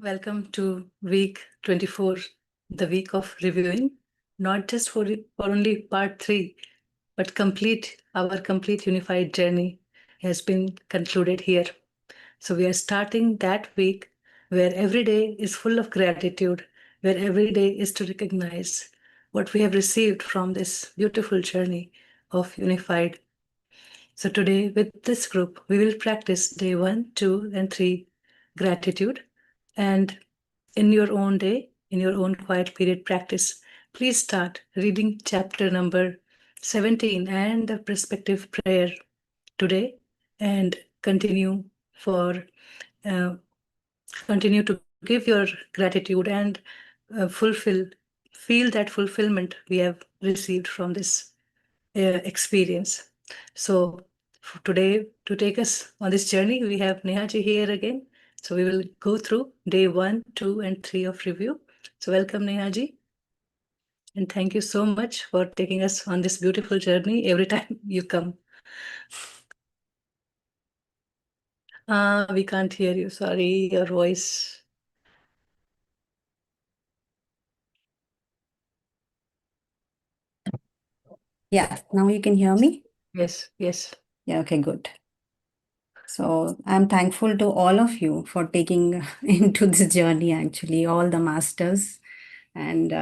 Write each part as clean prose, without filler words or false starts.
Welcome to week 24, the week of reviewing, not just for only part 3, but our complete unified journey has been concluded here. So we are starting that week where every day is full of gratitude, where every day is to recognize what we have received from this beautiful journey of unified. So today with this group, we will practice day 1, 2, and 3 gratitude. And in your own day, in your own quiet period practice, please start reading chapter number 17 and the perspective prayer today, and uh, continue to give your gratitude and feel that fulfillment we have received from this experience. So today, to take us on this journey, we have Nehaji here again. So we will go through day 1, 2, and 3 of review. So welcome, Nehaji. And thank you so much for taking us on this beautiful journey every time you come. We can't hear you. Sorry, your voice. Yeah, now you can hear me? Yes, yes. Yeah, okay, good. So I'm thankful to all of you for taking into this journey, actually, all the masters. And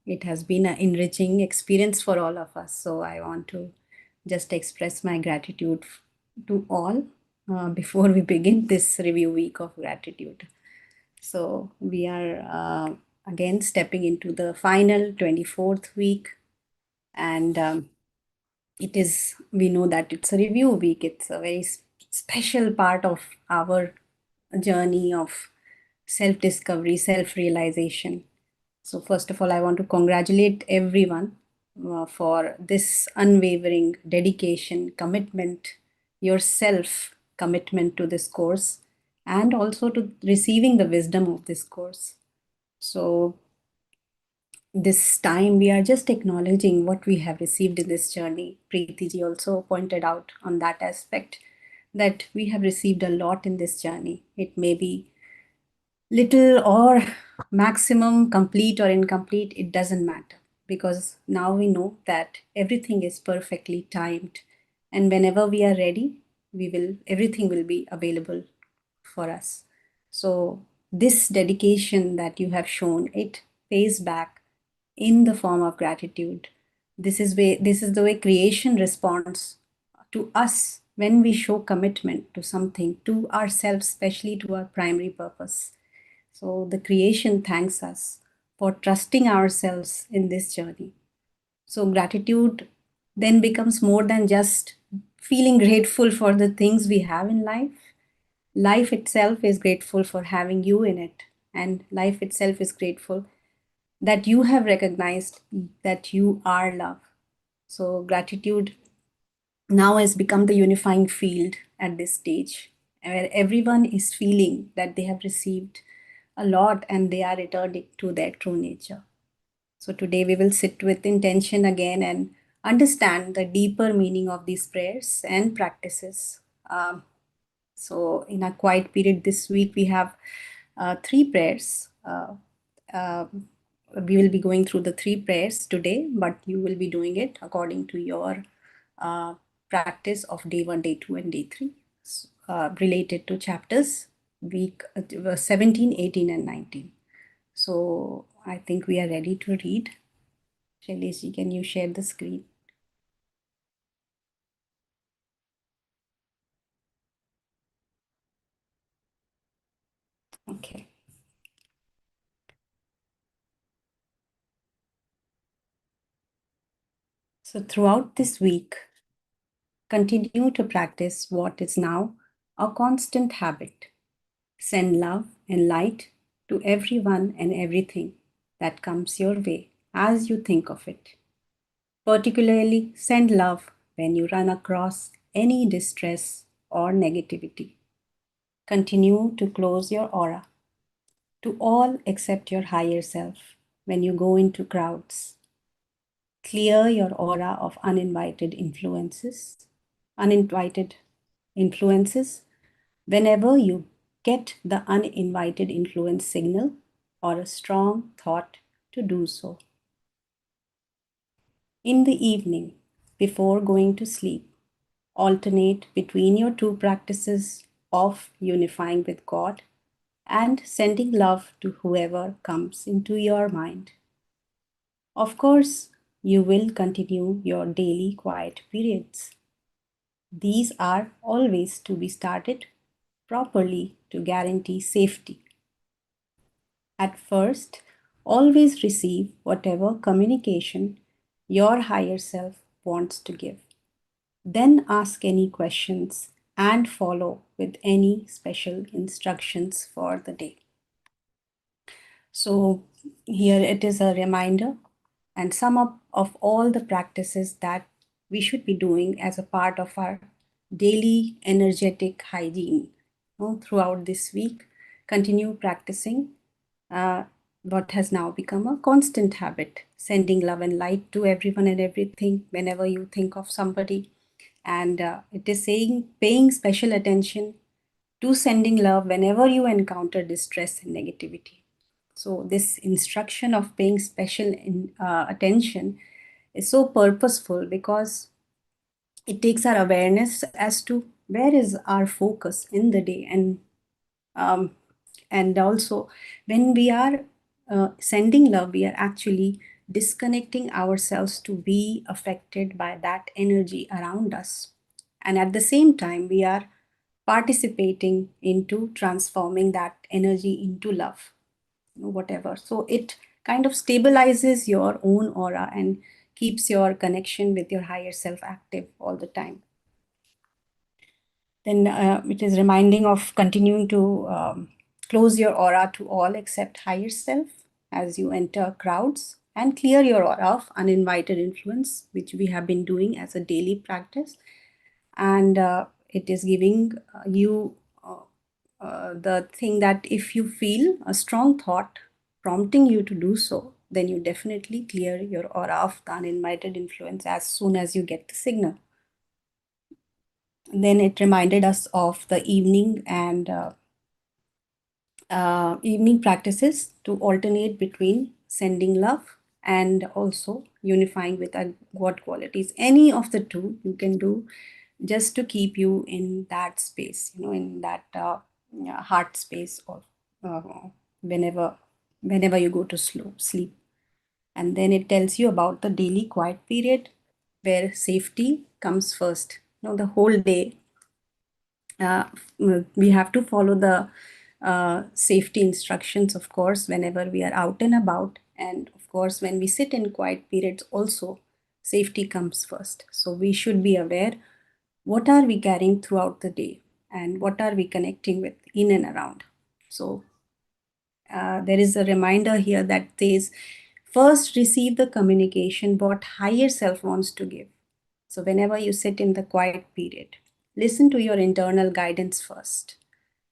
it has been an enriching experience for all of us. So I want to just express my gratitude to all before we begin this review week of gratitude. So we are again stepping into the final 24th week. And we know that it's a review week. It's a very special part of our journey of self discovery, self realization. So first of all, I want to congratulate everyone for this unwavering dedication, commitment, yourself commitment to this course, and also to receiving the wisdom of this course. So this time we are just acknowledging what we have received in this journey. Preeti ji also pointed out on that aspect that we have received a lot in this journey. It may be little or maximum, complete or incomplete, it doesn't matter, because now we know that everything is perfectly timed, and whenever we are ready, everything will be available for us. So this dedication that you have shown, it pays back in the form of gratitude. This is the way creation responds to us when we show commitment to something, to ourselves, especially to our primary purpose. So the creation thanks us for trusting ourselves in this journey. So gratitude then becomes more than just feeling grateful for the things we have in life. Life itself is grateful for having you in it, and life itself is grateful that you have recognized that you are love. So gratitude now has become the unifying field at this stage, where everyone is feeling that they have received a lot and they are returning to their true nature. So today we will sit with intention again and understand the deeper meaning of these prayers and practices. So in a quiet period this week, we have 3 prayers. We will be going through the 3 prayers today, but you will be doing it according to your practice of day 1, day 2, and day 3, related to chapters week 17, 18, and 19. So I think we are ready to read. Shailesh, can you share the screen? Okay. So throughout this week, continue to practice what is now a constant habit. Send love and light to everyone and everything that comes your way as you think of it. Particularly, send love when you run across any distress or negativity. Continue to close your aura to all except your higher self when you go into crowds. Clear your aura of uninvited influences whenever you get the uninvited influence signal or a strong thought to do so. In the evening, before going to sleep, alternate between your two practices of unifying with God and sending love to whoever comes into your mind. Of course, you will continue your daily quiet periods. These are always to be started properly to guarantee safety. At first, always receive whatever communication your higher self wants to give. Then ask any questions and follow with any special instructions for the day. So, here it is a reminder and sum up of all the practices that we should be doing as a part of our daily energetic hygiene. Throughout this week, continue practicing what has now become a constant habit, sending love and light to everyone and everything whenever you think of somebody. And it is saying paying special attention to sending love whenever you encounter distress and negativity. So, this instruction of paying special attention is so purposeful because it takes our awareness as to where is our focus in the day, um, and also when we are sending love, we are actually disconnecting ourselves to be affected by that energy around us, and at the same time we are participating into transforming that energy into love, whatever. So it kind of stabilizes your own aura and keeps your connection with your higher self active all the time. Then it is reminding of continuing to close your aura to all except higher self as you enter crowds, and clear your aura of uninvited influence, which we have been doing as a daily practice. And it is giving you the thing that if you feel a strong thought prompting you to do so, then you definitely clear your aura of the uninvited influence as soon as you get the signal. Then it reminded us of the evening and evening practices to alternate between sending love and also unifying with our God qualities. Any of the two you can do just to keep you in that space, in that heart space of uh, whenever you go to sleep. And then it tells you about the daily quiet period where safety comes first. The whole day uh, we have to follow the safety instructions, of course, whenever we are out and about. And of course, when we sit in quiet periods, also safety comes first. So we should be aware what are we carrying throughout the day and what are we connecting with in and around. So there is a reminder here that says first receive the communication what higher self wants to give. So whenever you sit in the quiet period, listen to your internal guidance first.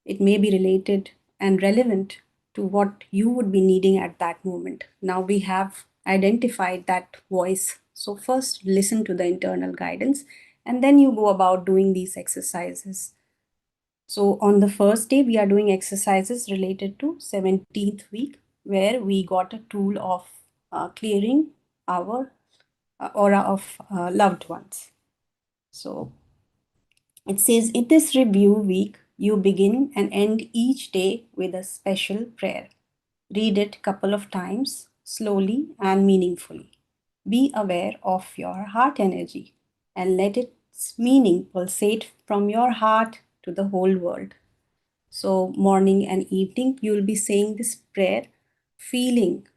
It may be related and relevant to what you would be needing at that moment. Now we have identified that voice. So first listen to the internal guidance and then you go about doing these exercises. So on the first day, we are doing exercises related to 17th week, where we got a tool of clearing our aura of loved ones. So it says, in this review week, you begin and end each day with a special prayer. Read it a couple of times, slowly and meaningfully. Be aware of your heart energy and let its meaning pulsate from your heart to the whole world. So, morning and evening, you'll be saying this prayer, feeling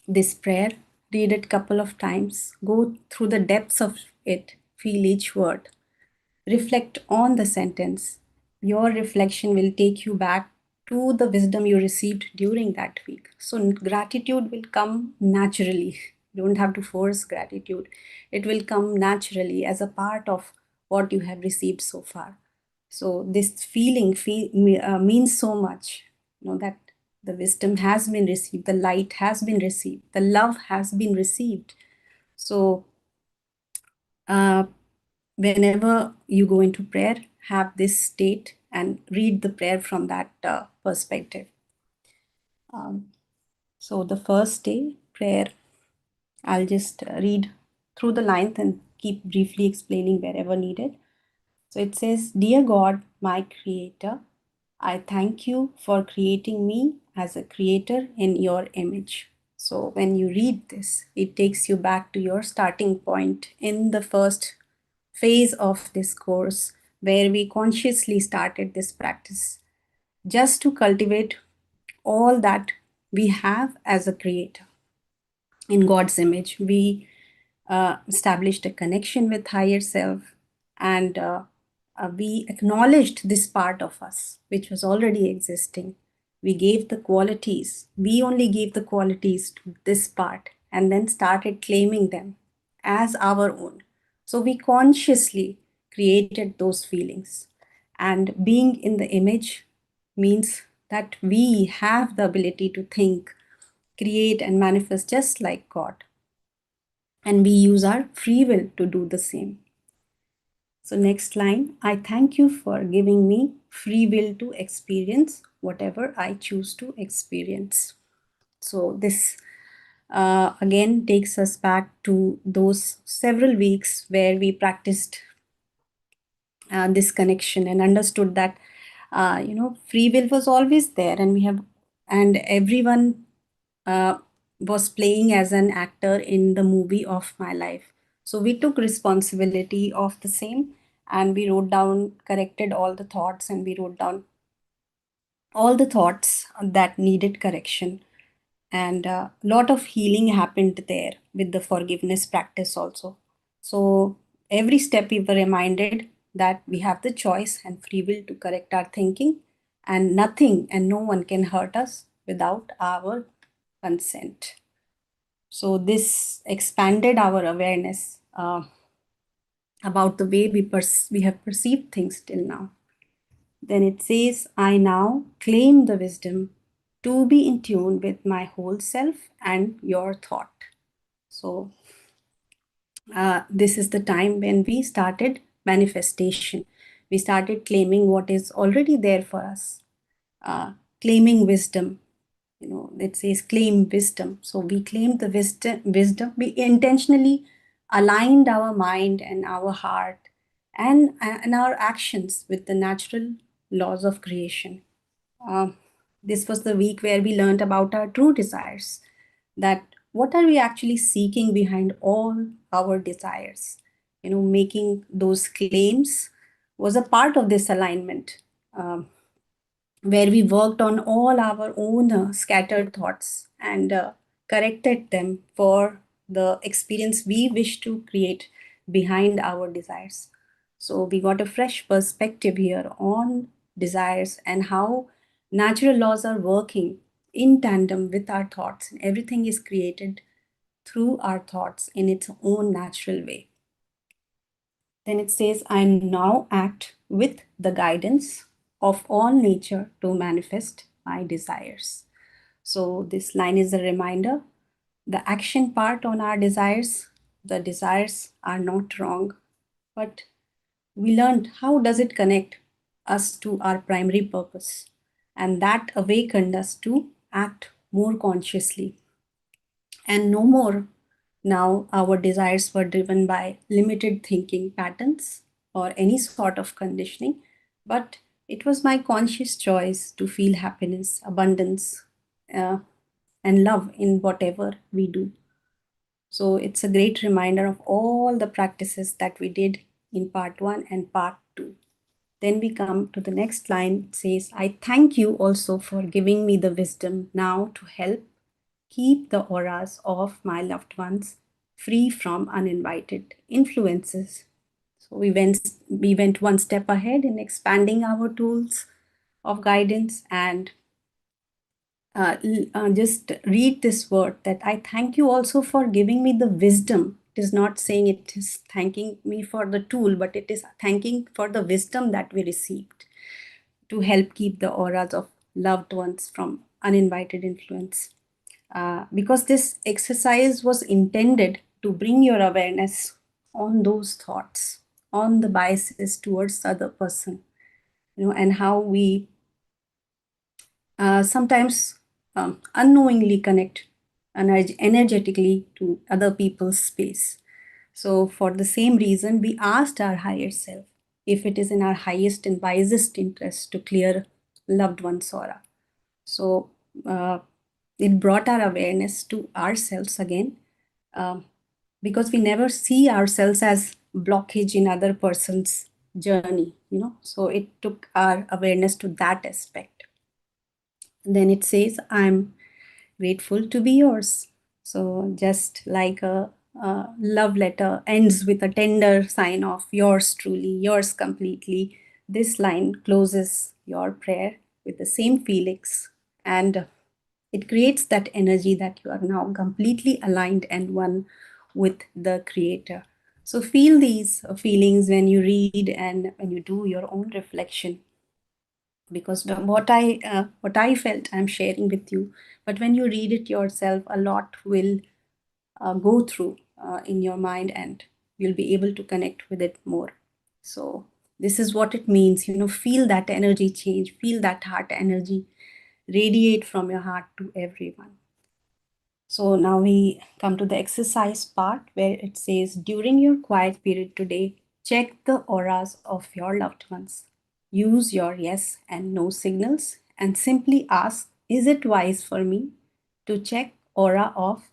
this prayer, read it a couple of times, go through the depths of it, feel each word, reflect on the sentence. Your reflection will take you back to the wisdom you received during that week. So, gratitude will come naturally. You don't have to force gratitude, it will come naturally as a part of what you have received so far. So this feeling means so much, that the wisdom has been received, the light has been received, the love has been received. So whenever you go into prayer, have this state and read the prayer from that perspective. So the first day prayer, I'll just read through the lines and keep briefly explaining wherever needed. So it says, Dear God, my creator, I thank you for creating me as a creator in your image. So when you read this, it takes you back to your starting point in the first phase of this course, where we consciously started this practice just to cultivate all that we have as a creator in God's image. We established a connection with higher self, and we acknowledged this part of us which was already existing. We gave the qualities, we only gave the qualities to this part, and then started claiming them as our own. So we consciously created those feelings. And being in the image means that we have the ability to think, create, and manifest just like God. And we use our free will to do the same. So, next line, I thank you for giving me free will to experience whatever I choose to experience. So, this again takes us back to those several weeks where we practiced this connection and understood that free will was always there, and everyone was playing as an actor in the movie of my life. So we took responsibility of the same, and we wrote down, corrected all the thoughts, and we wrote down all the thoughts that needed correction. And a lot of healing happened there with the forgiveness practice also. So every step we were reminded that we have the choice and free will to correct our thinking, and nothing and no one can hurt us without our consent. So this expanded our awareness about the way we have perceived things till now. Then it says, I now claim the wisdom to be in tune with my whole self and your thought. So this is the time when we started manifestation. We started claiming what is already there for us, claiming wisdom. It says claim wisdom. So we claimed the wisdom. We intentionally aligned our mind and our heart and our actions with the natural laws of creation. This was the week where we learned about our true desires, that what are we actually seeking behind all our desires. Making those claims was a part of this alignment, where we worked on all our own scattered thoughts and corrected them for the experience we wish to create behind our desires. So we got a fresh perspective here on desires and how natural laws are working in tandem with our thoughts, and everything is created through our thoughts in its own natural way. Then it says, I now act with the guidance of all nature to manifest my desires. So this line is a reminder. The action part on our desires, the desires are not wrong, but we learned how does it connect us to our primary purpose. And that awakened us to act more consciously. And no more now our desires were driven by limited thinking patterns or any sort of conditioning, but it was my conscious choice to feel happiness, abundance, uh, and love in whatever we do. So it's a great reminder of all the practices that we did in part 1 and part 2. Then we come to the next line. It says, I thank you also for giving me the wisdom now to help keep the auras of my loved ones free from uninvited influences. So we went one step ahead in expanding our tools of guidance, and just read this word, that I thank you also for giving me the wisdom. It is not saying it is thanking me for the tool, but it is thanking for the wisdom that we received to help keep the auras of loved ones from uninvited influence. Because this exercise was intended to bring your awareness on those thoughts, on the biases towards the other person. and how we sometimes unknowingly connect energetically to other people's space. So, for the same reason, we asked our higher self if it is in our highest and wisest interest to clear loved one's aura. So, it brought our awareness to ourselves again, um, because we never see ourselves as blockage in other person's journey, So, it took our awareness to that aspect. Then it says, I'm grateful to be yours. So, just like a love letter ends with a tender sign of yours truly, yours completely, this line closes your prayer with the same feelings, and it creates that energy that you are now completely aligned and one with the Creator. So, feel these feelings when you read and when you do your own reflection, because what I felt I'm sharing with you, but when you read it yourself, a lot will go through in your mind, and you'll be able to connect with it more. So this is what it means, feel that energy change, feel that heart energy radiate from your heart to everyone. So now we come to the exercise part, where it says, during your quiet period today, check the auras of your loved ones. Use your yes and no signals and simply ask, is it wise for me to check aura of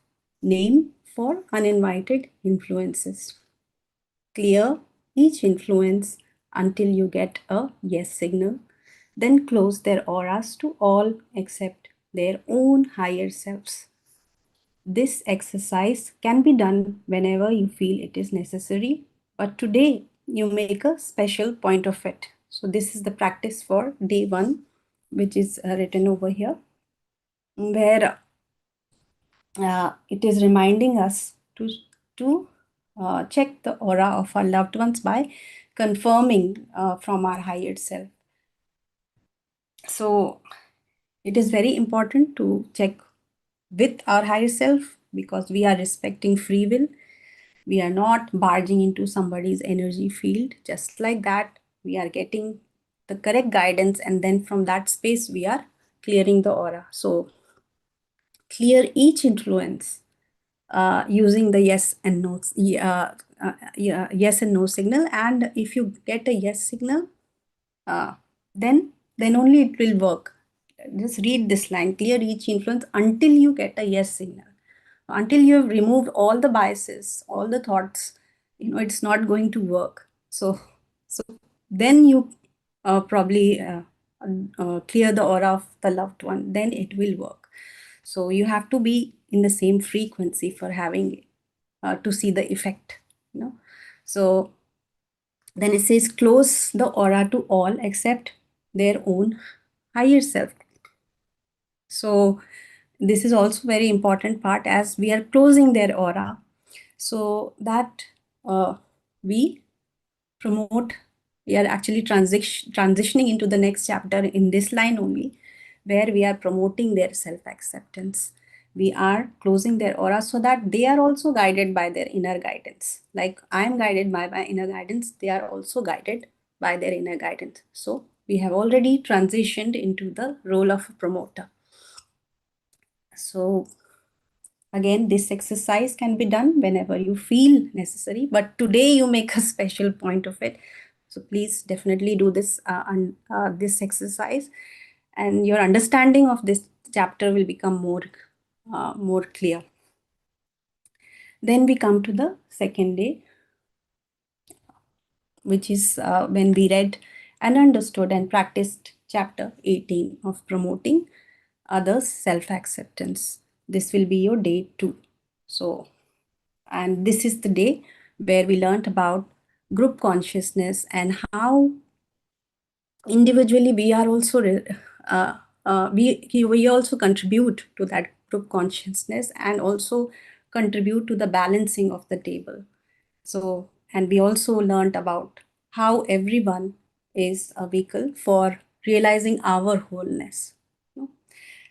name for uninvited influences? Clear each influence until you get a yes signal. Then close their auras to all except their own higher selves. This exercise can be done whenever you feel it is necessary, but today you make a special point of it. So, this is the practice for day 1, which is written over here, where it is reminding us to check the aura of our loved ones by confirming from our higher self. So, it is very important to check with our higher self, because we are respecting free will. We are not barging into somebody's energy field. Just like that, we are getting the correct guidance, and then from that space we are clearing the aura. So clear each influence using the yes and no yes and no signal. And if you get a yes signal, uh, then only it will work. Just read this line, clear each influence until you get a yes signal. Until you have removed all the biases, all the thoughts, it's not going to work. So then you probably clear the aura of the loved one, then it will work. So you have to be in the same frequency for having to see the effect. So then it says, close the aura to all except their own higher self. So this is also very important part, as we are closing their aura, so that we promote, we are actually transitioning into the next chapter in this line only, where we are promoting their self-acceptance. We are closing their aura so that they are also guided by their inner guidance. Like I am guided by my inner guidance, they are also guided by their inner guidance. So we have already transitioned into the role of a promoter. So again, this exercise can be done whenever you feel necessary, but today you make a special point of it. So please definitely do this this exercise, and your understanding of this chapter will become more clear. Then we come to the second day, which is when we read and understood and practiced chapter 18 of promoting others' self-acceptance. This will be your day 2. So, and this is the day where we learned about group consciousness and how individually we are also we also contribute to that group consciousness, and also contribute to the balancing of the table. So, and we also learned about how everyone is a vehicle for realizing our wholeness.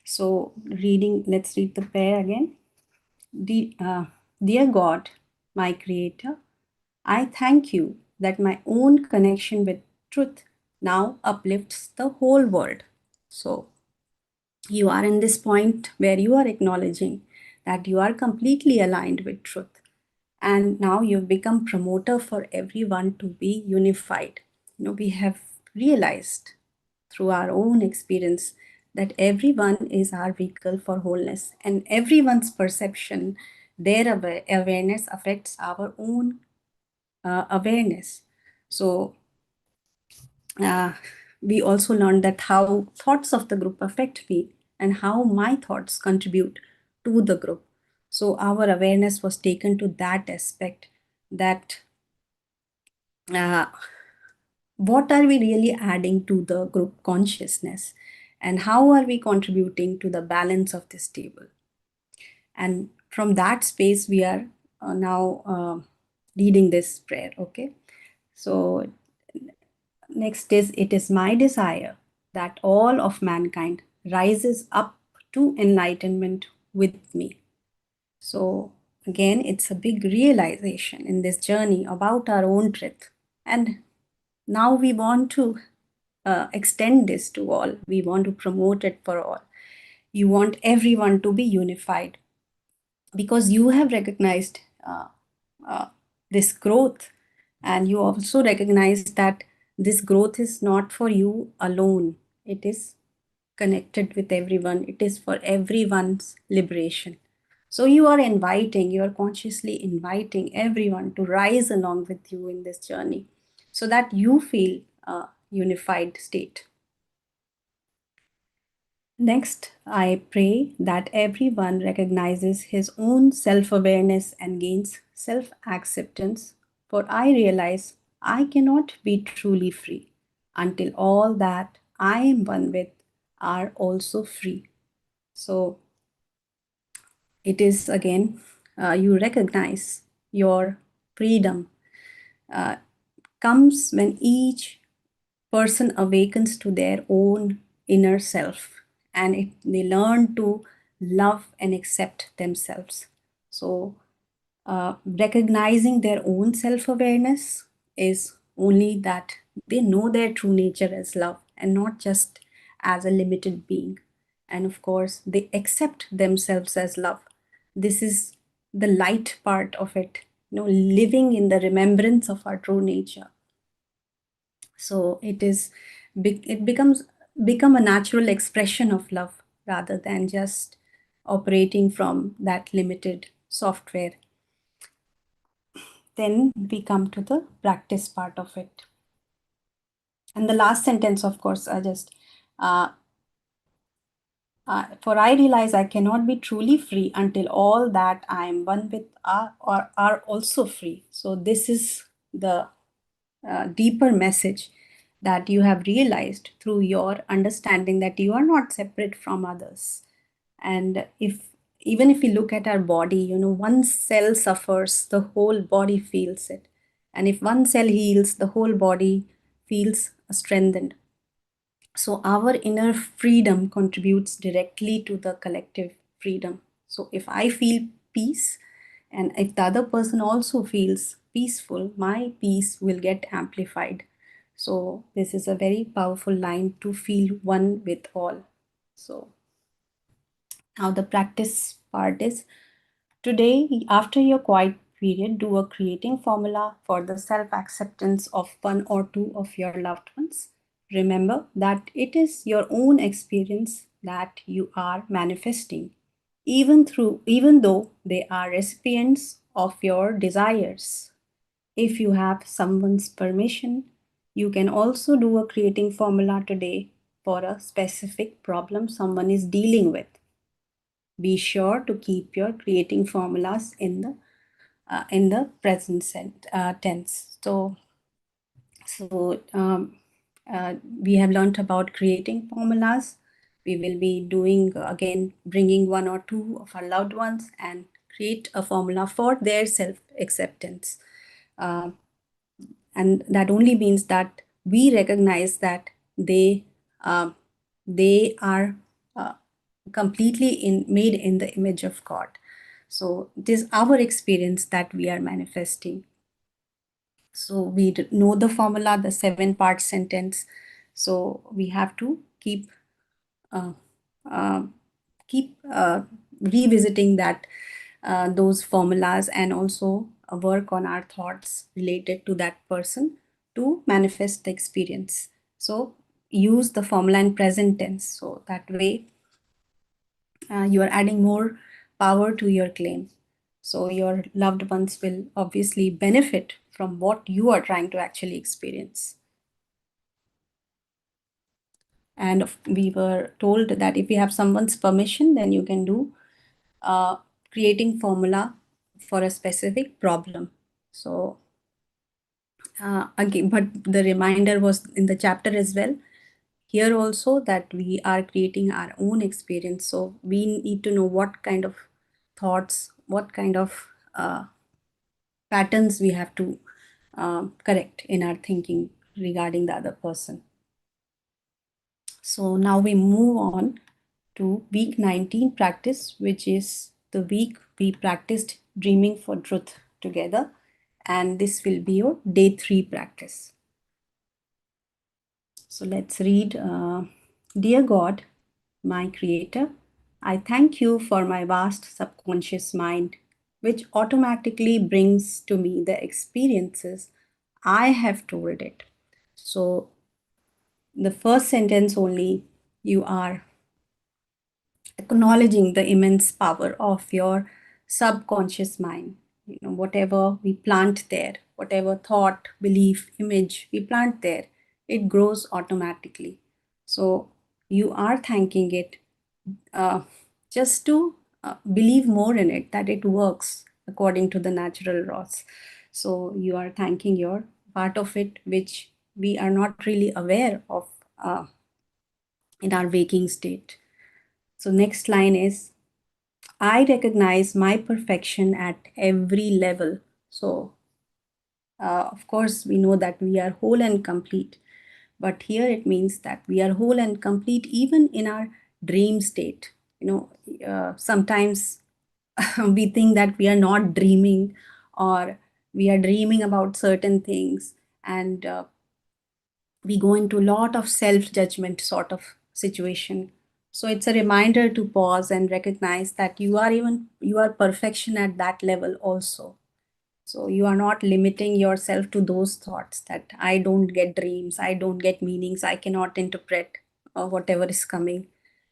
So let's read the prayer again. Dear God, my Creator, I thank you that my own connection with truth now uplifts the whole world. So you are in this point where you are acknowledging that you are completely aligned with truth. And now you've become promoter for everyone to be unified. We have realized through our own experience that everyone is our vehicle for wholeness, and everyone's perception, their awareness affects our own awareness. So uh, we also learned that how thoughts of the group affect me and how my thoughts contribute to the group. So our awareness was taken to that aspect, that uh, what are we really adding to the group consciousness, and how are we contributing to the balance of this table. And from that space we are now reading this prayer. Okay, so next is, it is my desire that all of mankind rises up to enlightenment with me. So again, it's a big realization in this journey about our own truth. And now we want to extend this to all. We want to promote it for all. You want everyone to be unified because you have recognized uh, this growth, and you also recognize that this growth is not for you alone. It is connected with everyone. It is for everyone's liberation. So you are consciously inviting everyone to rise along with you in this journey so that you feel a unified state. Next, I pray that everyone recognizes his own self awareness and gains self acceptance, for I realize I cannot be truly free until all that I am one with are also free. So it is again, you recognize your freedom uh, comes when each person awakens to their own inner self, and they learn to love and accept themselves. So recognizing their own self-awareness is only that they know their true nature as love and not just as a limited being. And of course they accept themselves as love. This is the light part of it, living in the remembrance of our true nature. So it becomes become a natural expression of love rather than just operating from that limited software. Then we come to the practice part of it. And the last sentence, of course, uh, for I realize I cannot be truly free until all that I am one with are also free. So this is the deeper message that you have realized through your understanding that you are not separate from others. And even if we look at our body, one cell suffers, the whole body feels it. And if one cell heals, the whole body feels strengthened. So our inner freedom contributes directly to the collective freedom. So if I feel peace, and if the other person also feels peaceful, my peace will get amplified. So this is a very powerful line, to feel one with all. So now the practice part is, today, after your quiet period, do a creating formula for the self-acceptance of one or two of your loved ones. Remember that it is your own experience that you are manifesting, even though they are recipients of your desires. If you have someone's permission, you can also do a creating formula today for a specific problem someone is dealing with. Be sure to keep your creating formulas in the present tense. So we have learned about creating formulas. We will be doing again, bringing one or two of our loved ones and create a formula for their self acceptance. Uh, and that only means that we recognize that uh, they are completely made in the image of God. So it is our experience that we are manifesting. So we know the formula, the 7-part sentence. So we have to uh, uh, keep revisiting those formulas, and also work on our thoughts related to that person to manifest the experience. So use the formula in present tense. So that way you are adding more power to your claim. So your loved ones will obviously benefit from what you are trying to actually experience. And we were told that if you have someone's permission, then you can do uh, creating formula for a specific problem. So again, but the reminder was in the chapter as well. Here also that we are creating our own experience. So we need to know what kind of thoughts, what kind of patterns we have to correct in our thinking regarding the other person. So now we move on to week 19 practice, which is the week we practiced dreaming for truth together. And this will be your day 3 practice. So let's read. Dear God, my creator, I thank you for my vast subconscious mind, which automatically brings to me the experiences I have told it. So the first sentence only, you are acknowledging the immense power of your subconscious mind. You know, whatever we plant there, whatever thought, belief, image we plant there, it grows automatically. So you are thanking it uh, just to believe more in it, that it works according to the natural laws. So you are thanking your part of it, which we are not really aware of in our waking state. So next line is, I recognize my perfection at every level. So, of course, we know that we are whole and complete, but here it means that we are whole and complete even in our dream state. You know, sometimes we think that we are not dreaming, or we are dreaming about certain things, and we go into a lot of self judgment sort of situation. So it's a reminder to pause and recognize that you are perfection at that level also. So you are not limiting yourself to those thoughts that I don't get dreams, I don't get meanings, I cannot interpret whatever is coming.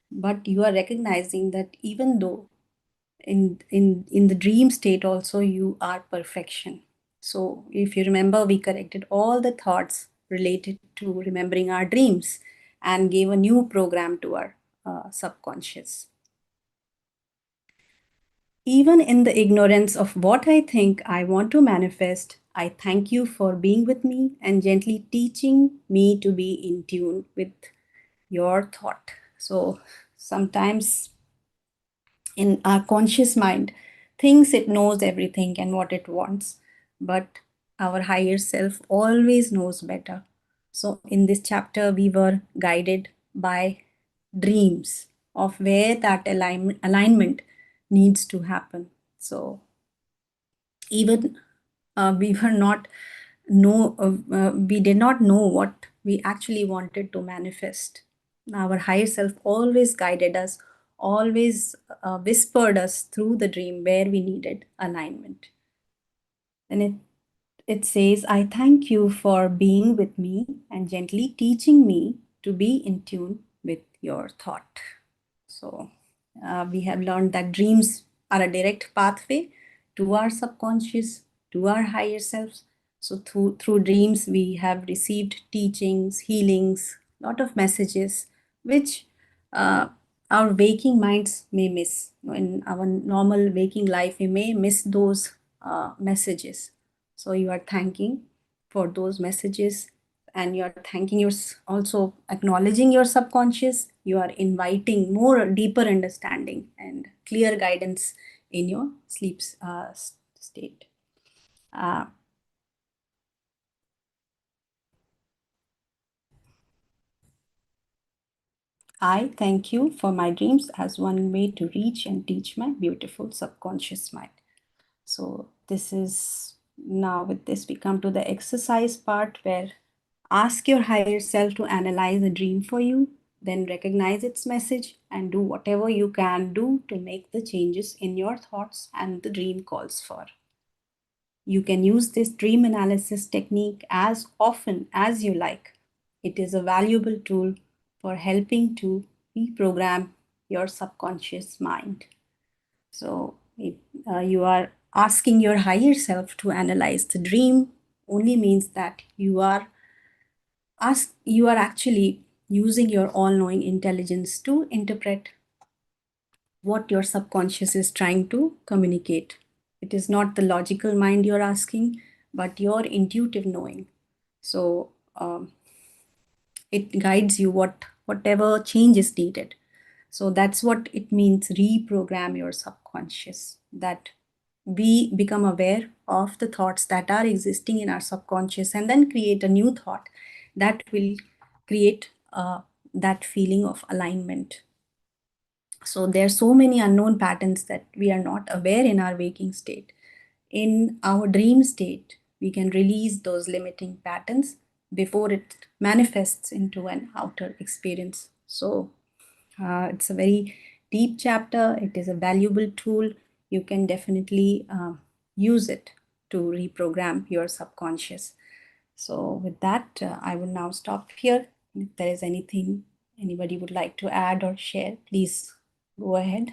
But you are recognizing that even though in the dream state also you are perfection. So if you remember, we corrected all the thoughts related to remembering our dreams and gave a new program to our subconscious. Even in the ignorance of what I think I want to manifest, I thank you for being with me and gently teaching me to be in tune with your thought. So sometimes in our conscious mind thinks it knows everything and what it wants, but our higher self always knows better. So in this chapter we were guided by dreams of where that alignment needs to happen. So even we were not know we did not know what we actually wanted to manifest. Our higher self always guided us, always whispered us through the dream where we needed alignment. And it says, I thank you for being with me and gently teaching me to be in tune with your thought. So we have learned that dreams are a direct pathway to our subconscious, to our higher selves. So through dreams, we have received teachings, healings, lot of messages, which uh, our waking minds may miss. In our normal waking life, we may miss those messages. So you are thanking for those messages, and you're thanking your also acknowledging your subconscious. You are inviting more deeper understanding and clear guidance in your sleep state. uh, I thank you for my dreams as one way to reach and teach my beautiful subconscious mind. So this is now with this, we come to the exercise part where ask your higher self to analyze a dream for you, then recognize its message and do whatever you can do to make the changes in your thoughts and the dream calls for. You can use this dream analysis technique as often as you like. It is a valuable tool for helping to reprogram your subconscious mind. So, if you are asking your higher self to analyze the dream, only means that you are actually using your all-knowing intelligence to interpret what your subconscious is trying to communicate. It is not the logical mind you're asking, but your intuitive knowing. So it guides you whatever change is needed. So that's what it means, reprogram your subconscious, that we become aware of the thoughts that are existing in our subconscious and then create a new thought that will create that feeling of alignment. So there are so many unknown patterns that we are not aware in our waking state. In our dream state, we can release those limiting patterns before it manifests into an outer experience. So it's a very deep chapter. It is a valuable tool. You can definitely use it to reprogram your subconscious. So with that, I will now stop here. If there is anything anybody would like to add or share, please go ahead.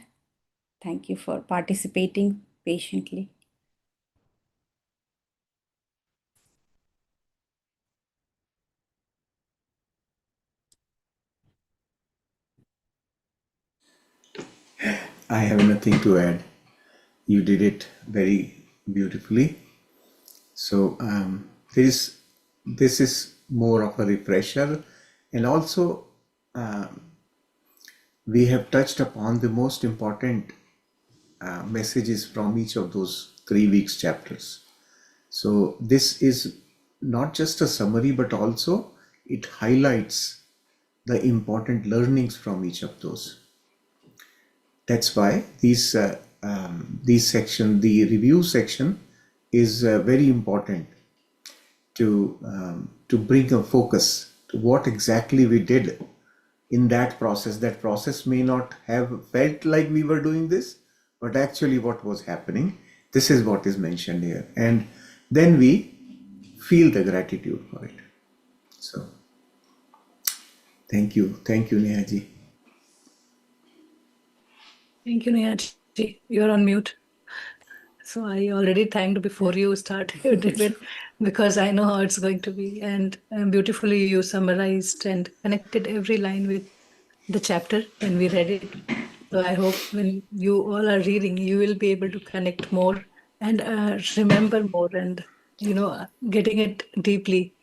Thank you for participating patiently. I have nothing to add. You did it very beautifully. So this is more of a refresher, and also we have touched upon the most important messages from each of those 3 weeks chapters. So this is not just a summary, but also it highlights the important learnings from each of those. That's why these section, the review section, is very important to bring a focus to what exactly we did in that process. That process may not have felt like we were doing this, but actually what was happening. This is what is mentioned here, and then we feel the gratitude for it. So thank you, Nehaji. Thank you, Nehaji. You're on mute. So I already thanked before you started it because I know how it's going to be. And beautifully you summarized and connected every line with the chapter when we read it. So I hope when you all are reading, you will be able to connect more and remember more and, getting it deeply.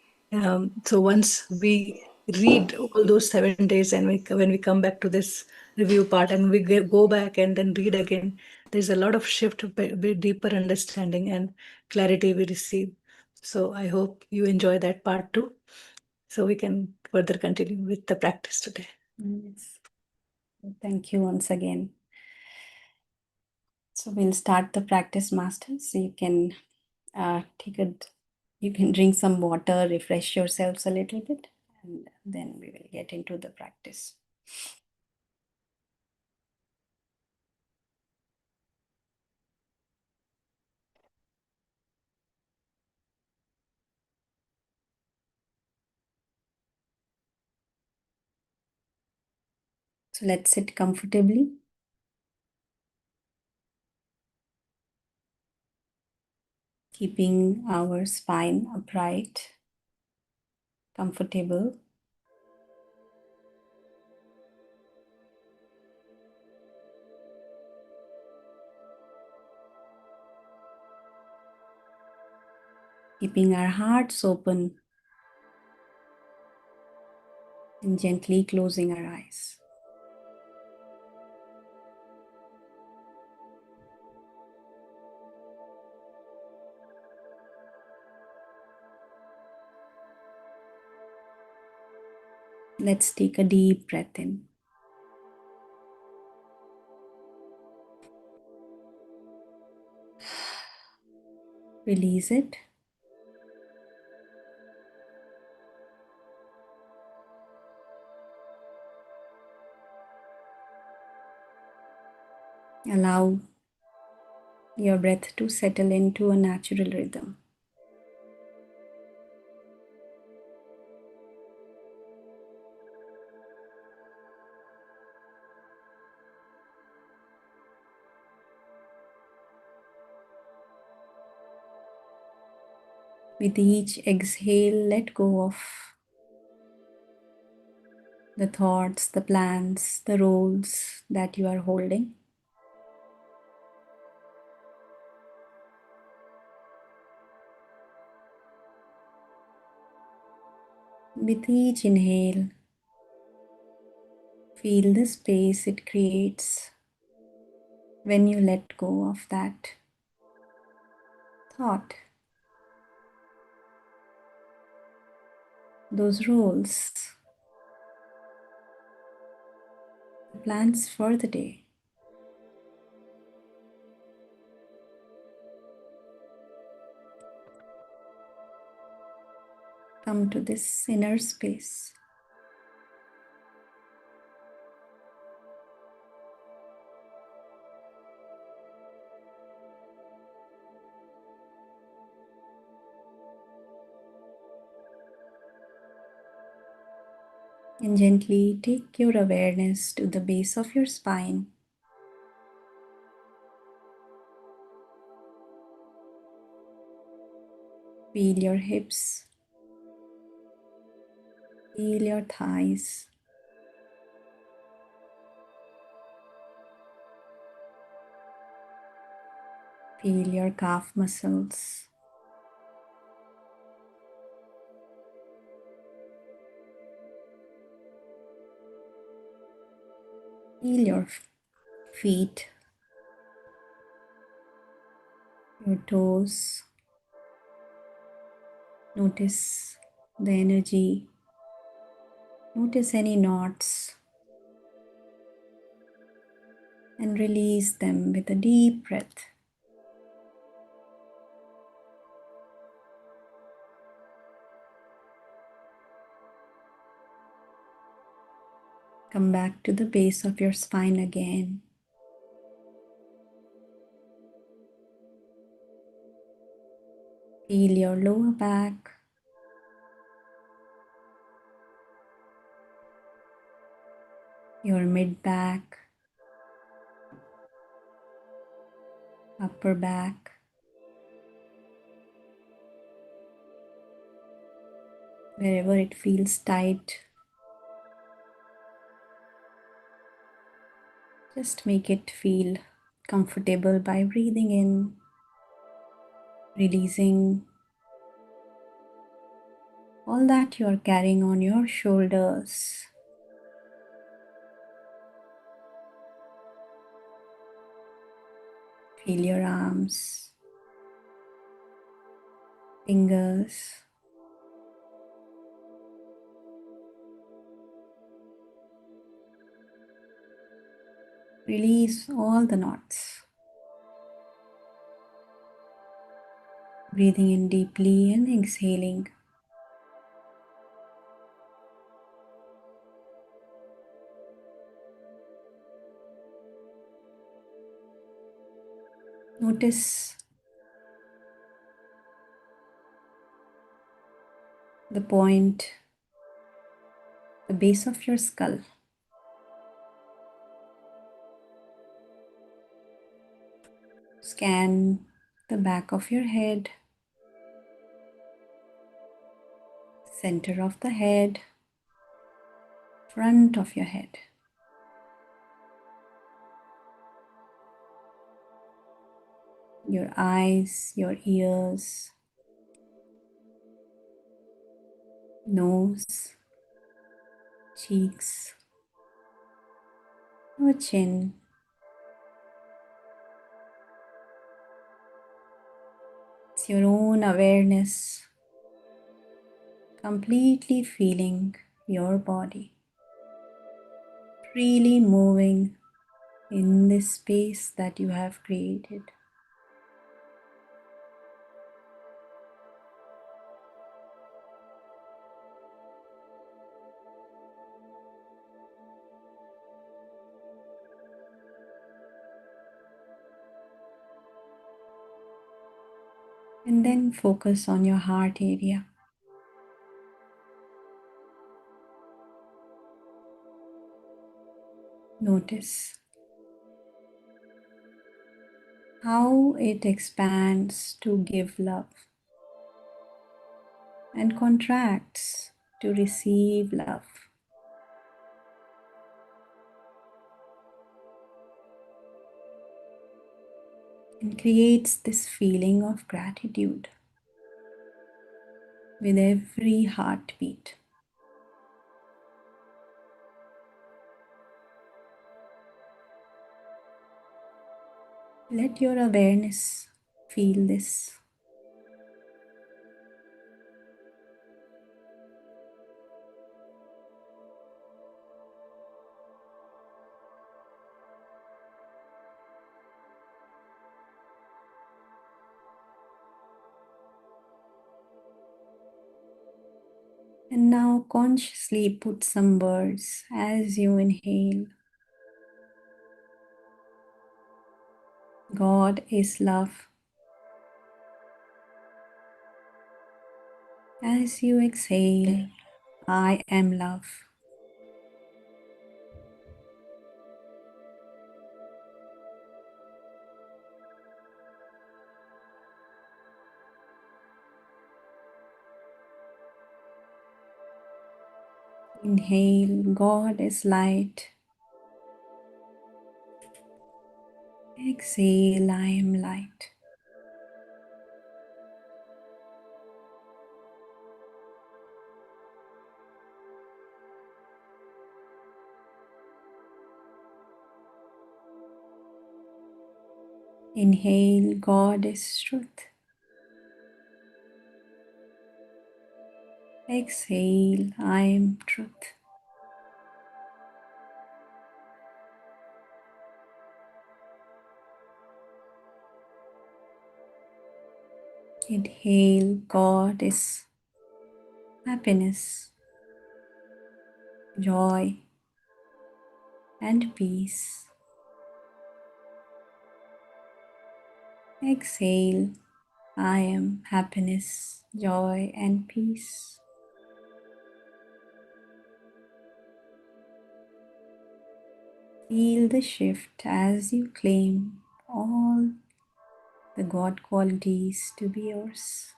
So once we read all those 7 days and when we come back to this review part and we go back and then read again, there's a lot of shift, deeper understanding and clarity we receive. So I hope you enjoy that part too. So we can further continue with the practice today. Yes. Thank you once again. So we'll start the practice, master. So you can you can drink some water, refresh yourselves a little bit, and then we will get into the practice. So let's sit comfortably. Keeping our spine upright, comfortable. Keeping our hearts open and gently closing our eyes. Let's take a deep breath in. Release it. Allow your breath to settle into a natural rhythm. With each exhale, let go of the thoughts, the plans, the roles that you are holding. With each inhale, feel the space it creates when you let go of that thought, those roles, the plans for the day. Come to this inner space. And gently take your awareness to the base of your spine. Feel your hips, feel your thighs, feel your calf muscles, feel your feet, your toes. Notice the energy, notice any knots, and release them with a deep breath. Come back to the base of your spine again. Feel your lower back, your mid back, upper back, wherever it feels tight. Just make it feel comfortable by breathing in, releasing all that you are carrying on your shoulders. Feel your arms, fingers, release all the knots. Breathing in deeply and exhaling. Notice the point, the base of your skull. Scan the back of your head, center of the head, front of your head. Your eyes, your ears, nose, cheeks, your chin. It's your own awareness, completely feeling your body, freely moving in this space that you have created. And then focus on your heart area. Notice how it expands to give love and contracts to receive love. And creates this feeling of gratitude with every heartbeat. Let your awareness feel this. And now consciously put some words as you inhale. God is love. As you exhale, I am love. Inhale, God is light. Exhale, I am light. Inhale, God is truth. Exhale, I am truth. Inhale, God is happiness, joy, and peace. Exhale, I am happiness, joy, and peace. Feel the shift as you claim all the God qualities to be yours.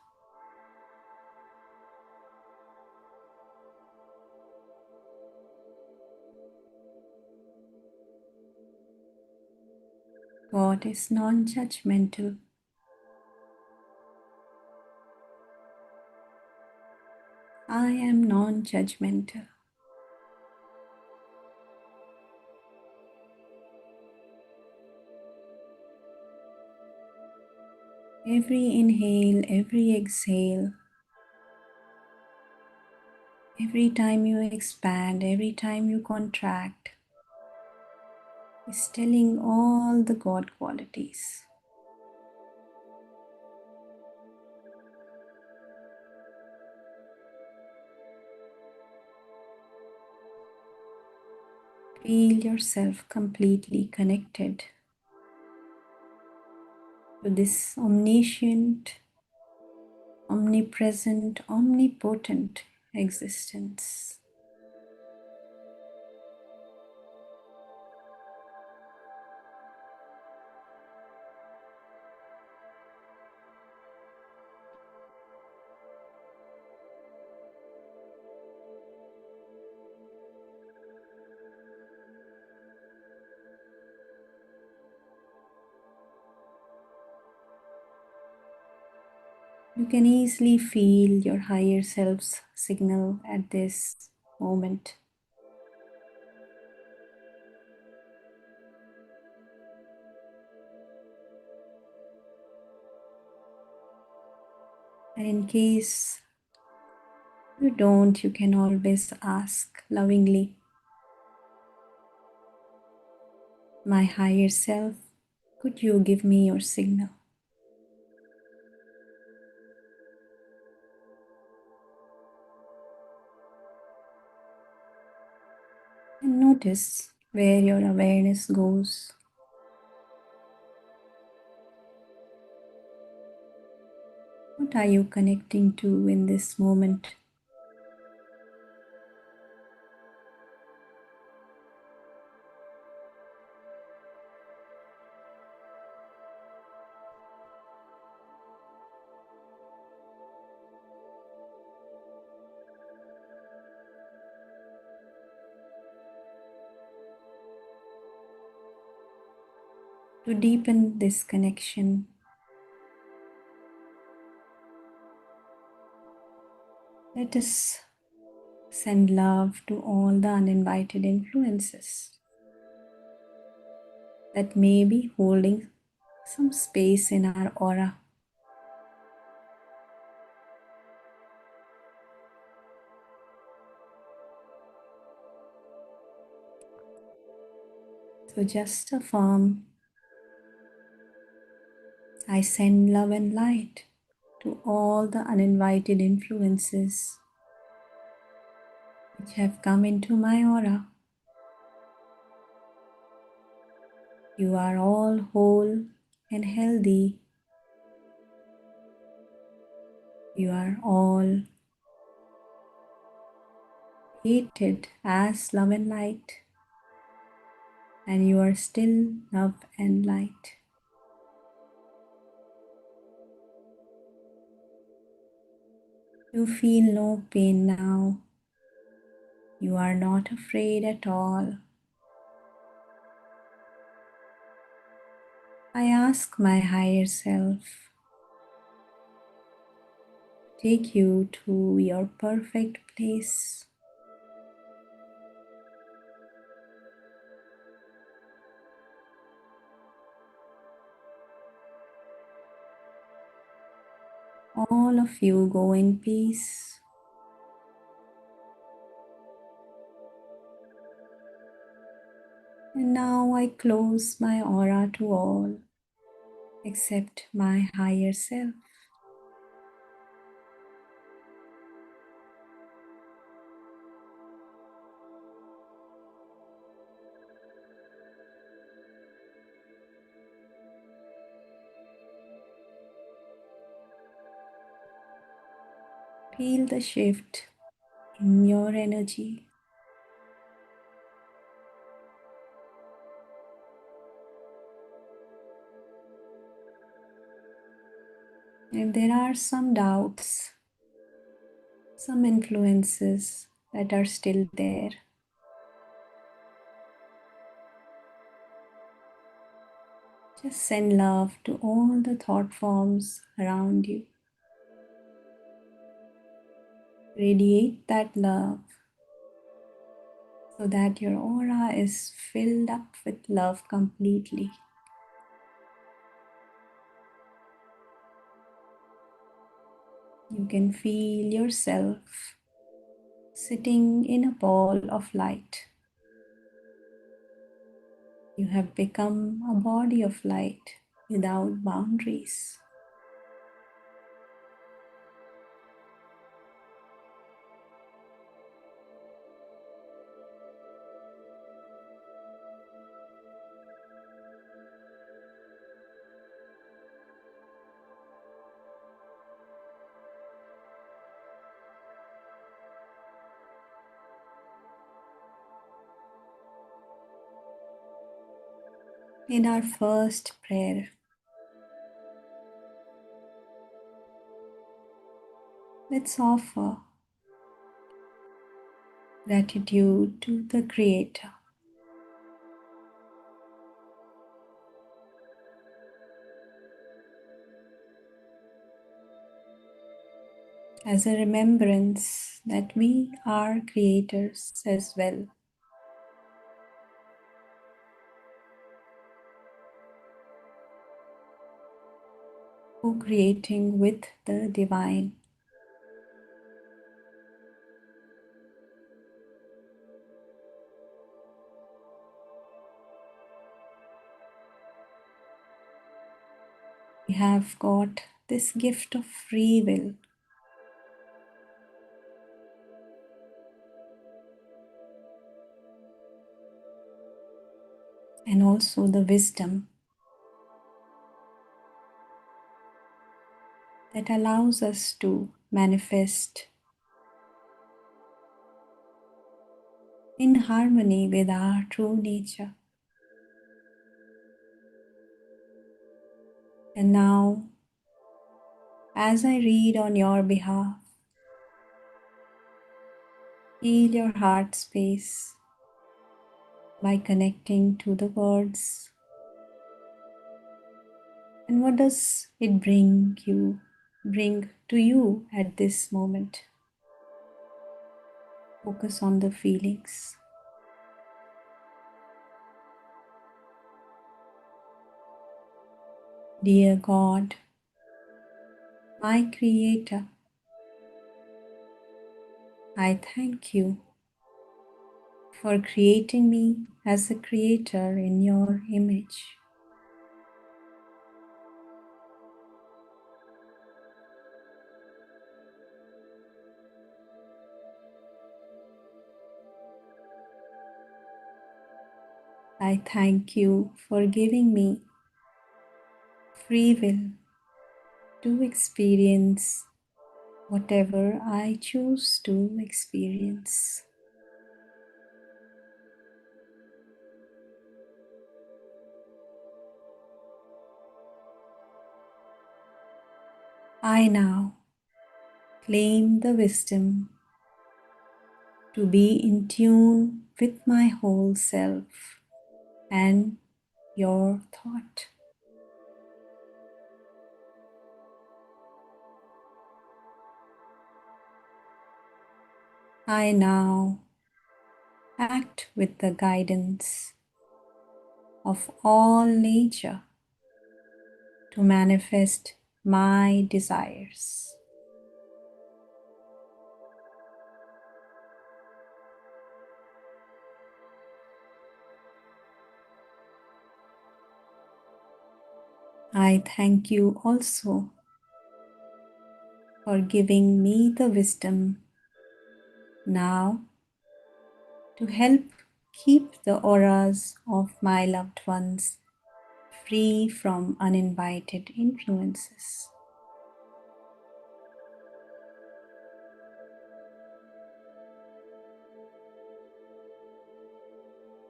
God is non-judgmental. I am non-judgmental. Every inhale, every exhale, every time you expand, every time you contract, is telling all the God qualities. Feel yourself completely connected to this omniscient, omnipresent, omnipotent existence. You can easily feel your higher self's signal at this moment. And in case you don't, you can always ask lovingly, my higher self, could you give me your signal? And notice where your awareness goes. What are you connecting to in this moment? To deepen this connection, let us send love to all the uninvited influences that may be holding some space in our aura. So just affirm, I send love and light to all the uninvited influences which have come into my aura. You are all whole and healthy. You are all created as love and light, and you are still love and light. You feel no pain now. You are not afraid at all. I ask my higher self to take you to your perfect place. All of you go in peace. And now I close my aura to all except my higher self. Feel the shift in your energy. If there are some doubts, some influences that are still there, just send love to all the thought forms around you. Radiate that love so that your aura is filled up with love completely. You can feel yourself sitting in a ball of light. You have become a body of light without boundaries. In our first prayer, let's offer gratitude to the Creator. As a remembrance that we are creators as well. Co-creating with the divine. We have got this gift of free will. And also the wisdom that allows us to manifest in harmony with our true nature. And now, as I read on your behalf, heal your heart space by connecting to the words. And what does it bring to you at this moment? Focus on the feelings. Dear God, my Creator, I thank you for creating me as a creator in your image. I thank you for giving me free will to experience whatever I choose to experience. I now claim the wisdom to be in tune with my whole self and your thought. I now act with the guidance of all nature to manifest my desires. I thank you also for giving me the wisdom now to help keep the auras of my loved ones free from uninvited influences.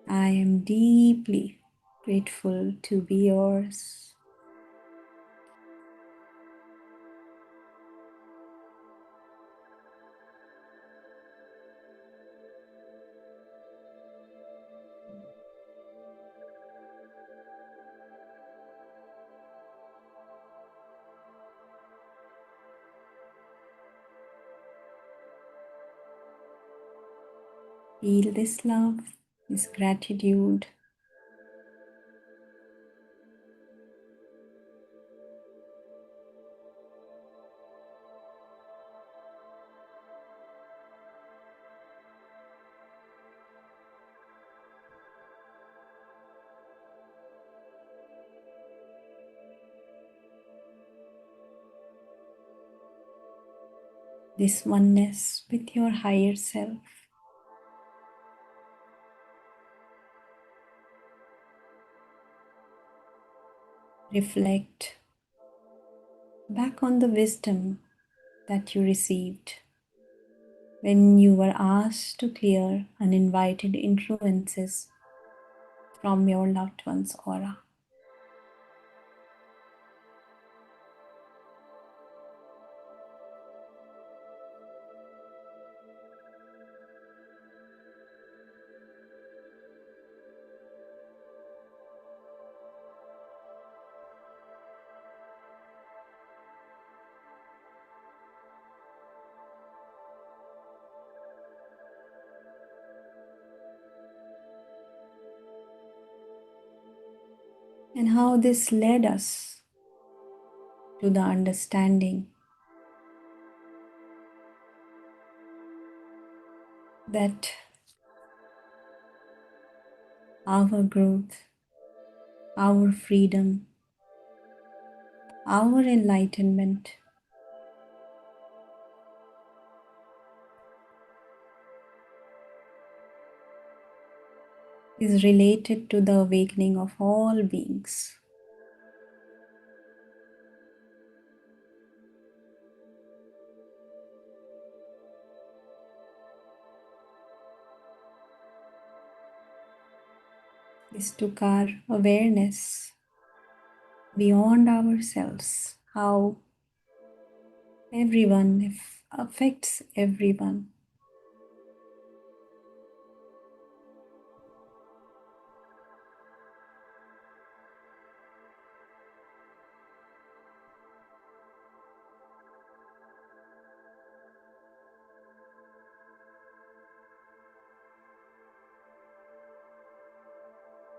I am deeply grateful to be yours. Feel this love, this gratitude. This oneness with your higher self. Reflect back on the wisdom that you received when you were asked to clear uninvited influences from your loved one's aura. And how this led us to the understanding that our growth, our freedom, our enlightenment is related to the awakening of all beings. This took our awareness beyond ourselves, how everyone affects everyone.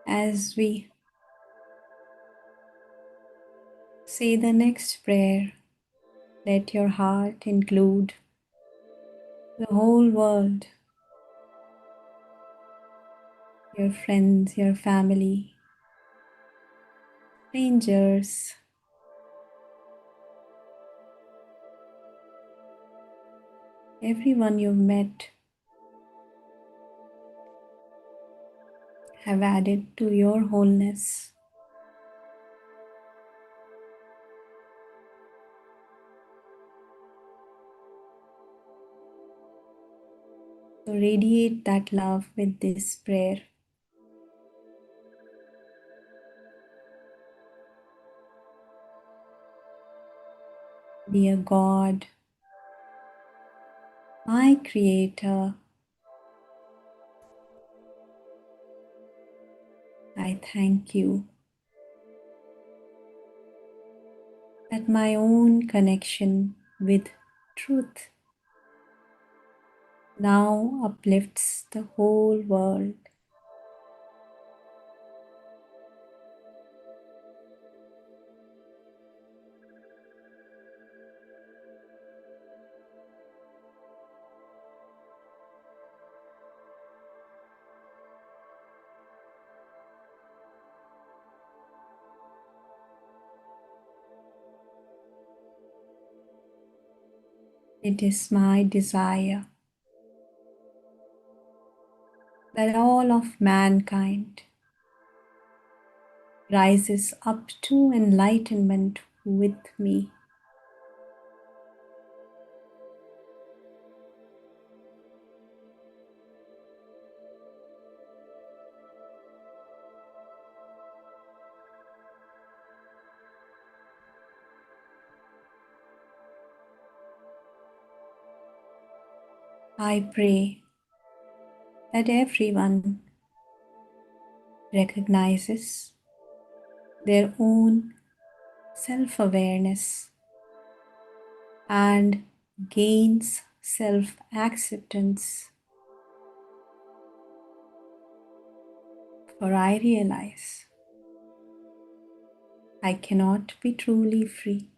As we say the next prayer, let your heart include the whole world, your friends, your family, strangers, everyone you've met have added to your wholeness. So radiate that love with this prayer. Dear God, my Creator, I thank you that my own connection with truth now uplifts the whole world. It is my desire that all of mankind rises up to enlightenment with me. I pray that everyone recognizes their own self-awareness and gains self-acceptance. For I realize I cannot be truly free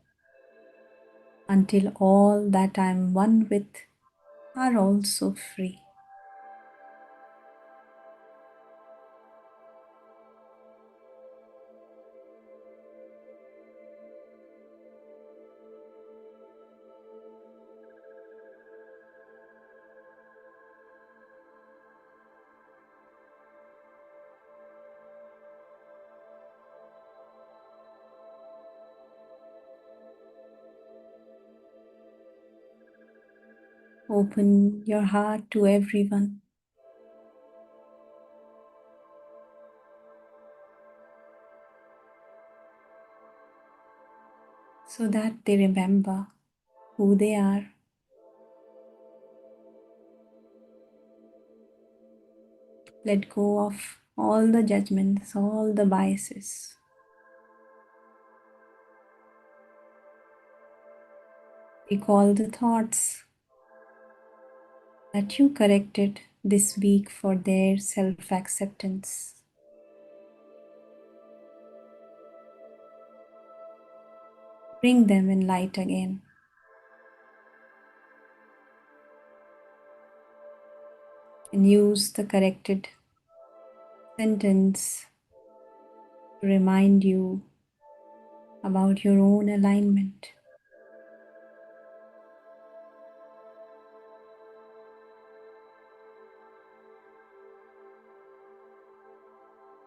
until all that I am one with are also free. Open your heart to everyone, so that they remember who they are. Let go of all the judgments, all the biases. Recall the thoughts that you corrected this week for their self-acceptance. Bring them in light again. And use the corrected sentence to remind you about your own alignment.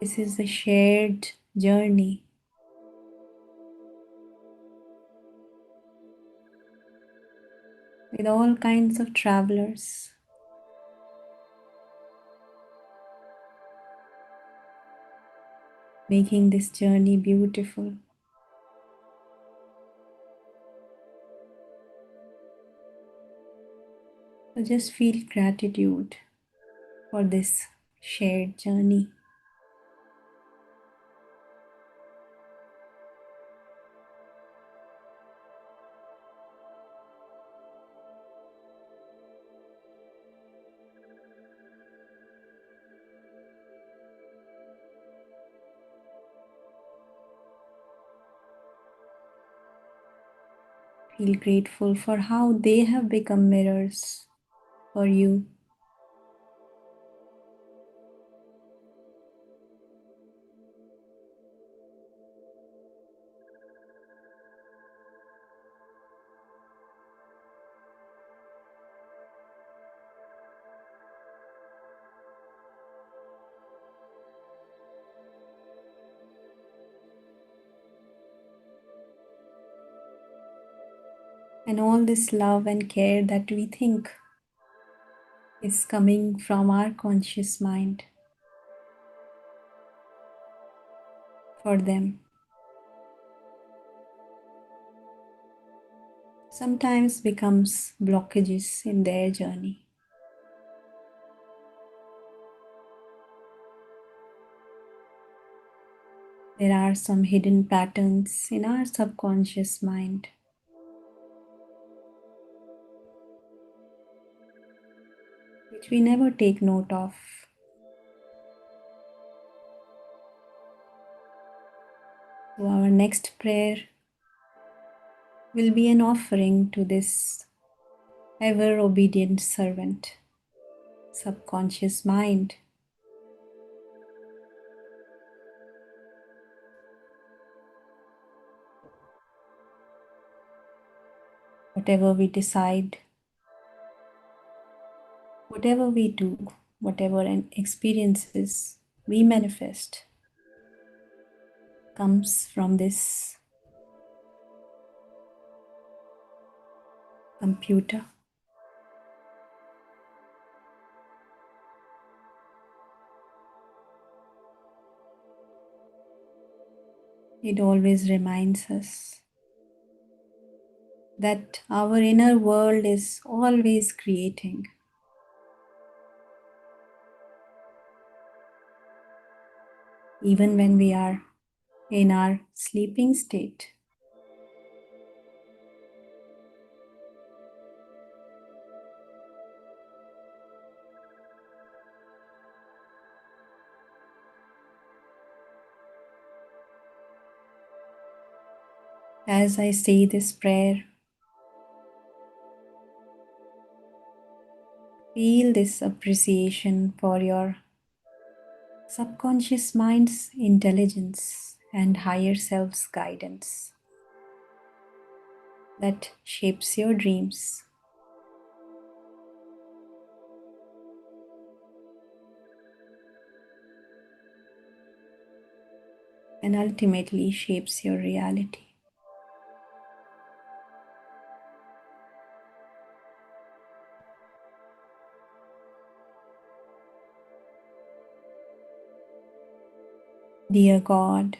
This is a shared journey. With all kinds of travelers. 。making this journey beautiful. So just feel gratitude for this shared journey. Feel grateful for how they have become mirrors for you. And all this love and care that we think is coming from our conscious mind for them sometimes becomes blockages in their journey. There are some hidden patterns in our subconscious mind which we never take note of. So our next prayer will be an offering to this ever obedient servant, subconscious mind. Whatever we decide, whatever we do, whatever experiences we manifest comes from this computer. It always reminds us that our inner world is always creating. Even when we are in our sleeping state. As I say this prayer, feel this appreciation for your subconscious mind's intelligence and higher self's guidance that shapes your dreams. And ultimately shapes your reality. Dear God,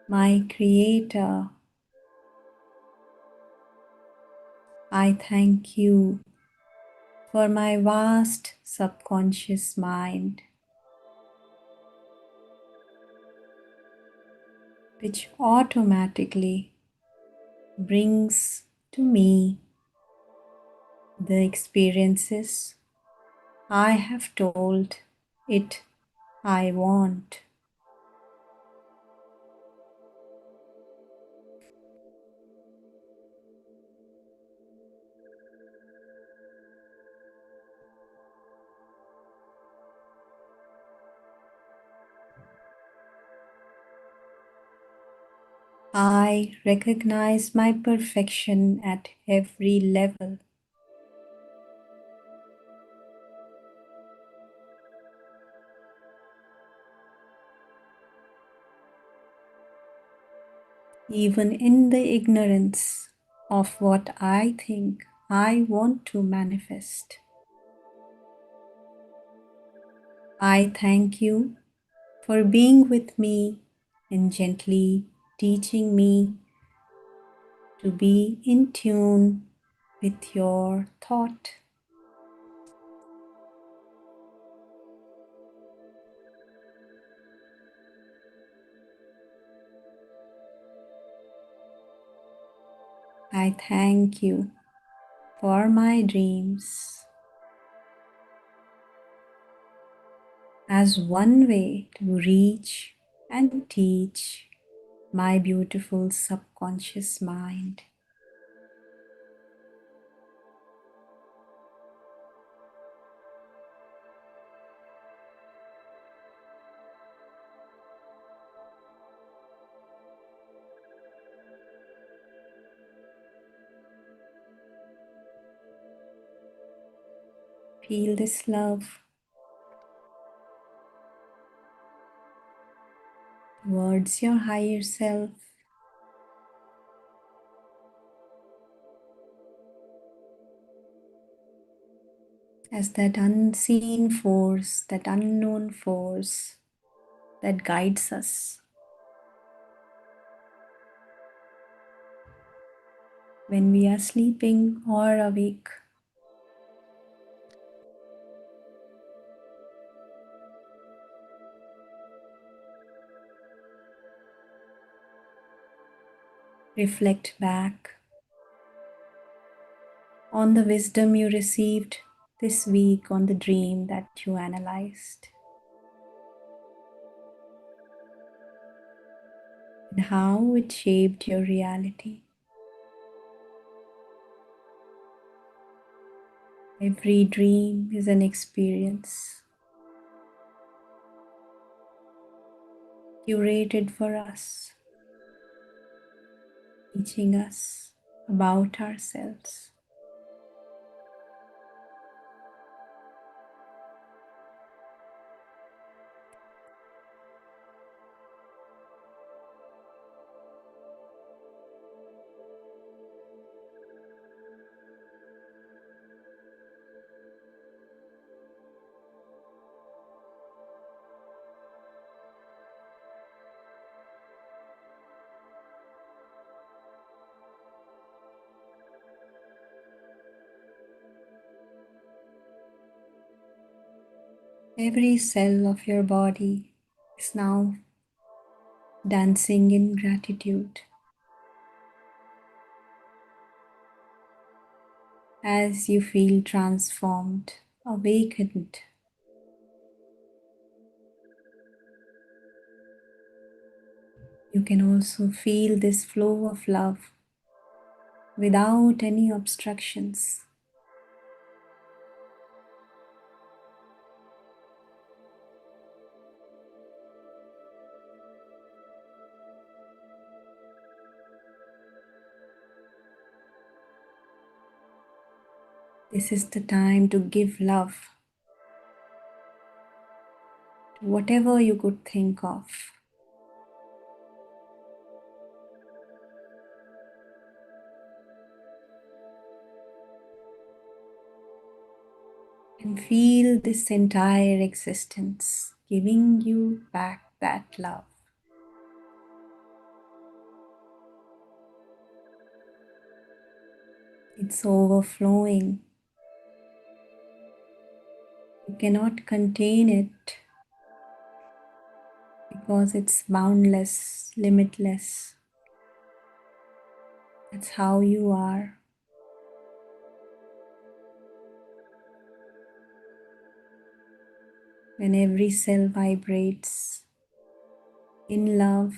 my Creator, I thank you for my vast subconscious mind, which automatically brings to me the experiences I have told it I want. I recognize my perfection at every level. Even in the ignorance of what I think I want to manifest. I thank you for being with me and gently teaching me to be in tune with your thought. I thank you for my dreams as one way to reach and teach my beautiful subconscious mind. Feel this love towards your higher self as that unseen force, that unknown force that guides us when we are sleeping or awake. Reflect back on the wisdom you received this week, on the dream that you analyzed, and how it shaped your reality. Every dream is an experience curated for us, teaching us about ourselves. Every cell of your body is now dancing in gratitude as you feel transformed, awakened. You can also feel this flow of love without any obstructions. This is the time to give love to whatever you could think of. And feel this entire existence giving you back that love. It's overflowing. You cannot contain it because it's boundless, limitless. That's how you are. When every cell vibrates in love,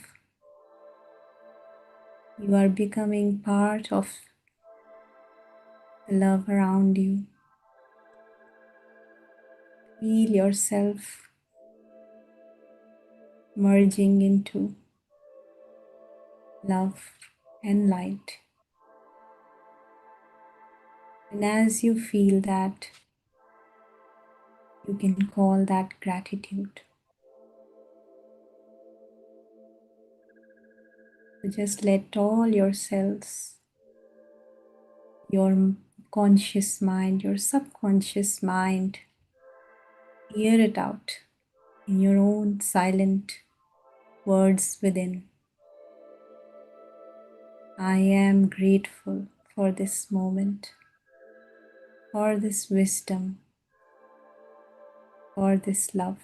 you are becoming part of the love around you. Feel yourself merging into love and light. And as you feel that, you can call that gratitude. So just let all your cells, your conscious mind, your subconscious mind, hear it out in your own silent words within. I am grateful for this moment, for this wisdom, for this love.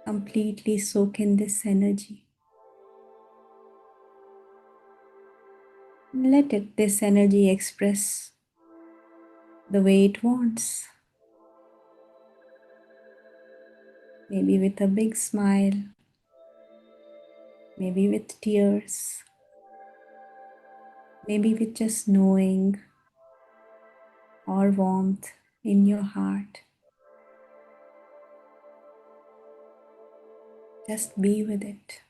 Completely soak in this energy. This energy express the way it wants. Maybe with a big smile, maybe with tears, maybe with just knowing or warmth in your heart. Just be with it.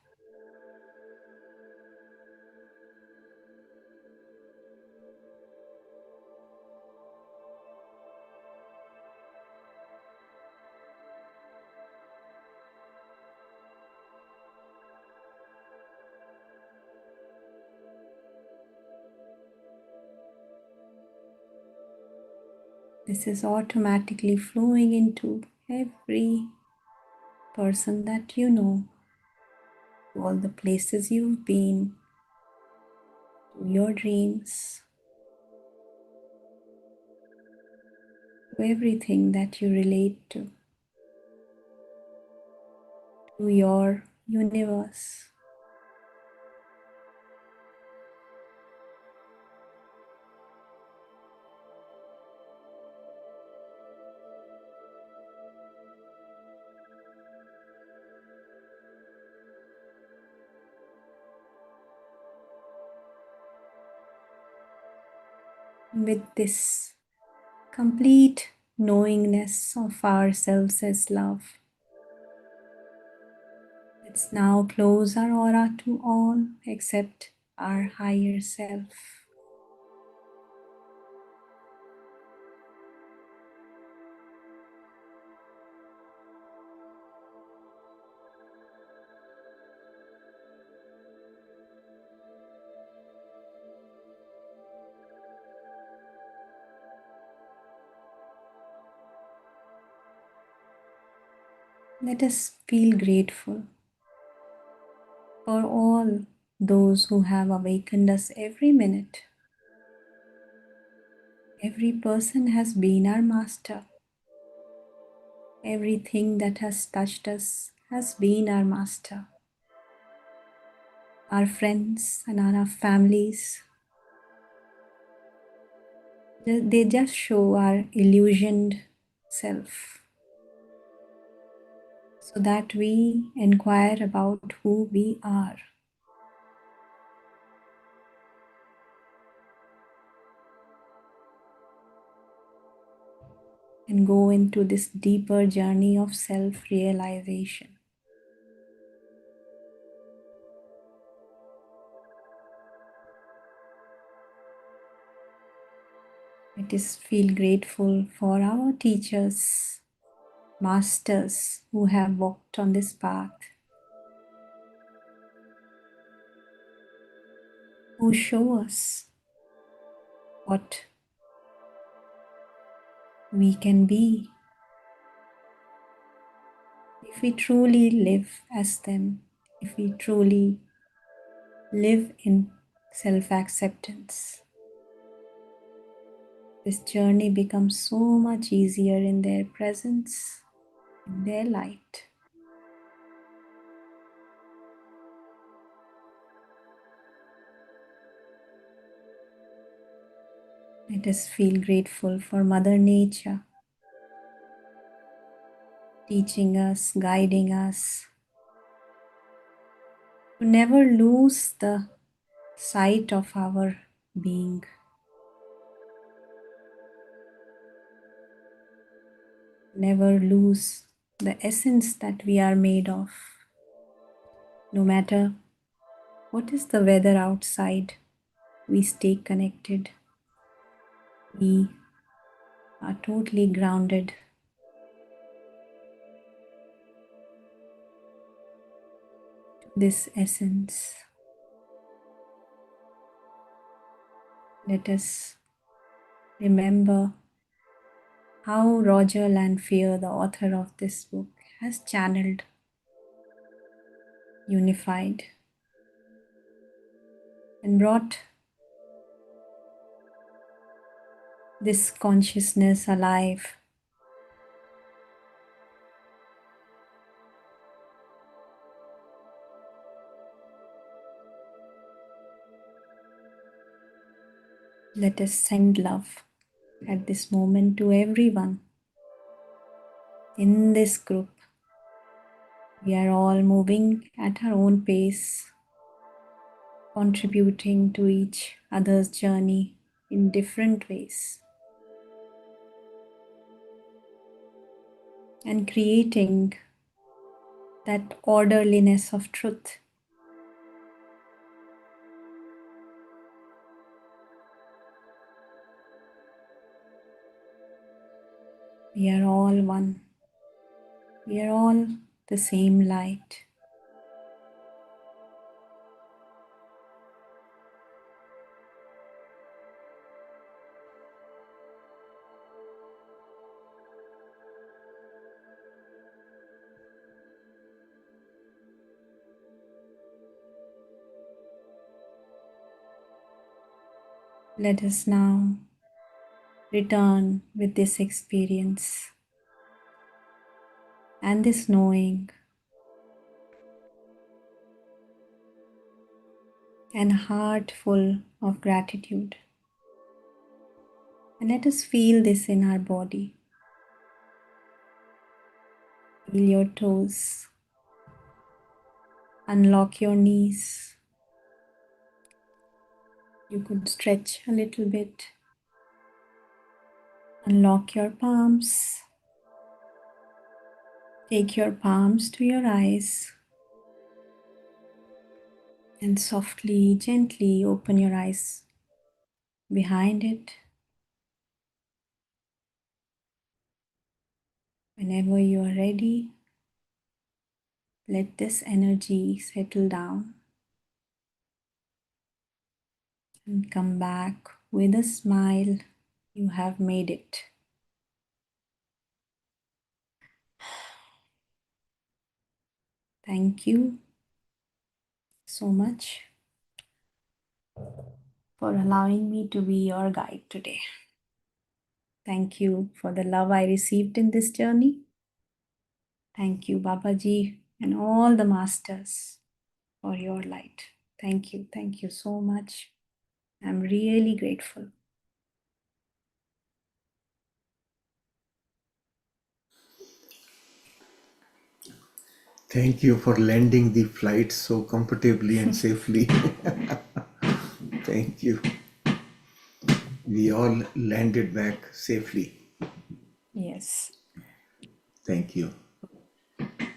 This is automatically flowing into every person that you know, to all the places you've been, to your dreams, to everything that you relate to your universe. With this complete knowingness of ourselves as love, let's now close our aura to all except our higher self. Let us feel grateful for all those who have awakened us every minute. Every person has been our master. Everything that has touched us has been our master. Our friends and our families, they just show our illusioned self, so that we inquire about who we are. And go into this deeper journey of self-realization. Let us feel grateful for our teachers, masters who have walked on this path, who show us what we can be if we truly live as them, if we truly live in self-acceptance. This journey becomes so much easier in their presence, in their light. Let us feel grateful for Mother Nature, teaching us, guiding us, to never lose the sight of our being. Never lose the essence that we are made of. No matter what is the weather outside, we stay connected. We are totally grounded. this essence. Let us remember how Roger Lanphier, the author of this book, has channeled, unified, and brought this consciousness alive. Let us send love at this moment to everyone in this group. We are all moving at our own pace, contributing to each other's journey in different ways, and creating that orderliness of truth. We are all one. We are all the same light. Let us now return with this experience and this knowing and heart full of gratitude. And let us feel this in our body. Feel your toes. Unlock your knees. You could stretch a little bit. Unlock your palms. Take your palms to your eyes. And softly, gently open your eyes behind it. Whenever you are ready, let this energy settle down and come back with a smile. You have made it. Thank you so much for allowing me to be your guide today. Thank you for the love I received in this journey. Thank you, Babaji, and all the masters for your light. Thank you. Thank you so much. I'm really grateful. Thank you for landing the flight so comfortably and safely. Thank you. We all landed back safely. Yes. Thank you.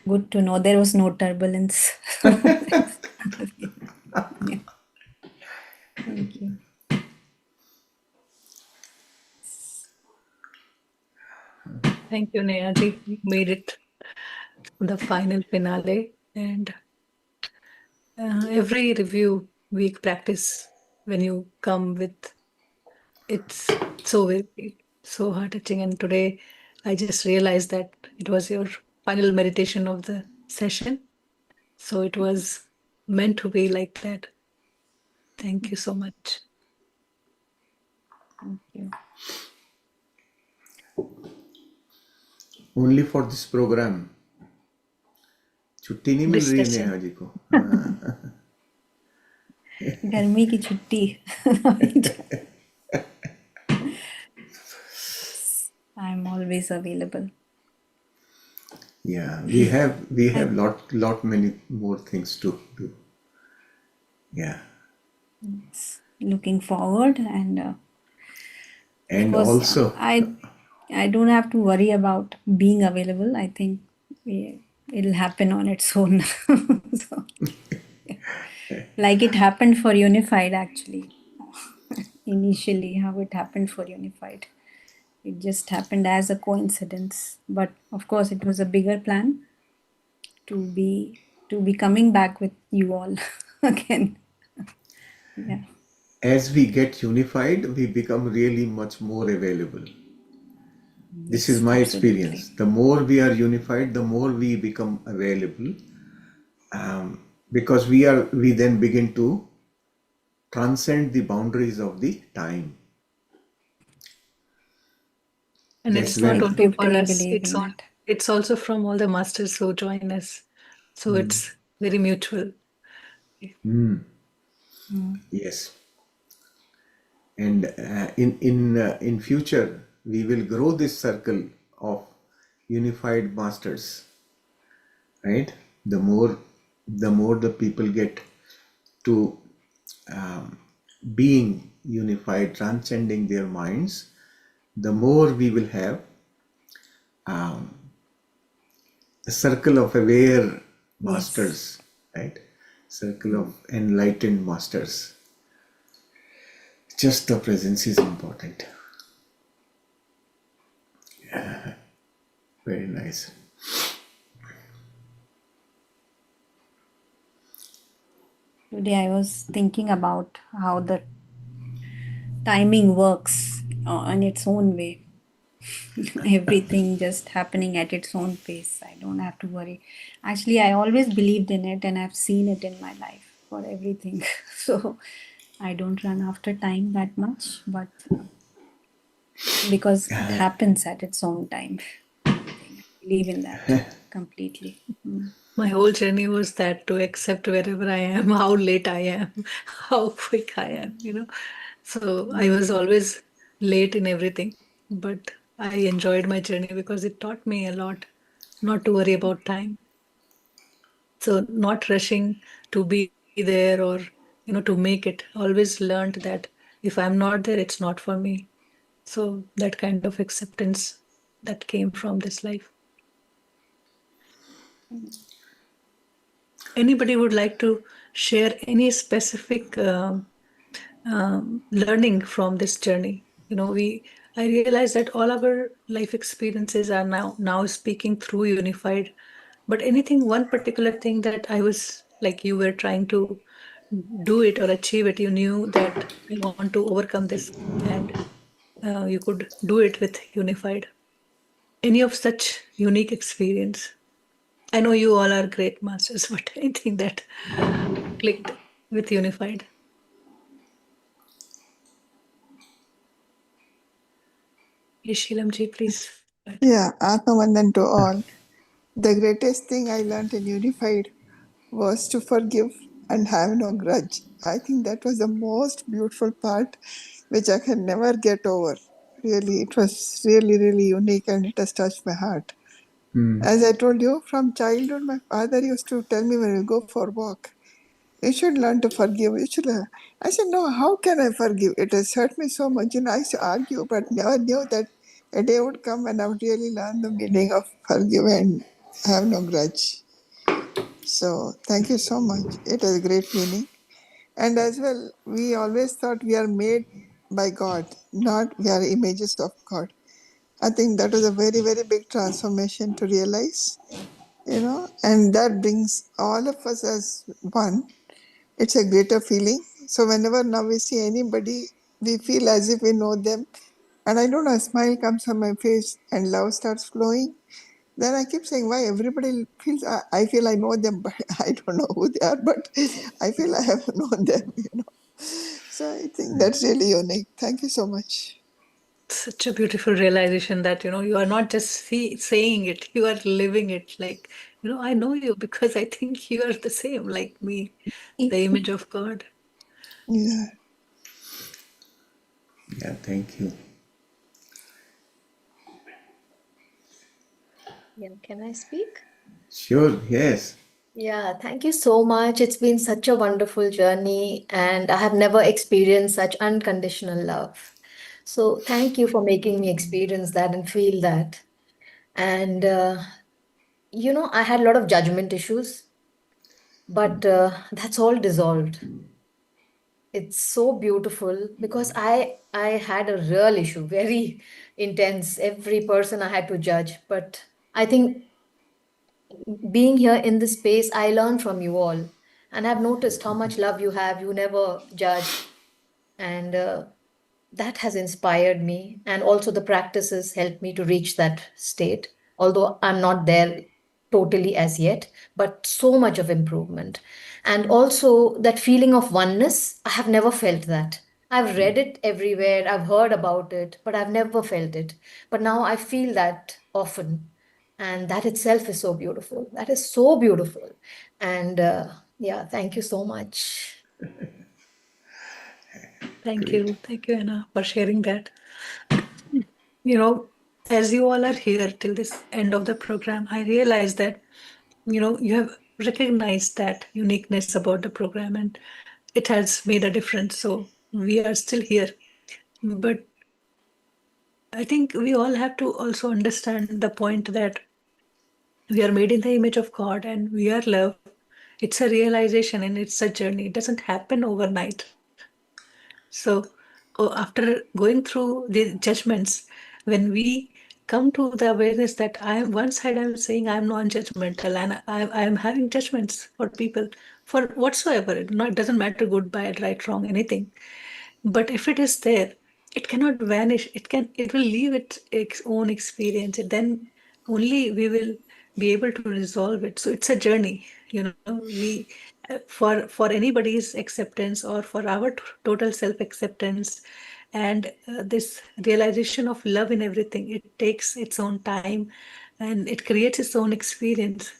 Good to know there was no turbulence. Yeah. Thank you. Thank you, Nehaji. You made it the final finale. And every review week practice, when you come with, it's so very, so heart-touching. And today I just realized that it was your final meditation of the session. So it was meant to be like that. Thank you so much. Thank you. Only for this program. छुट्टी नहीं मिल This रही session. Neha ji को. गर्मी की छुट्टी. I'm always available. Yeah, we have lot many more things to do. Yeah, Yes. Looking forward, and of and course, also I don't have to worry about being available. I think it'll happen on its own. So, like it happened for Unified, actually. Initially, how it happened for Unified. It just happened as a coincidence. But of course, it was a bigger plan to be to be coming back with you all again. Yeah. As we get unified, we become really much more available. This is Yes, my absolutely. experience. The more we are unified, the more we become available, because we then begin to transcend the boundaries of the time. And That's it's not I when only for totally us, believe in that. it's also from all the masters who join us. So it's very mutual. yes, and in future we will grow this circle of unified masters, right? The more the people get to being unified, transcending their minds, the more we will have a circle of aware masters, right? Circle of enlightened masters. Just the presence is important. Very nice. Today I was thinking about how the timing works on its own way. Everything just happening at its own pace. I don't have to worry. Actually, I always believed in it and I've seen it in my life for everything. So I don't run after time that much, but because it happens at its own time. I believe in that completely. My whole journey was that to accept wherever I am, how late I am, how quick I am. So I was always late in everything, but I enjoyed my journey because it taught me a lot not to worry about time. So not rushing to be there or, to make it. Always learned that if I'm not there, it's not for me. So that kind of acceptance that came from this life. Anybody would like to share any specific learning from this journey? I realize that all our life experiences are now speaking through unified. But anything, one particular thing that I was like you were trying to do it or achieve it, you knew that I want to overcome this, and you could do it with unified. Any of such unique experience? I know you all are great masters, but anything that clicked with unified? Yes, Shilamji, please. Yeah, Atmavandan to all. The greatest thing I learned in Unified was to forgive and have no grudge. I think that was the most beautiful part, which I can never get over. Really, it was really, really unique and it has touched my heart. As I told you, from childhood, my father used to tell me when we go for a walk, you should learn to forgive. You should learn. I said, no, how can I forgive? It has hurt me so much. I used to argue, but never knew that a day would come when I would really learn the meaning of forgive and have no grudge. So thank you so much. It has great meaning. And as well, we always thought we are made by God, not we are images of God. I think that was a very, very big transformation to realize, and that brings all of us as one. It's a greater feeling. So whenever now we see anybody, we feel as if we know them. And I don't know, a smile comes on my face and love starts flowing. Then I keep saying, why everybody feels, I feel I know them, but I don't know who they are, but I feel I have known them. So I think that's really unique. Thank you so much. Such a beautiful realization that, you are not just saying it, you are living it. Like, I know you because I think you are the same like me, the image of God. Yeah. Yeah, thank you. Yeah, can I speak? Sure, yes. Yeah, thank you so much. It's been such a wonderful journey, and I have never experienced such unconditional love. So, thank you for making me experience that and feel that. And, I had a lot of judgment issues, but that's all dissolved. It's so beautiful because I had a real issue, very intense. Every person I had to judge, but I think being here in this space, I learn from you all. And I've noticed how much love you have. You never judge. And that has inspired me. And also, the practices helped me to reach that state, although I'm not there totally as yet, but so much of improvement. And also, that feeling of oneness, I have never felt that. I've read it everywhere, I've heard about it, but I've never felt it. But now I feel that often. And that itself is so beautiful. That is so beautiful. And yeah, thank you so much. Thank Great. you. Thank you, Anna, for sharing that. As you all are here till this end of the program, I realize that, you have recognized that uniqueness about the program and it has made a difference. So we are still here. But I think we all have to also understand the point that we are made in the image of God and we are love. It's a realization and it's a journey. It doesn't happen overnight. So, after going through the judgments, when we come to the awareness that one side I'm saying I'm non-judgmental and I'm having judgments for people for whatsoever. It doesn't matter good, bad, right, wrong, anything. But if it is there, it cannot vanish. It will leave its own experience. Then only we will be able to resolve it. So it's a journey. We for anybody's acceptance or for our total self-acceptance and this realization of love in everything, it takes its own time and it creates its own experience.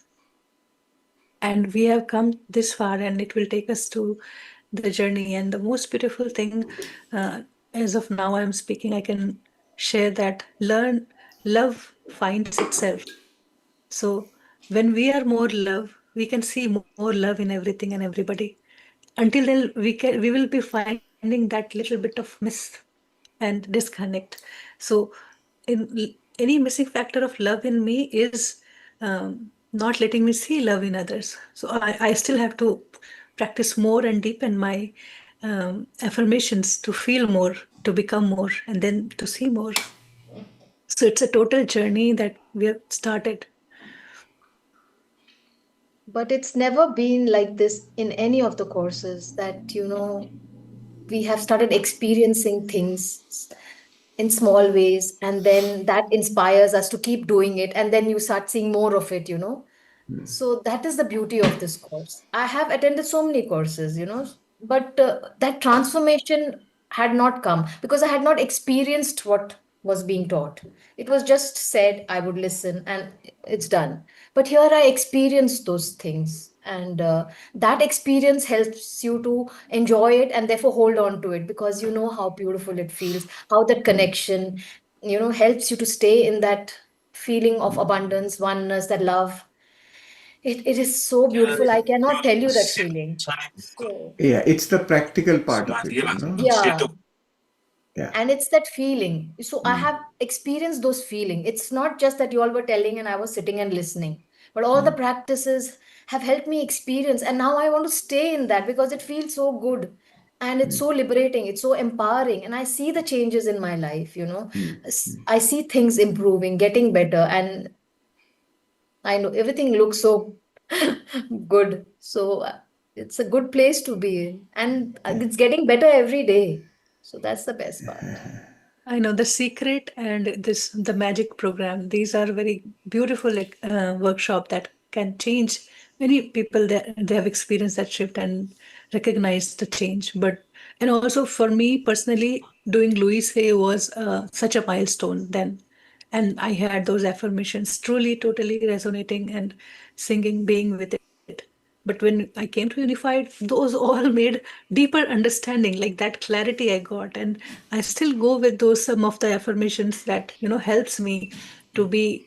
And we have come this far and it will take us to the journey. And the most beautiful thing, as of now I'm speaking, I can share that love finds itself. So when we are more love, we can see more love in everything and everybody. Until then we will be finding that little bit of miss and disconnect. So any missing factor of love in me is not letting me see love in others. So I still have to practice more and deepen my affirmations to feel more, to become more, and then to see more. So it's a total journey that we have started. But it's never been like this in any of the courses that, we have started experiencing things in small ways, and then that inspires us to keep doing it, and then you start seeing more of it. So that is the beauty of this course. I have attended so many courses, but that transformation had not come because I had not experienced what was being taught. It was just said, I would listen, and it's done. But here I experienced those things, and that experience helps you to enjoy it and therefore hold on to it because you know how beautiful it feels, how that connection, helps you to stay in that feeling of abundance, oneness, that love. It is so beautiful. I cannot tell you that feeling. So, Yeah, it's the practical part of it, yeah. Yeah. And it's that feeling. So I have experienced those feeling. It's not just that you all were telling and I was sitting and listening, but all the practices have helped me experience. And now I want to stay in that because it feels so good. And it's so liberating. It's so empowering. And I see the changes in my life. I see things improving, getting better. And I know everything looks so good. So it's a good place to be in. And it's getting better every day. So that's the best part. I know the secret and the magic program. These are very beautiful workshop that can change many people. That they have experienced that shift and recognized the change. But and also for me personally, doing Louis Hay was such a milestone then, and I had those affirmations truly, totally resonating and singing, being with it. But when I came to Unified, those all made deeper understanding, like that clarity I got. And I still go with those some of the affirmations that, helps me to be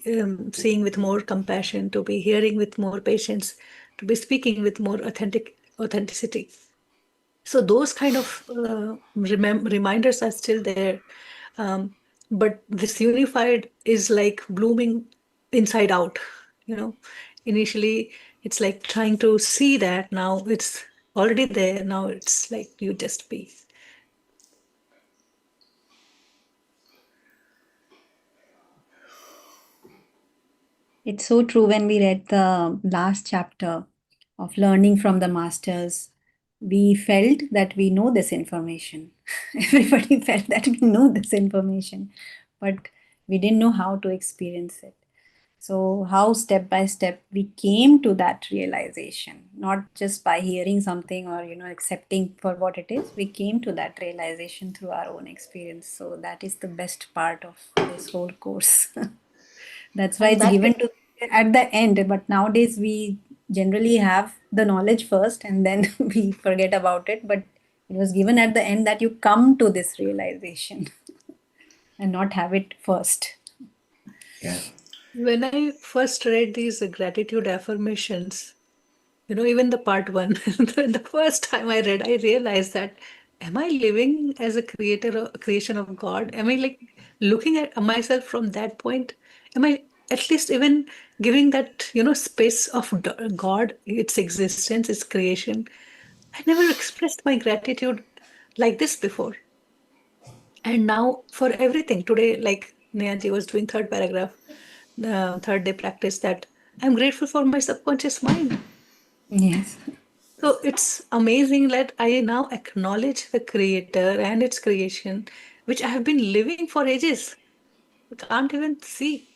seeing with more compassion, to be hearing with more patience, to be speaking with more authenticity. So those kind of reminders are still there. Um, but this unified is like blooming inside out. You know, initially it's like trying to see that. Now it's already there. Now it's like you just be. It's so true. When we read the last chapter of learning from the masters, we felt that we know this information. Everybody felt that we know this information, but we didn't know how to experience it. So, how step by step we came to that realization, not just by hearing something or accepting for what it is, we came to that realization through our own experience. So, that is the best part of this whole course. That's why And it's that given to at the end. But nowadays we generally have the knowledge first and then we forget about it. But it was given at the end that you come to this realization and not have it first. Yeah. When I first read these gratitude affirmations, even the part one, the first time I read, I realized that, am I living as a creation of God? Am I like looking at myself from that point? Am I at least even giving that, space of God, its existence, its creation? I never expressed my gratitude like this before. And now for everything today, like Nehaji was doing third paragraph, the third day practice, that I'm grateful for my subconscious mind. Yes. So it's amazing that I now acknowledge the creator and its creation, which I have been living for ages. I can't even see.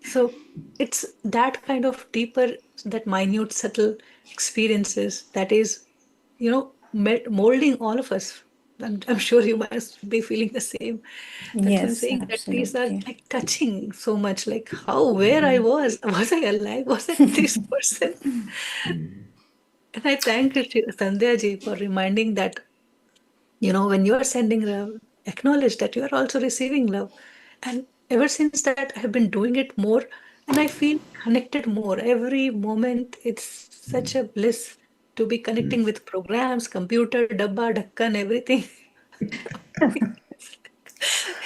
So it's that kind of deeper, that minute, subtle experiences that is, molding all of us. I'm sure you must be feeling the same. That's why I'm Yes, saying that these are absolutely. like touching so much, like how, where I was I alive? Was I this person? And I thank Sandhya ji for reminding that, when you are sending love, acknowledge that you are also receiving love. And ever since that, I have been doing it more and I feel connected more. Every moment, it's such a bliss to be connecting with programs, computer, dabba, dakkan, everything.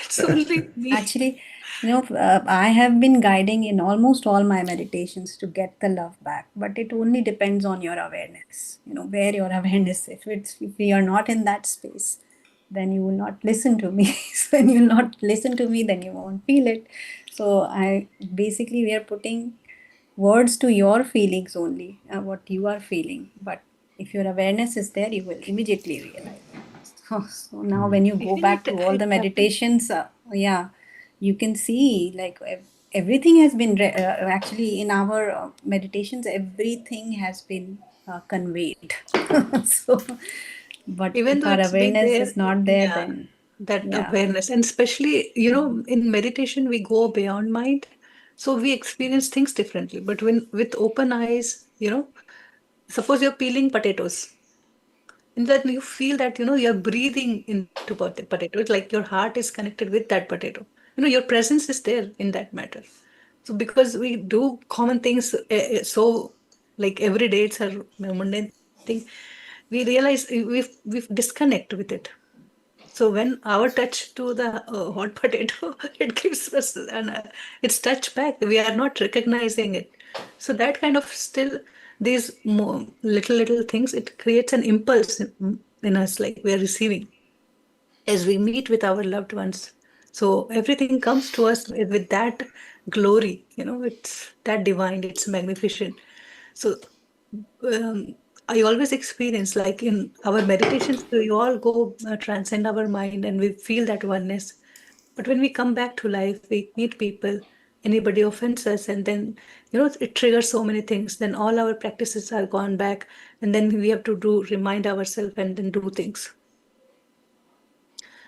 It's only me. Actually, I have been guiding in almost all my meditations to get the love back, but it only depends on your awareness. Where your awareness. If we are not in that space, then you will not listen to me. So when you will not listen to me, then you won't feel it. So I basically we are putting words to your feelings only, what you are feeling. But if your awareness is there, you will immediately realize. So now when you go Even back to all it the happened. meditations, yeah, you can see like everything has been actually in our meditations, everything has been conveyed. So, but Even if though our it's been awareness there, is not there, yeah, then that yeah, awareness. And especially, in meditation, we go beyond mind. So we experience things differently. But when with open eyes, suppose you're peeling potatoes, and then you feel that, you're breathing into potato. It's like your heart is connected with that potato. Your presence is there in that matter. So because we do common things, so like every day it's a mundane thing, we realize we've disconnect with it. So when our touch to the hot potato, it gives us its touch back. We are not recognizing it. So that kind of still these little things, it creates an impulse in us, like we are receiving as we meet with our loved ones. So everything comes to us with that glory. It's that divine. It's magnificent. So um, I always experience, like in our meditations, we all go transcend our mind and we feel that oneness. But when we come back to life, we meet people, anybody offends us, and then, it triggers so many things. Then all our practices are gone back, and then we have to remind ourselves and then do things.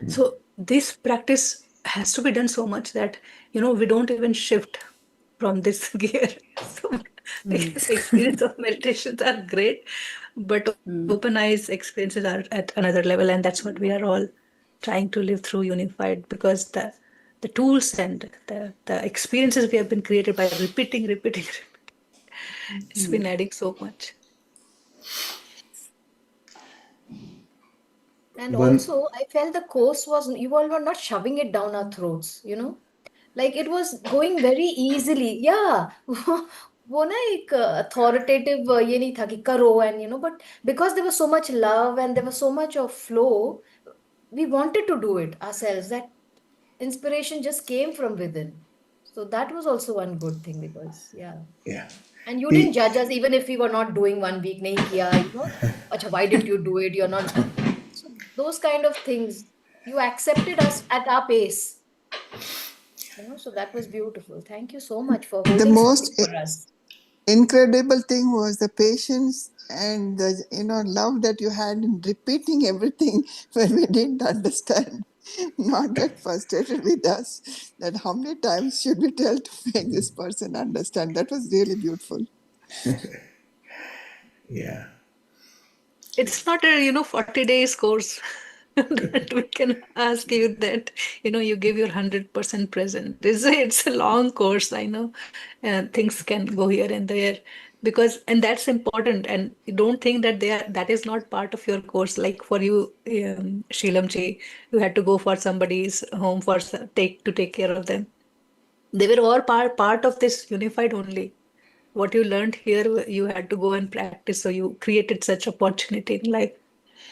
So this practice has to be done so much that, we don't even shift from this gear. So like, the experience of meditations are great, but open eyes experiences are at another level, and that's what we are all trying to live through unified, because the tools and the experiences we have been created by repeating, it's been adding so much. And One, also, I felt the course was, you all were not shoving it down our throats, Like it was going very easily. Yeah. वो ना एक authoritative ये नहीं था कि करो, and but because there was so much love and there was so much of flow, we wanted to do it ourselves. That inspiration just came from within. So that was also one good thing because, yeah. Yeah. And you didn't The judge us even if we were not doing 1 week, nahi kiya, Acha, why didn't you do it? You're not. So those kind of things, you accepted us at our pace, so that was beautiful. Thank you so much for The holding most space for us. incredible thing was the patience and the love that you had in repeating everything when we didn't understand. Not get frustrated with us that how many times should we tell to make this person understand. That was really beautiful. yeah. It's not a 40 days course that we can ask you that you give your 100% present. It's a long course. I know things can go here and there, because and that's important, and you don't think that that is not part of your course. Like for you, Sheelamji, you had to go for somebody's home for take care of them. They were all part of this unified only. What you learned here, you had to go and practice, so you created such opportunity in life.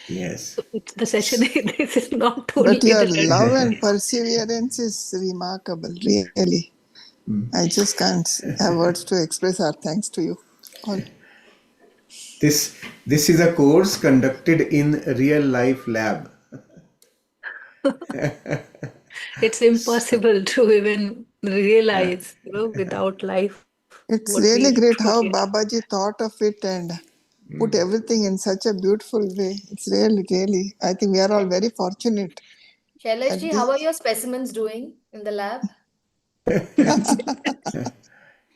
Yes. So it's the session. This is not But only your the love and perseverance is remarkable, really. I just can't have words to express our thanks to you all. This is a course conducted in real life lab. It's impossible to even realize, without life, It's what really we great how truly. Babaji thought of it and put everything in such a beautiful way. It's really, really, I think we are all very fortunate Shailesh at ji, how are this. your specimens doing in the lab?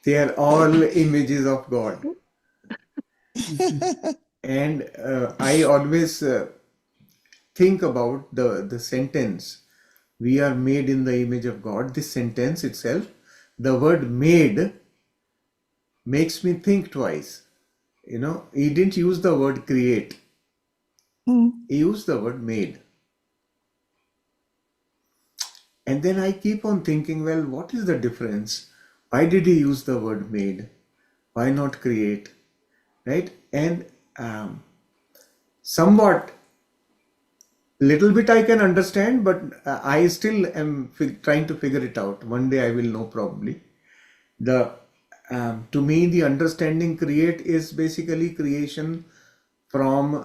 They are all images of God. And I always think about the sentence, we are made in the image of God. This sentence itself, the word made makes me think twice. He didn't use the word create, Mm. he used the word made. And then I keep on thinking, well, what is the difference? Why did he use the word made? Why not create? Right? And somewhat, little bit I can understand, but I still am trying to figure it out. One day I will know probably. To me, the understanding create is basically creation from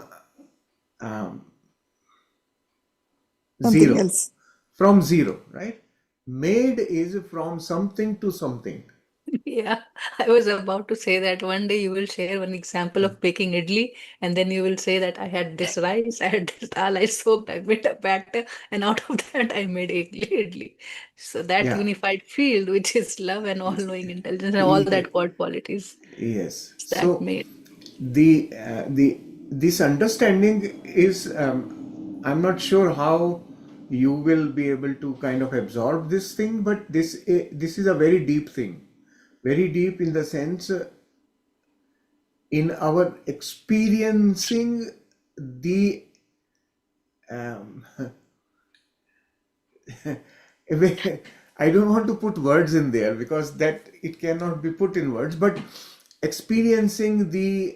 Something zero. else. From zero, right? Made is from something to something. Yeah, I was about to say that one day you will share one example of baking idli, and then you will say that I had this rice, I had this dal, I soaked, I made a batter, and out of that I made idli. So that Yeah. unified field, which is love and all-knowing intelligence and all Ye- that God qualities, Yes. that So made. the this understanding is, I'm not sure how you will be able to kind of absorb this thing, but this is a very deep thing, very deep in the sense, in our experiencing the um, I don't want to put words in there because that it cannot be put in words, but experiencing the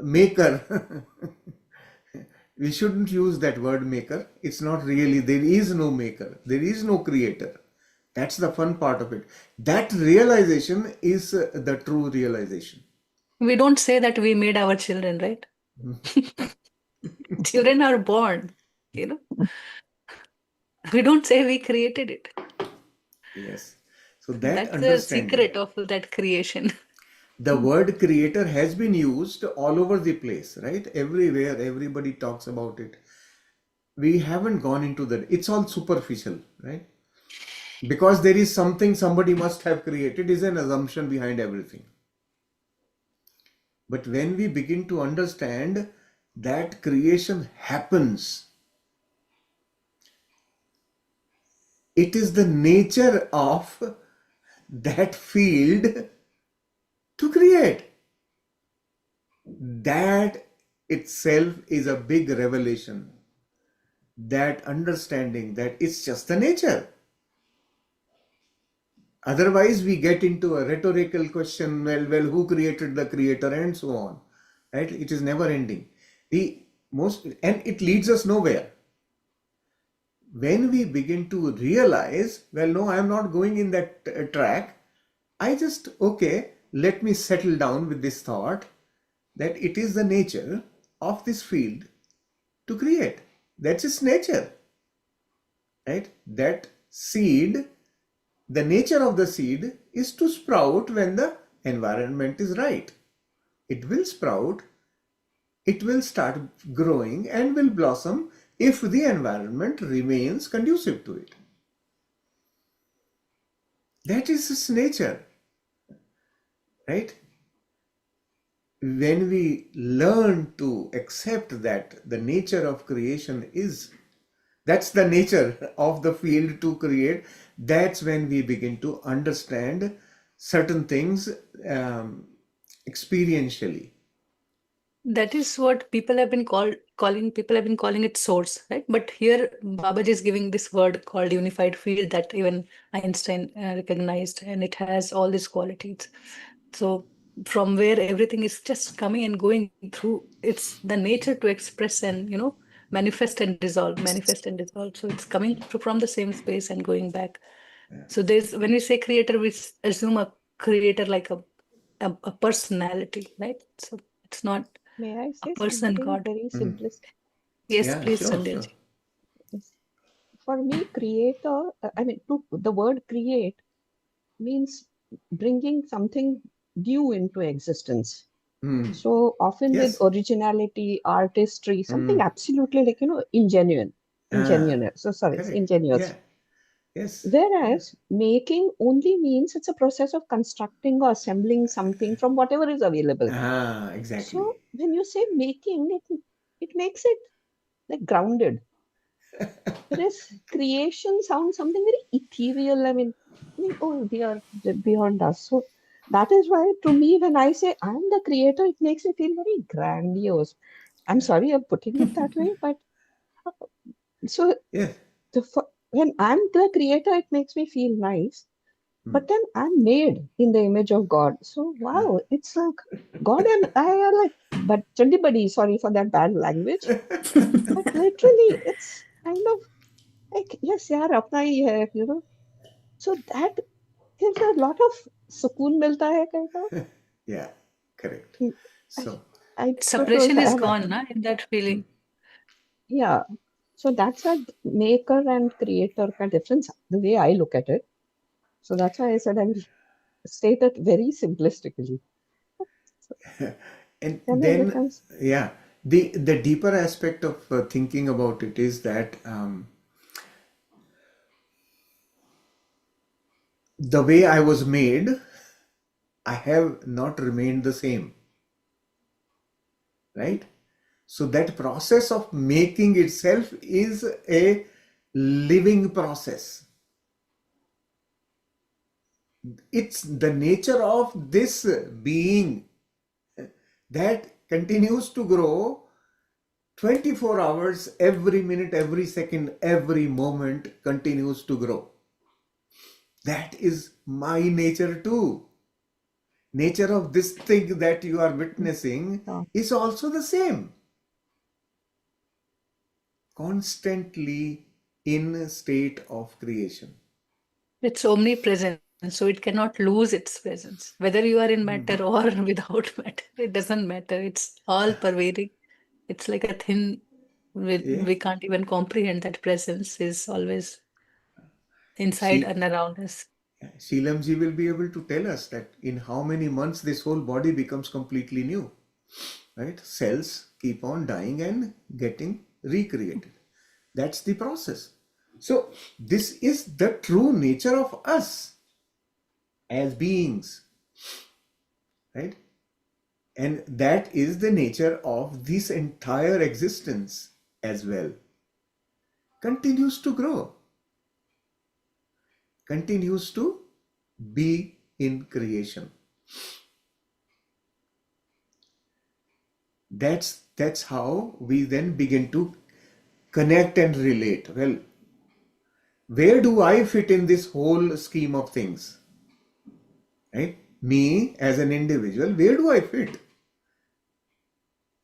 maker. We shouldn't use that word maker. It's not really, there is no maker, there is no creator. That's the fun part of it. That realization is the true realization. We don't say that we made our children, right? Children are born, you know. We don't say we created it. Yes. So that That's the understanding, secret of that creation. the word creator has been used all over the place, right? Everywhere, everybody talks about it. We haven't gone into that. It's all superficial, right? Because there is something somebody must have created is an assumption behind everything. But when we begin to understand that creation happens, it is the nature of that field to create. That itself is a big revelation. That understanding that it's just the nature. Otherwise, we get into a rhetorical question, well, who created the creator and so on. Right? It is never ending. And it leads us nowhere. when we begin to realize, well, no, I'm not going in that track, I just, okay, let me settle down with this thought that it is the nature of this field to create. That's its nature, right? That seed, the nature of the seed is to sprout when the environment is right. It will sprout, it will start growing and will blossom if the environment remains conducive to it. That is its nature, right? When we learn to accept that the nature of creation is, that's the nature of the field to create, that's when we begin to understand certain things experientially. That is what people have been calling it source, right? But here Babaji is giving this word called unified field that even Einstein recognized, and it has all these qualities. So from where everything is just coming and going through, it's the nature to express and manifest and dissolve, manifest and dissolve. So it's coming from the same space and going back. So there's, when we say creator, we assume a creator like a personality, right? So it's not May I a say person, something God. very simplistic? Yes, Yeah, please, sure, Sandhya sure. ji. Yes. For me, creator, the word create means bringing something new into existence. Hmm. So often with Yes. originality, artistry, something Hmm. absolutely like, ingenuine. So sorry, it's Correct. ingenious. Yeah. Yes. Whereas making only means it's a process of constructing or assembling something from whatever is available. Exactly. So when you say making, it makes it like grounded. Whereas creation sounds something very ethereal. I mean, oh, they are beyond us. So that is why, to me, when I say I'm the creator, it makes me feel very grandiose. I'm sorry I'm putting it that way, but so Yes. when I'm the creator, it makes me feel nice. But then I'm made in the image of God. So wow, it's like God and I are like, but Chandibadi, sorry for that bad language. But literally, it's kind of like, yes, yaar, apna hi hai. So that gives a lot of sukoon milta hai, kind of. Yeah, correct. Hmm, So, I don't Separation is have, gone, na, in that feeling. yeah. So that's a maker and creator kind of difference, the way I look at it. So that's why I said I will state it very simplistically. So, and can I then, become? yeah, the deeper aspect of thinking about it is that the way I was made, I have not remained the same, right? So that process of making itself is a living process. It's the nature of this being that continues to grow 24 hours, every minute, every second, every moment continues to grow. That is my nature too. Nature of this thing that you are witnessing Oh, is also the same. Constantly in a state of creation. It's omnipresent, so it cannot lose its presence. Whether you are in matter or without matter, it doesn't matter. It's all pervading. It's like a thin, Yeah. we can't even comprehend that presence is always inside She, and around us. Sheelamji will be able to tell us that in how many months this whole body becomes completely new. Right? Cells keep on dying and getting recreated. That's the process. So, this is the true nature of us as beings, right? And that is the nature of this entire existence as well. Continues to grow, continues to be in creation. That's how we then begin to connect and relate. Well, where do I fit in this whole scheme of things? Right? Me as an individual, where do I fit?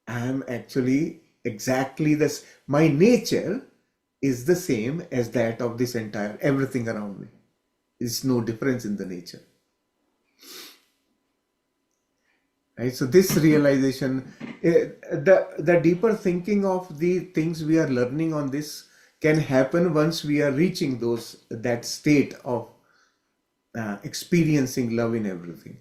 I am actually exactly this. My nature is the same as that of this entire everything around me. There's no difference in the nature. Right? So this realization, the deeper thinking of the things we are learning on this can happen once we are reaching that state of experiencing love in everything.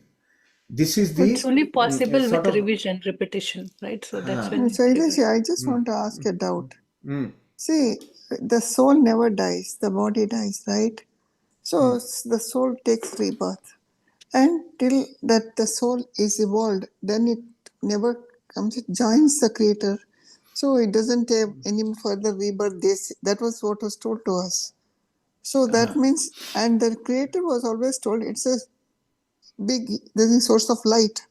This is It's the only possible sort with of revision, repetition, right? So that's when it Shailesh, triggers. I just want to ask a doubt. mm, See, the soul never dies, the body dies, right? So the soul takes rebirth. And till that the soul is evolved, then it never comes, it joins the creator. So it doesn't have any further rebirth. That was what was told to us. So that means, and the creator was always told it's a big source of light,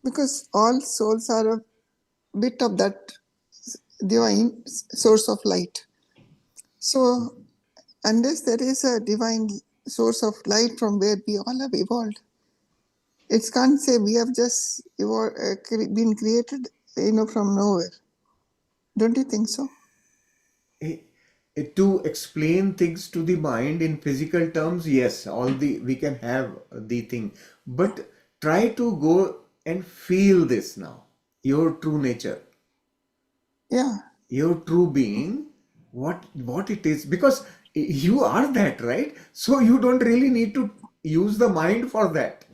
because all souls are a bit of that divine source of light. So unless there is a divine source of light from where we all have evolved, it can't say we have just been created, from nowhere. Don't you think so? to explain things to the mind in physical terms, yes, we can have the thing, but try to go and feel this now, your true nature, Yeah, your true being, what it is, because you are that, right? So you don't really need to use the mind for that.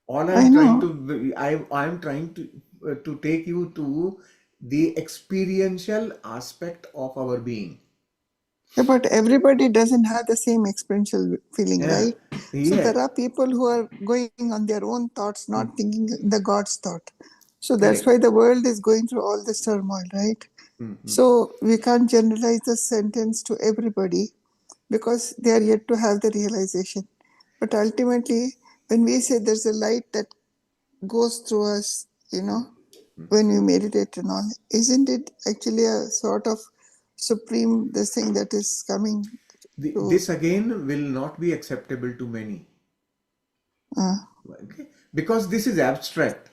All I I'm trying know. to I'm trying to take you to the experiential aspect of our being. Yeah, but everybody doesn't have the same experiential feeling, Yeah, right? So yeah, there are people who are going on their own thoughts, not thinking the God's thought. So that's correct. why the world is going through all this turmoil, right? So we can't generalize the sentence to everybody because they are yet to have the realization. But ultimately, when we say there's a light that goes through us, when we meditate and all, isn't it actually a sort of supreme this thing that is coming to This again will not be acceptable to many, okay? Because this is abstract,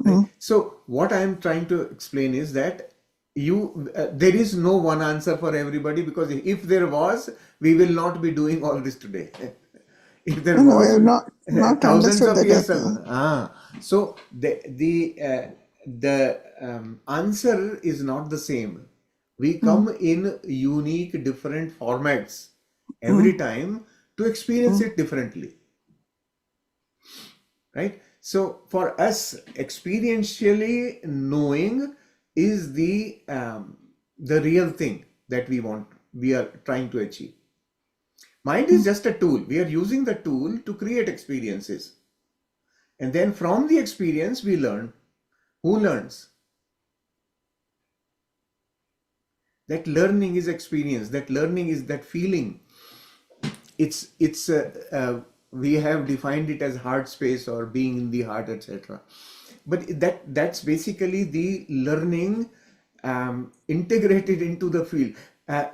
right? So what I am trying to explain is that there is no one answer for everybody, because if there was, we will not be doing all this today. If there no, we was, have not thousands understood of the years depth. ago. So the answer is not the same. We come in unique, different formats every time to experience it differently, right? So for us, experientially knowing is the real thing that we are trying to achieve. Mind is just a tool. We are using the tool to create experiences. And then from the experience, we learn. Who learns? That learning is experience. That learning is that feeling. We have defined it as heart space or being in the heart, etc. But that's basically the learning integrated into the field. Uh,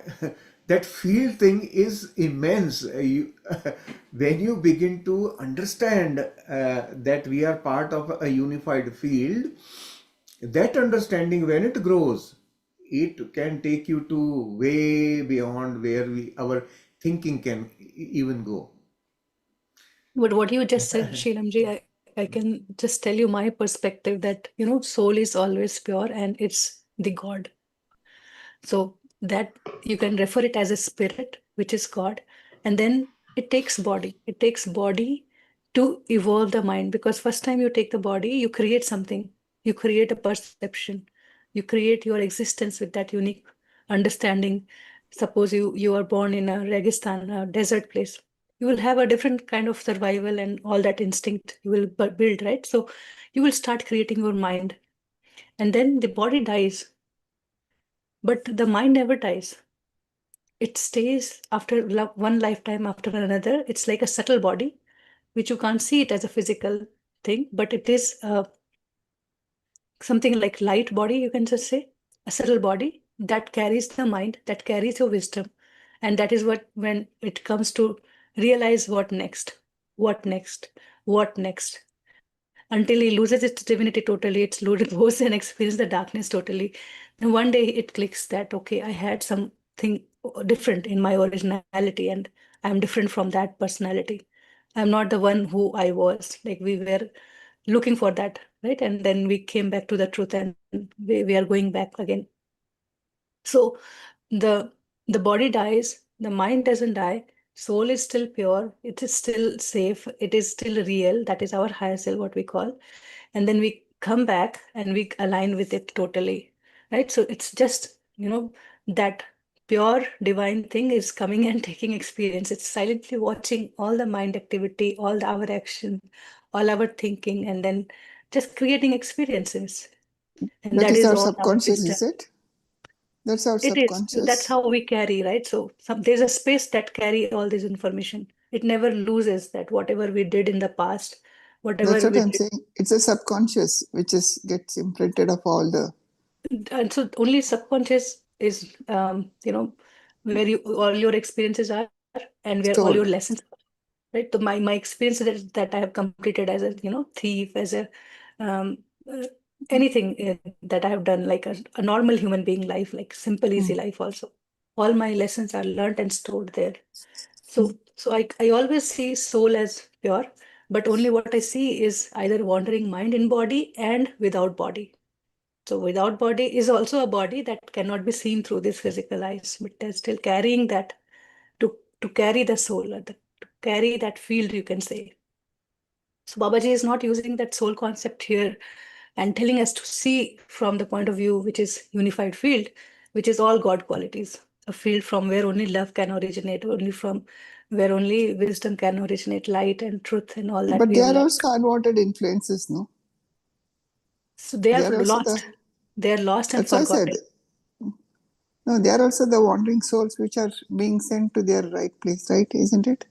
that field thing is immense. When you begin to understand that we are part of a unified field, that understanding, when it grows, it can take you to way beyond where our thinking can even go. But what you just said, Sheelamji, I can just tell you my perspective that, soul is always pure and it's the God. So that you can refer it as a spirit, which is God. And then it takes body. It takes body to evolve the mind, because first time you take the body, you create something. You create a perception. You create your existence with that unique understanding. Suppose you are born in a Registan, a desert place. You will have a different kind of survival and all that instinct you will build, right? So you will start creating your mind. And then the body dies, but the mind never dies. It stays after one lifetime after another. It's like a subtle body, which you can't see it as a physical thing, but it is something like light body, you can just say, a subtle body that carries the mind, that carries your wisdom. And that is what, when it comes to realize what next, what next, what next, until he loses its divinity totally, goes and experiences the darkness totally. And one day it clicks that, okay, I had some thing different in my originality, and I'm different from that personality. I'm not the one who I was. Like we were looking for that, right? And then we came back to the truth, and we are going back again. So the body dies, the mind doesn't die, soul is still pure, it is still safe, it is still real. That is our higher self, what we call. And then we come back and we align with it totally, right? So it's just, that pure divine thing is coming and taking experience. It's silently watching all the mind activity, our action, all our thinking, and then just creating experiences. And That that is is our all our subconscious, wisdom. is it? That's our It is. That's subconscious. how we carry, right? So there's a space that carry all this information. It never loses that whatever we did in the past, That's whatever what we I'm did. saying. It's a subconscious which is gets imprinted of all the. And so only subconscious is, where all your experiences are, and where all your Stored. lessons are, right? So my experience that I have completed as a, thief, as a, um, uh, anything that I have done, like a normal human being life, like simple, easy life also. All my lessons are learned and stored there. So I always see soul as pure, but only what I see is either wandering mind in body and without body. So without body is also a body that cannot be seen through these physical eyes, but they're still carrying that to carry the soul, or to carry that field, you can say. So Babaji is not using that soul concept here and telling us to see from the point of view which is unified field, which is all God qualities, a field from where only love can originate, only from where only wisdom can originate, light and truth and all that But we they have are learned. also unwanted influences, no? So they They are are also lost. the. They are lost and That's why I said. forgotten. No, they are also the wandering souls which are being sent to their right place, right? Isn't it?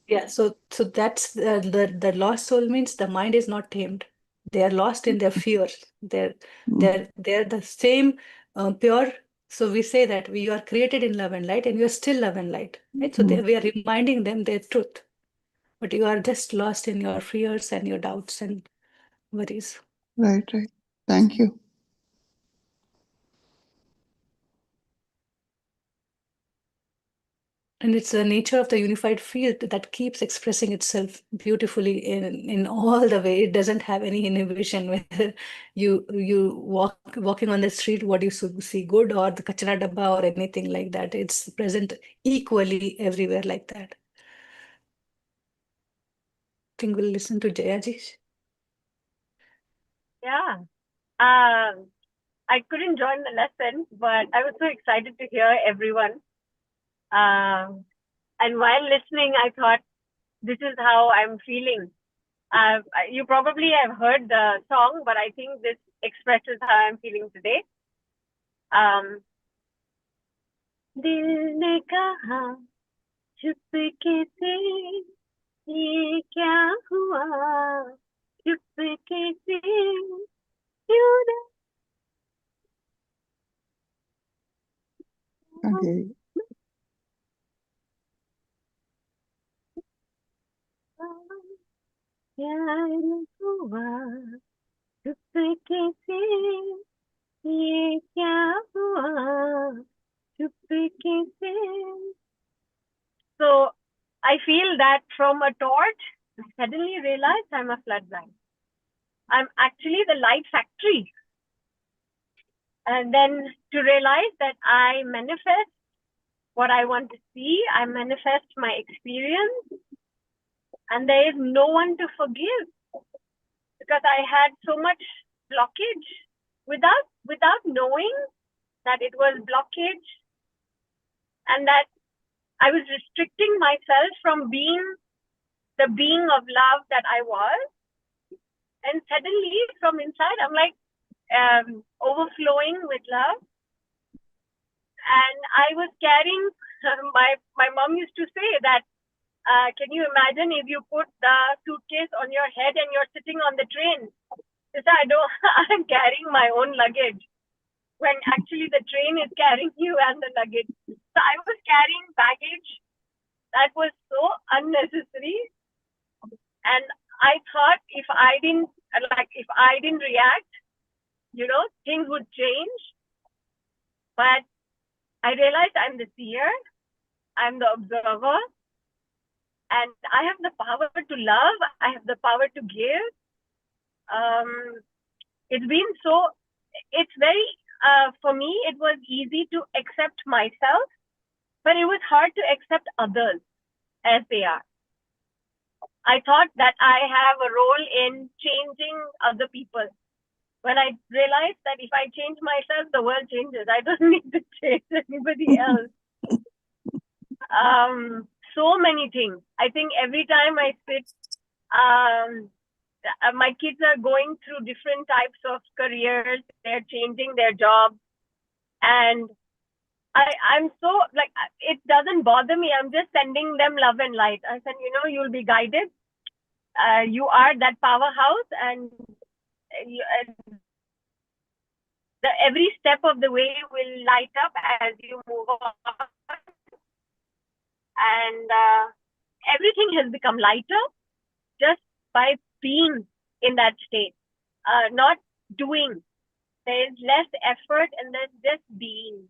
Yeah, so that's the lost soul means the mind is not tamed. They are lost in their fears. Mm. They're the same pure. So we say that we are created in love and light, and you are still love and light, right? So Mm. we are reminding them their truth, but you are just lost in your fears and your doubts and worries. Right, right. Thank you. And it's the nature of the unified field that keeps expressing itself beautifully in all the way. It doesn't have any inhibition whether you walking on the street, what you see good, or the kachara dabba or anything like that. It's present equally everywhere like that. I think we'll listen to Jayaji. Yeah. I couldn't join the lesson, but I was so excited to hear everyone. And while listening, I thought, this is how I'm feeling. You probably have heard the song, but I think this expresses how I'm feeling today. दिल ने कहा चुपके से ये क्या हुआ चुपके से क्यों ना Okay. प्यार हुआ चुपके से ये क्या हुआ चुपके से. So I feel that from a torch, I suddenly realized I'm a floodlight. I'm actually the light factory. And then to realize that I manifest what I want to see, I manifest my experience, and there is no one to forgive because I had so much blockage without knowing that it was blockage, and that I was restricting myself from being the being of love that I was. And suddenly from inside, I'm like overflowing with love. And I was carrying, my mom used to say that, can you imagine if you put the suitcase on your head and you're sitting on the train? She said, I'm carrying my own luggage, when actually the train is carrying you and the luggage. So I was carrying baggage that was so unnecessary. And I thought if I didn't react, things would change. But I realized I'm the seer, I'm the observer, and I have the power to love, I have the power to give. It's been so, it's very, for me, it was easy to accept myself, but it was hard to accept others as they are. I thought that I have a role in changing other people. When I realized that if I change myself, the world changes. I don't need to change anybody else. So many things. I think every time I sit, my kids are going through different types of careers. They're changing their jobs, and I'm so like, it doesn't bother me. I'm just sending them love and light. I said, you'll be guided. You are that powerhouse, and you, every step of the way will light up as you move on. And everything has become lighter just by being in that state, not doing. There's less effort and there's just being.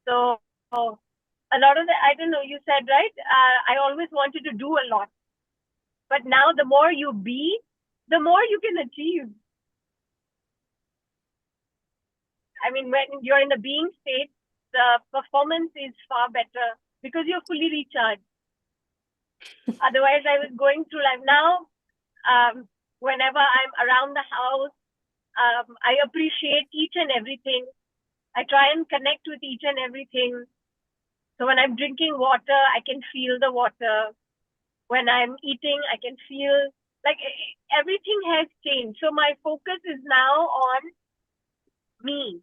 So a lot of the, I don't know, you said, right? I always wanted to do a lot. But now the more you be, the more you can achieve. I mean, when you're in the being state, the performance is far better because you're fully recharged. Otherwise, I was going through life. Now, whenever I'm around the house, I appreciate each and everything. I try and connect with each and everything. So when I'm drinking water, I can feel the water. When I'm eating, I can feel like everything has changed. So my focus is now on me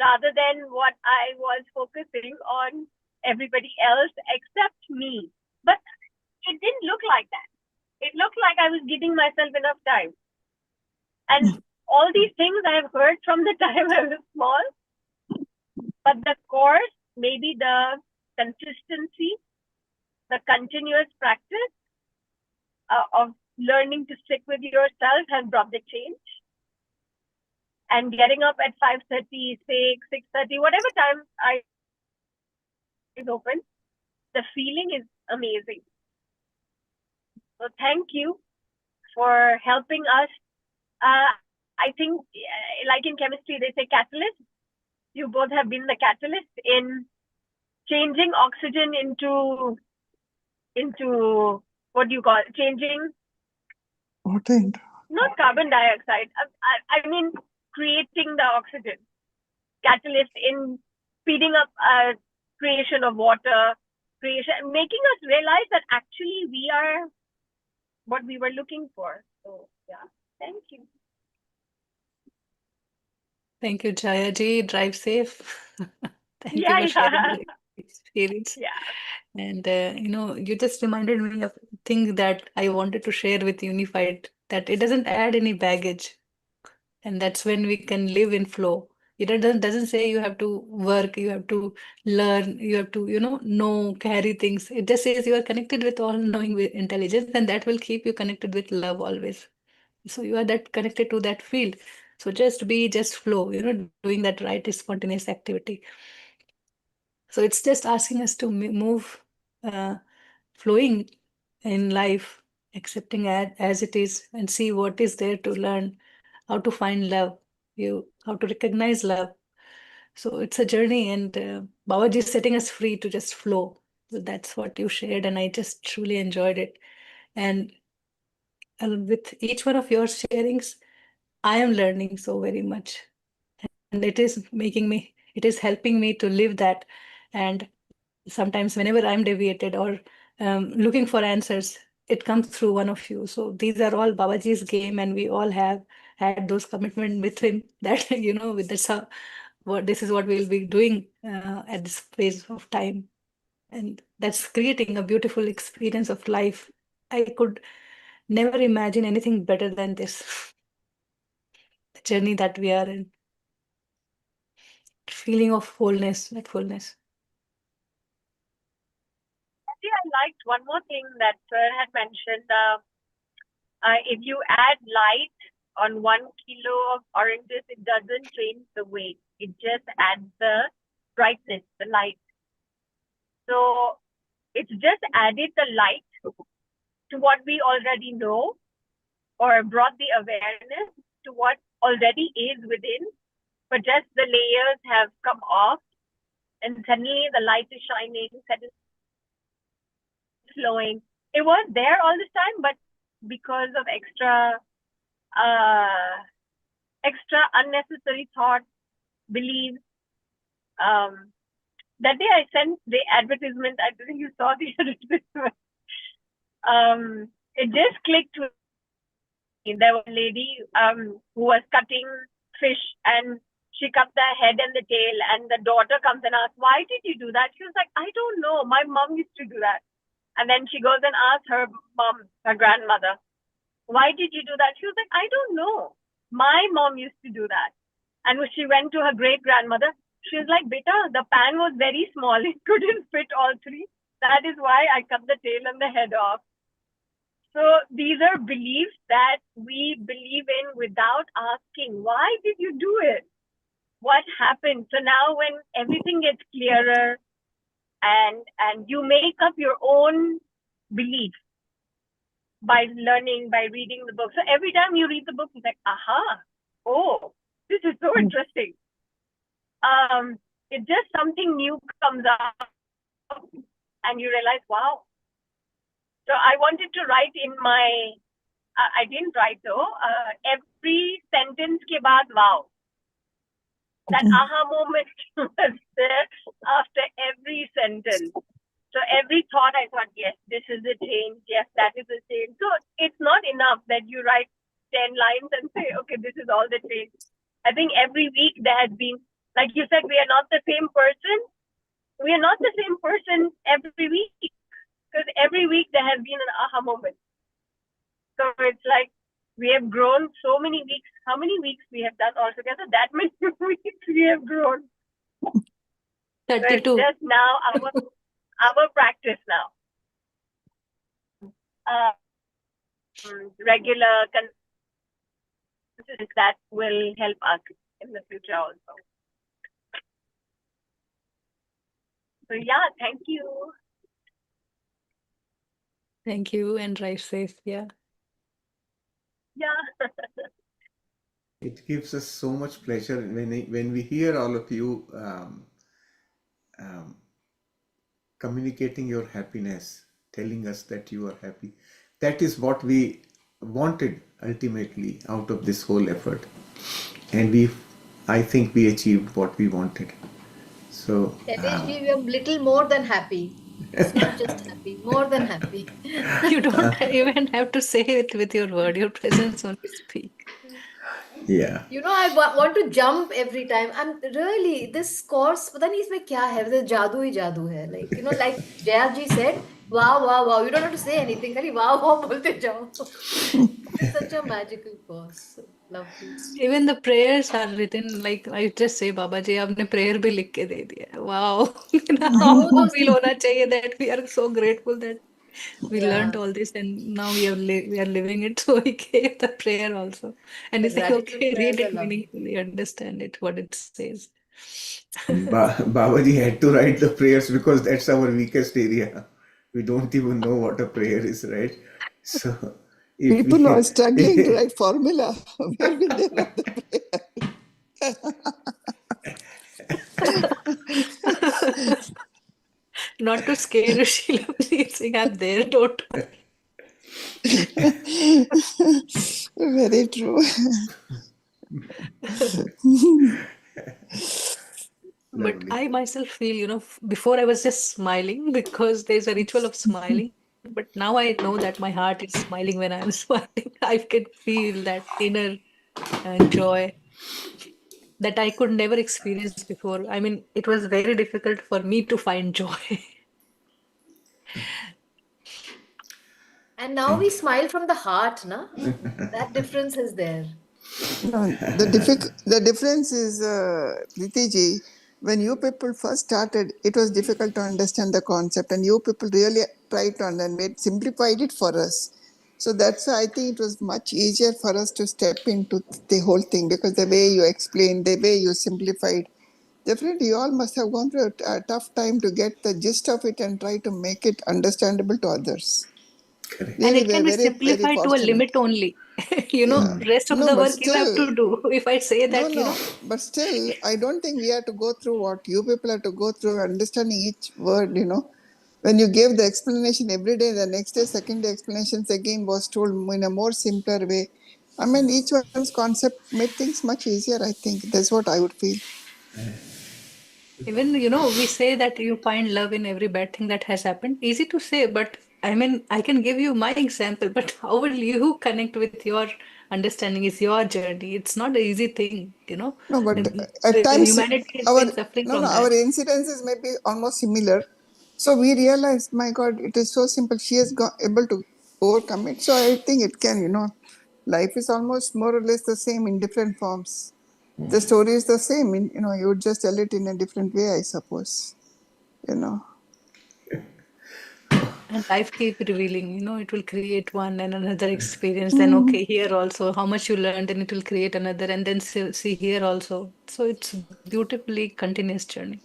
rather than what I was focusing on everybody else except me. But it didn't look like that. It looked like I was giving myself enough time. And all these things I have heard from the time I was small. But the course, maybe the consistency, the continuous practice of learning to stick with yourself has brought the change. And getting up at 5:30, 6:30, whatever time I is open, the feeling is amazing. So thank you for helping us. I think, like in chemistry, they say catalyst. You both have been the catalyst in changing oxygen into what do you call it? Changing Important. not carbon dioxide. I mean creating the oxygen. Catalyst in speeding up creation of water, making us realize that actually we are what we were looking for. So yeah, thank you. Thank you, Jaya ji. Drive safe. Thank you Yeah, for sharing yeah, your experience. yeah. And you just reminded me of things that I wanted to share with Unified, that it doesn't add any baggage. And that's when we can live in flow. It doesn't say you have to work, you have to learn, you have to, know, carry things. It just says you are connected with all knowing with intelligence, and that will keep you connected with love always. So you are that connected to that field. So just be, just flow, doing that right is spontaneous activity. So it's just asking us to move, flowing in life, accepting as it is, and see what is there to learn, how to find love, how to recognize love. So it's a journey, and Babaji is setting us free to just flow. So that's what you shared, and I just truly enjoyed it. And with each one of your sharings, I am learning so very much, and it is helping me to live that. And sometimes whenever I'm deviated or looking for answers, it comes through one of you. So these are all Babaji's game, and we all have had those commitment with him that with this this is what we'll be doing at this phase of time, and that's creating a beautiful experience of life. I could never imagine anything better than this. The journey that we are in, feeling of wholeness, that fullness. I liked one more thing that Sir had mentioned. If you add light on 1 kilo of oranges, it doesn't change the weight. It just adds the brightness, the light. So it's just added the light to what we already know, or brought the awareness to what already is within, but just the layers have come off, and suddenly the light is shining, suddenly it's flowing. It was there all this time, but because of extra unnecessary thoughts, beliefs, that day I sent the advertisement. I don't think you saw the advertisement. It just clicked with me. There was a lady who was cutting fish, and she cut the head and the tail, and the daughter comes and asks, "Why did you do that?" She was like, "I don't know. My mom used to do that." And then she goes and asks her mom, her grandmother, "Why did you do that?" She was like, "I don't know. My mom used to do that." And when she went to her great grandmother, she was like, "Beta, the pan was very small. It couldn't fit all three. That is why I cut the tail and the head off." So these are beliefs that we believe in without asking, why did you do it? What happened? So now when everything gets clearer and you make up your own belief by learning, by reading the book. So every time you read the book, it's like, aha, oh, this is so interesting. It's just something new comes up and you realize, wow. So I wanted to write in my, I didn't write though, every sentence ke baad, wow. That aha moment was there after every sentence. So every thought I thought, yes, this is a change. Yes, that is a change. So it's not enough that you write 10 lines and say, okay, this is all the change. I think every week there has been, like you said, we are not the same person. We are not the same person every week, because every week there has been an aha moment. So it's like we have grown so many weeks. How many weeks we have done altogether? That many weeks we have grown. 32. So it's just now our practice now. Regular consistency that will help us in the future also. So yeah, thank you. Thank you, and drive safe. Yeah. Yeah. It gives us so much pleasure when we hear all of you communicating your happiness, telling us that you are happy. That is what we wanted ultimately out of this whole effort, and I think we achieved what we wanted. So Tedeshji, we are little more than happy. It's not just happy, more than happy. You don't even have to say it with your word. Your presence only speak. yeah, You know, I want to jump every time. I'm really, this course, पता नहीं इसमें क्या है, मतलब जादू ही जादू है. Like, you know, like Jaya ji said, wow, wow, wow. You don't have to say anything. खाली wow, wow बोलते जाओ. It's such a magical course. Lovely. Even the prayers are written like I just say, Babaji, आपने prayer भी लिख के दे दिया. Wow. I know those Feel होना चाहिए that we are so grateful that we learned Yeah. all this and now we are living it. So we gave the prayer also. And The we say, gratitude okay, prayers read are it lovely. meaningfully, understand it, what it says. Babaji had to write the prayers because that's our weakest area. We don't even know what a prayer is, right? So if People are struggling to we write formula. Where will they learn the prayer? Not to scare you, Sheila, please, I'm there, don't. Very true. But lovely. I myself feel, before I was just smiling because there's a ritual of smiling. But now I know that my heart is smiling when I'm smiling. I can feel that inner joy that I could never experience before. I mean, it was very difficult for me to find joy. And now we smile from the heart, na? That difference is there. No, the difference is, Priti ji, when you people first started, it was difficult to understand the concept, and you people really tried to understand, simplified it for us. So that's why I think it was much easier for us to step into the whole thing, because the way you explained, the way you simplified, definitely you all must have gone through a tough time to get the gist of it and try to make it understandable to others. Correct. And Really, it can we're be very, very simplified to a fortunate. limit only. You know, rest of No, the but work you have still, to do. If I say that, you no, know, but still, I don't think we have to go through what you people have to go through, understanding each word, you know. When you gave the explanation every day, the next day, second day explanations again was told in a more simpler way. I mean, each one's concept made things much easier, I think. That's what I would feel. even, you know, we say that you find love in every bad thing that has happened. Easy to say, but I mean, I can give you my example, but how will you connect with your understanding? Is your journey. It's not an easy thing, you know. No, but The, at the times, humanity has our been suffering no, no, from our that. incidences may be almost similar. So we realized, my God, it is so simple. She has got able to overcome it. So I think it can, you know, life is almost more or less the same in different forms. The story is the same, you know, you would just tell it in a different way, I suppose. You know. And life keep revealing, you know, it will create one and another experience. Then, Mhm. okay, here also, how much you learned, and it will create another, and then see here also. So it's beautifully continuous journey.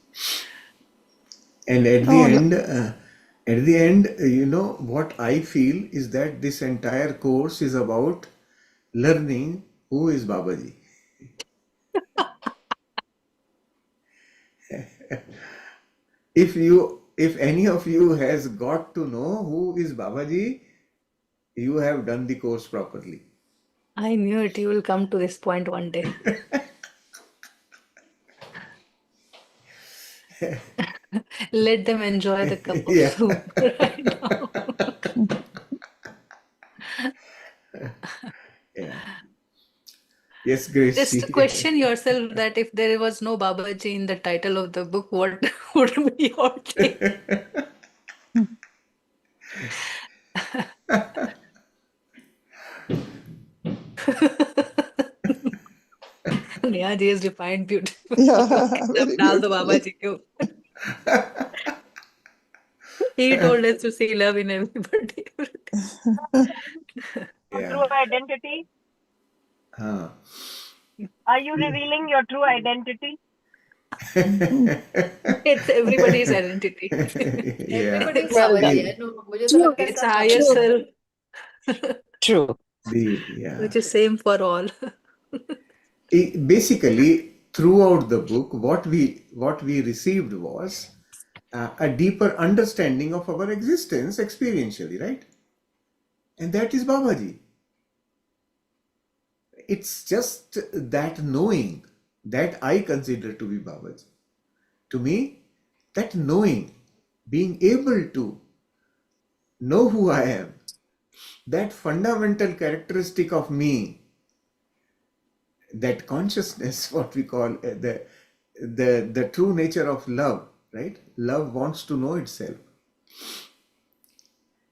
And No, at the end, you know, what I feel is that this entire course is about learning who is Babaji. If any of you has got to know who is Babaji, you have done the course properly. I knew it, you will come to this point one day. Let them enjoy the cup of Yeah. soup right now. Yeah. Yes, Just Gracie. question yourself that if there was no Babaji in the title of the book, what would be your take? Neha ji is defined beautiful. yeah, Sab very dal do beautifully. Babaji ke upar. He told us to see love in everybody. Yeah. True identity. Huh. Are you revealing your true identity? It's everybody's identity. Yeah. Everybody's Well Babaji done. है no मुझे तो True, लगता है It's सब higher Babaji true, हैं self, true. Yeah. which is same for all. Basically, throughout the book, what we received was a deeper understanding of our existence experientially, right? And that is Babaji. It's just that knowing that I consider to be Babaji. To me, that knowing, being able to know who I am, that fundamental characteristic of me, that consciousness, what we call the true nature of love, right? Love wants to know itself.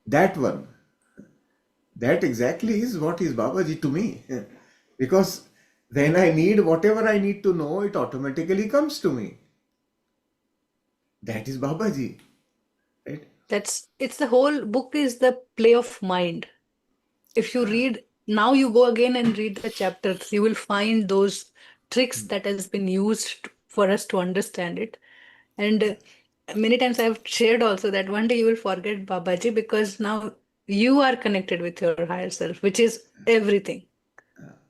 That one, that exactly is what is Babaji to me. Because when I need whatever I need to know, it automatically comes to me. That is Babaji, right? It's the whole book is the play of mind. If you read now, you go again and read the chapters, you will find those tricks that has been used for us to understand it. And many times I've shared also that one day you will forget Babaji because now you are connected with your higher self, which is everything.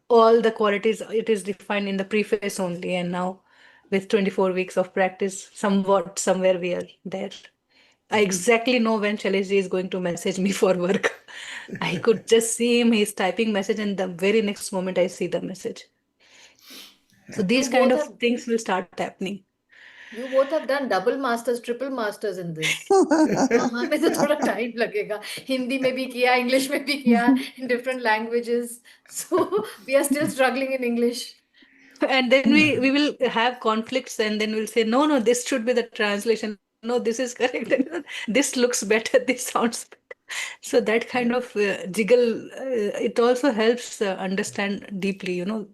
All the qualities, it is defined in the preface only. And now with 24 weeks of practice, somewhat, somewhere we are there. I exactly know when Shailesh ji is going to message me for work. I could just see him, he's typing message, and the very next moment I see the message. So these you kind both of have things will start happening. you both have done double masters triple masters in this हमें तो थोड़ा time लगेगा हिंदी में भी किया English में भी किया in different languages so we are still struggling in English And then we will have conflicts, and then we'll say, no, this should be the translation. No, this is correct. This looks better. This sounds better. So that kind of jiggle, it also helps understand deeply, you know.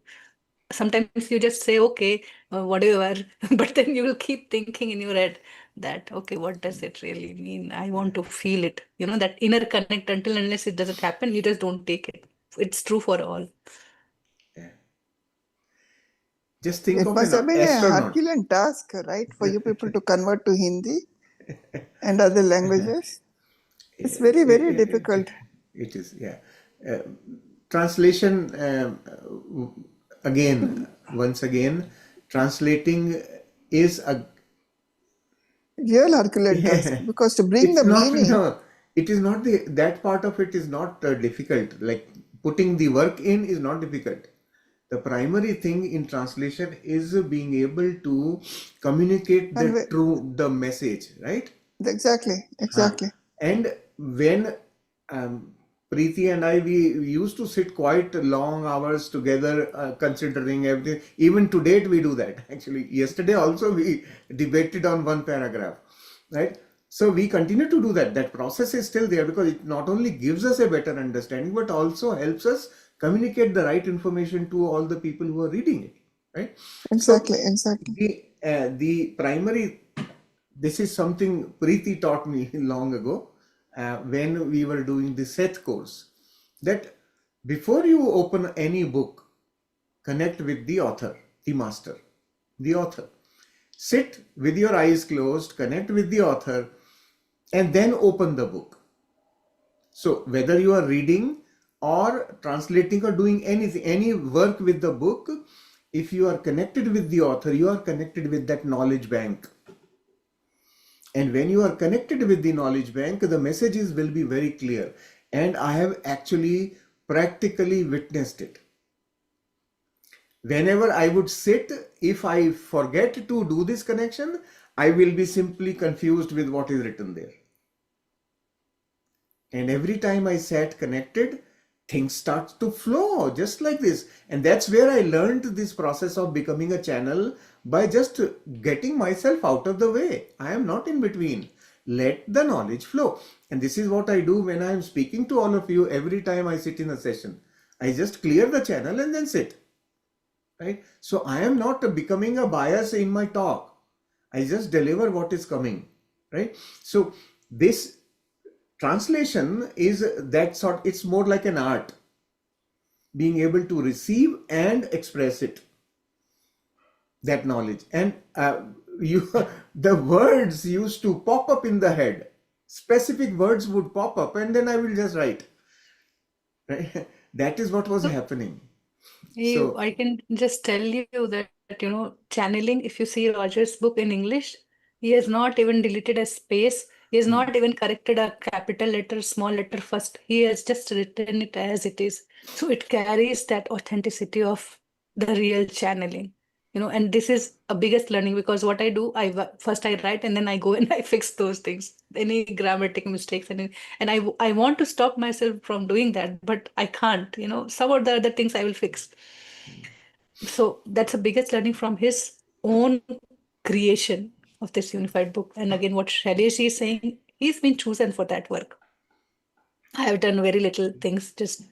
Sometimes you just say, okay, whatever, but then you will keep thinking in your head that, okay, what does it really mean? I want to feel it. You know, that inner connect until unless it doesn't happen, you just don't take it. It's true for all. Yeah. Just think It of must an have been a astronaut. Herculean task, right, for you people to convert to Hindi and other languages. It's very, very difficult. It is, yeah. Uh, Translation, again, once again, translating is a, Real Herculean task, because to bring it's the not, meaning, no, it is not that part of it is not difficult. Like putting the work in is not difficult. The primary thing in translation is being able to communicate and the message, right? exactly, Uh, exactly. and when Preeti and we used to sit quite long hours together, considering everything. Even to date, we do that. Actually, yesterday also we debated on one paragraph, right? So we continue to do that. That process is still there because it not only gives us a better understanding, but also helps us communicate the right information to all the people who are reading it, right? So Exactly, exactly. the primary, this is something Preeti taught me long ago when we were doing the Seth course, that before you open any book, connect with the author, the master, the author. Sit with your eyes closed, connect with the author, and then open the book. So whether you are reading or translating or doing anything, any work with the book, if you are connected with the author, you are connected with that knowledge bank. And when you are connected with the knowledge bank, the messages will be very clear. And I have actually practically witnessed it. Whenever I would sit, if I forget to do this connection, I will be simply confused with what is written there. And every time I sat connected, things start to flow just like this. And that's where I learned this process of becoming a channel, by just getting myself out of the way. I am not in between. Let the knowledge flow. And this is what I do when I am speaking to all of you every time I sit in a session. I just clear the channel and then sit. Right? So I am not becoming a bias in my talk. I just deliver what is coming. Right? So this translation is that sort, it's more like an art, being able to receive and express it, that knowledge. And you the words used to pop up in the head, specific words would pop up, and then I will just write, right? That is what was So happening. you, So I can just tell you that, channeling, if you see Roger's book in English, he has not even deleted a space. He has not even corrected a capital letter, small letter first. He has just written it as it is. So it carries that authenticity of the real channeling. And this is a biggest learning, because what I do, first I write and then I go and I fix those things, any grammatical mistakes, and I want to stop myself from doing that, but I can't. Some of the other things I will fix. So that's the biggest learning from his own creation of this unified book. And again, what Shailesh is saying, he's been chosen for that work. I have done very little things, just,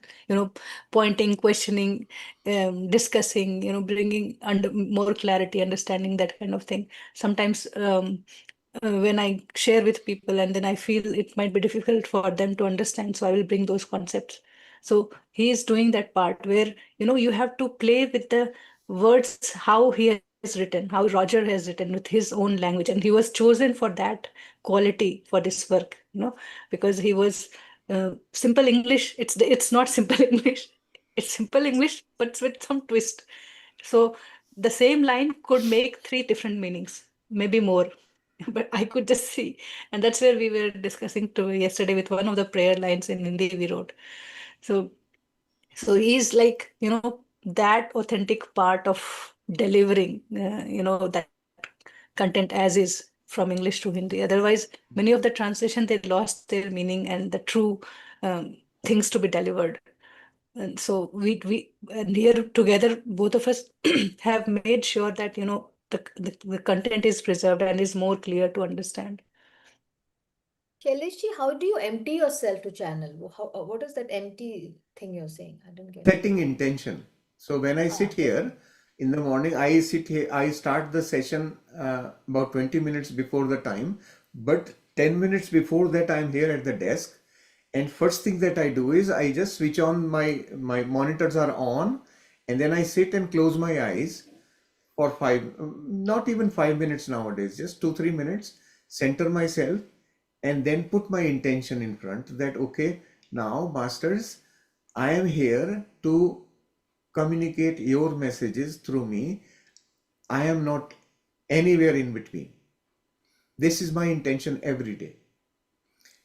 pointing, questioning, discussing, bringing under more clarity, understanding, that kind of thing. Sometimes when I share with people and then I feel it might be difficult for them to understand, so I will bring those concepts. So he is doing that part where, you have to play with the words, how he has written, how Roger has written with his own language. And he was chosen for that quality for this work, because he was simple English. It's not simple English. It's simple English, but with some twist. So the same line could make three different meanings, maybe more. But I could just see, and that's where we were discussing to yesterday with one of the prayer lines in Hindi we wrote. So, so he's like, that authentic part of delivering, that content as is from English to Hindi. Otherwise, many of the translation, they lost their meaning and the true things to be delivered. And so we and here together, both of us have made sure that, the content is preserved and is more clear to understand. Shailesh, how do you empty yourself to channel? What is that empty thing you're saying? I didn't get it. setting intention. So when I sit Okay. here in the morning, I sit here, I start the session about 20 minutes before the time, but 10 minutes before that I'm here at the desk. And first thing that I do is I just switch on, my monitors are on, and then I sit and close my eyes for not even 5 minutes nowadays, just 2, 3 minutes, center myself, and then put my intention in front that, okay, now, masters, I am here to communicate your messages through me. I am not anywhere in between. This is my intention every day.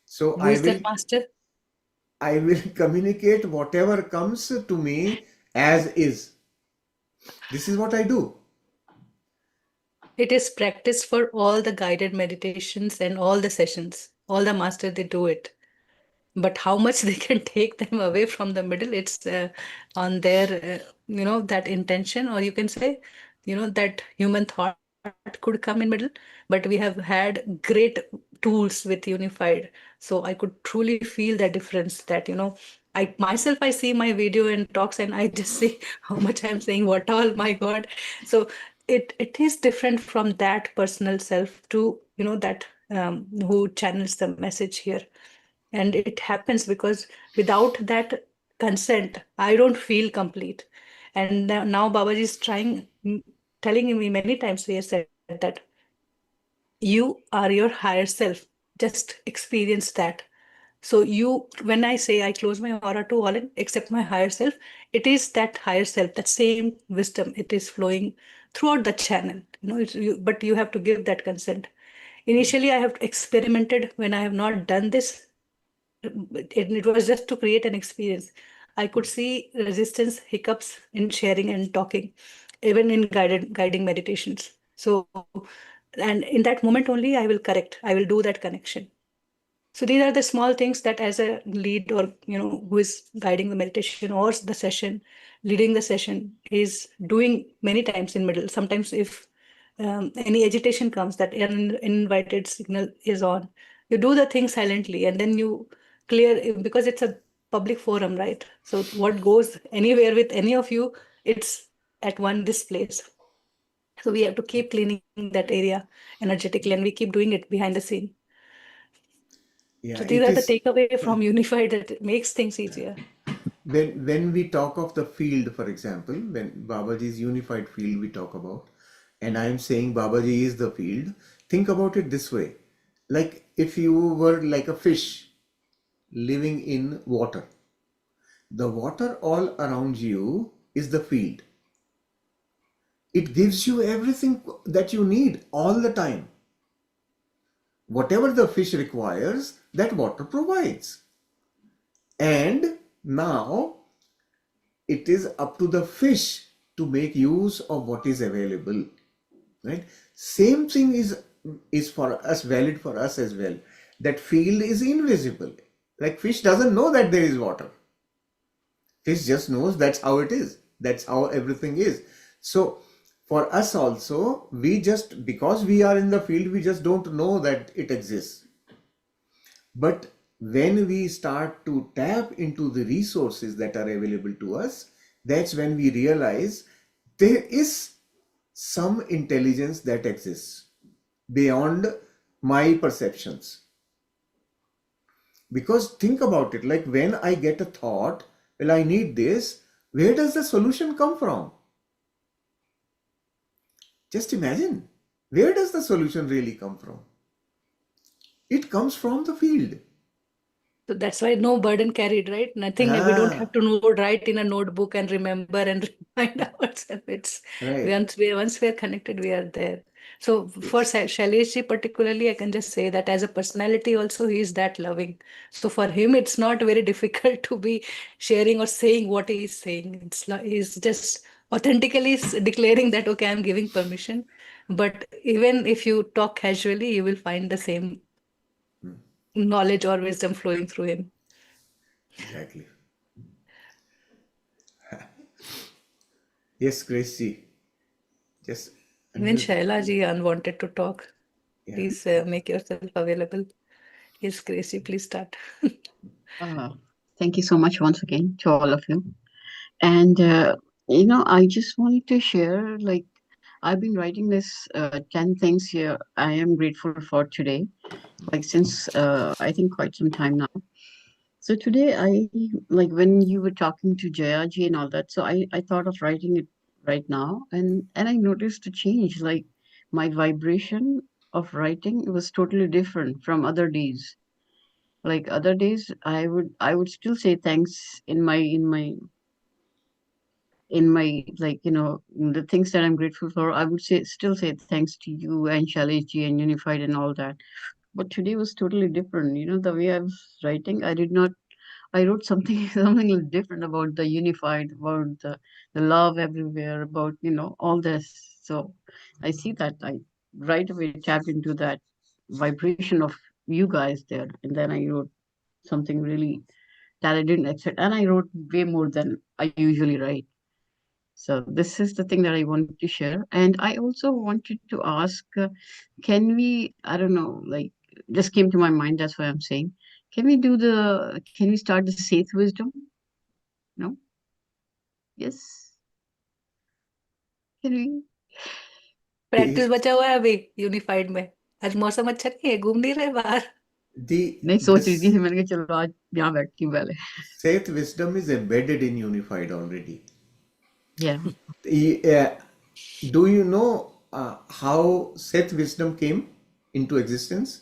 So Who is that master? I will communicate whatever comes to me as is. This is what I do. It is practice for all the guided meditations and all the sessions. All the masters, they do it. But how much they can take them away from the middle, it's on their, that intention, or you can say, that human thought could come in middle. But we have had great tools with Unified. So I could truly feel the difference that, I see my video and talks and I just see how much I'm saying, what all, my God. So it is different from that personal self to, that who channels the message here. And it happens because without that consent, I don't feel complete. And now Babaji is telling me many times, he has said that you are your higher self. Just experience that. So when I say I close my aura to all and accept my higher self, it is that higher self, that same wisdom, it is flowing throughout the channel. But you have to give that consent. Initially, I have experimented when I have not done this. It was just to create an experience. I could see resistance, hiccups in sharing and talking, even in guiding meditations. So, and in that moment only, I will correct. I will do that connection. So these are the small things that, as a lead, or who is guiding the meditation or the session, leading the session, is doing many times in middle. Sometimes if any agitation comes, that an uninvited signal is on, you do the thing silently, and then you clear, because it's a public forum, right? So what goes anywhere with any of you, it's at this place. So we have to keep cleaning that area energetically, and we keep doing it behind the scene. Yeah, So these are the takeaway from Unified, that it makes things easier. when we talk of the field, for example, when Babaji's unified field we talk about, and I am saying Babaji is the field, think about it this way. Like if you were like a fish living in water, the water all around you is the field. It gives you everything that you need all the time. Whatever the fish requires, that water provides. And now it is up to the fish to make use of what is available, right? Same thing is for us, valid for us as well. That field is invisible. Like fish doesn't know that there is water. Fish just knows that's how it is. That's how everything is. So for us also, because we are in the field, we just don't know that it exists. But when we start to tap into the resources that are available to us, that's when we realize there is some intelligence that exists beyond my perceptions. Because think about it, like when I get a thought, well, I need this, where does the solution come from? Just imagine, where does the solution really come from? It comes from the field. So that's why no burden carried, right? Nothing. We don't have to write in a notebook and remember and remind ourselves. It's Right. once we are connected, we are there. So for Shailesh particularly, I can just say that as a personality also, he is that loving. So for him, it's not very difficult to be sharing or saying what he is saying. He's just authentically declaring that, okay, I'm giving permission. But even if you talk casually, you will find the same knowledge or wisdom flowing through him. Exactly. Yes, Gracie. Just Even unmute. Shaila ji wanted to talk. Yeah. Please make yourself available. Yes, Gracie, please start. Thank you so much once again to all of you. And, I just wanted to share, like, I've been writing this 10 things here I am grateful for today, like since I think quite some time now. So today, like when you were talking to Jayaji and all that, so I thought of writing it right now, and I noticed a change. Like my vibration of writing, it was totally different from other days. Like other days, I would still say thanks in my like the things that I'm grateful for. I would still say thanks to you and Shailesh ji and Unified and all that. But today was totally different. The way I was writing, I wrote something something little different about the Unified, about the love everywhere, about all this. So I see that I right away tapped into that vibration of you guys there, and then I wrote something really that I didn't expect, and I wrote way more than I usually write. So this is the thing that I wanted to share, and I also wanted to ask, can we? I don't know, like just came to my mind. That's why I'm saying, can we start the Saith wisdom? No? Yes? Can we? Practice बचा हुआ है अभी unified में। आज मौसम अच्छा नहीं है, घूम नहीं रहे बाहर। नहीं सोच रही थी, मैंने कहा चलो आज यहाँ बैठती हूँ पहले। Saith wisdom is embedded in Unified already. Yeah. Do you know how Seth wisdom came into existence?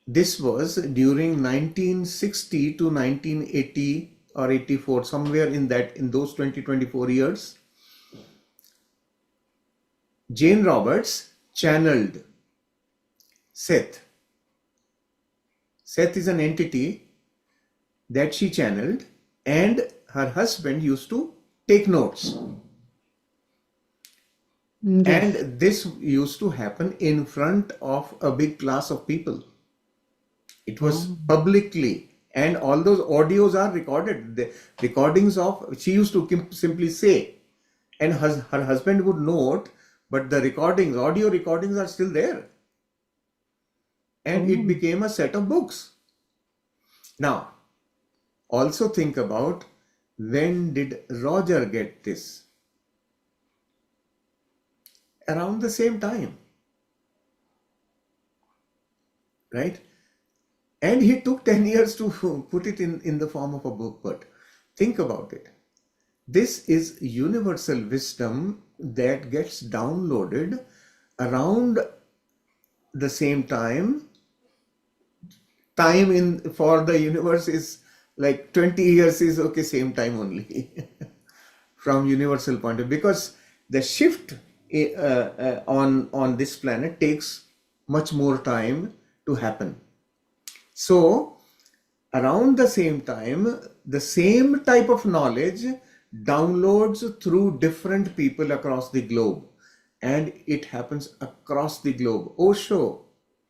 This was during 1960 to 1980 or 84, somewhere in those 20-24 years. Jane Roberts channeled Seth. Seth is an entity that she channeled, and her husband used to take notes. Yes. And this used to happen in front of a big class of people. It was publicly, and all those audios are recorded. The recordings of, she used to simply say, and her husband would note, but the audio recordings are still there. And it became a set of books. Now, also think about, when did Roger get this? Around the same time. Right? And he took 10 years to put it in the form of a book. But think about it. This is universal wisdom that gets downloaded around the same time. Time for the universe is like 20 years is okay, same time only from universal point of view, because the shift on this planet takes much more time to happen. So around the same time, the same type of knowledge downloads through different people across the globe, and it happens across the globe. Osho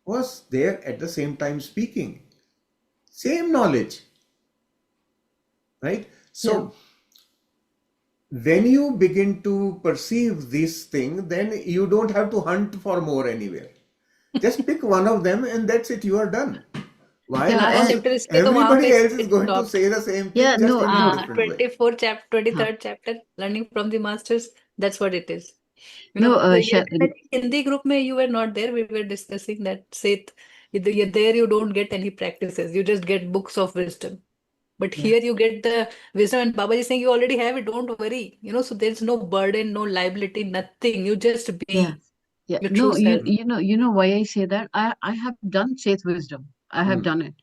was there at the same time speaking. Same knowledge, right? So when you begin to perceive this thing, then you don't have to hunt for more anywhere. Just pick one of them and that's it, you are done. Why? Because everybody else is going to say the same thing, just in a different way. 23rd chapter, learning from the masters, that's what it is. Hindi group mein you were not there, we were discussing that Seth, there you don't get any practices, you just get books of wisdom. But here you get the wisdom, and Babaji is saying you already have it, don't worry. So there's no burden, no liability, nothing. You just be your true self. You know why I say that? I have done Saith wisdom. I have done it.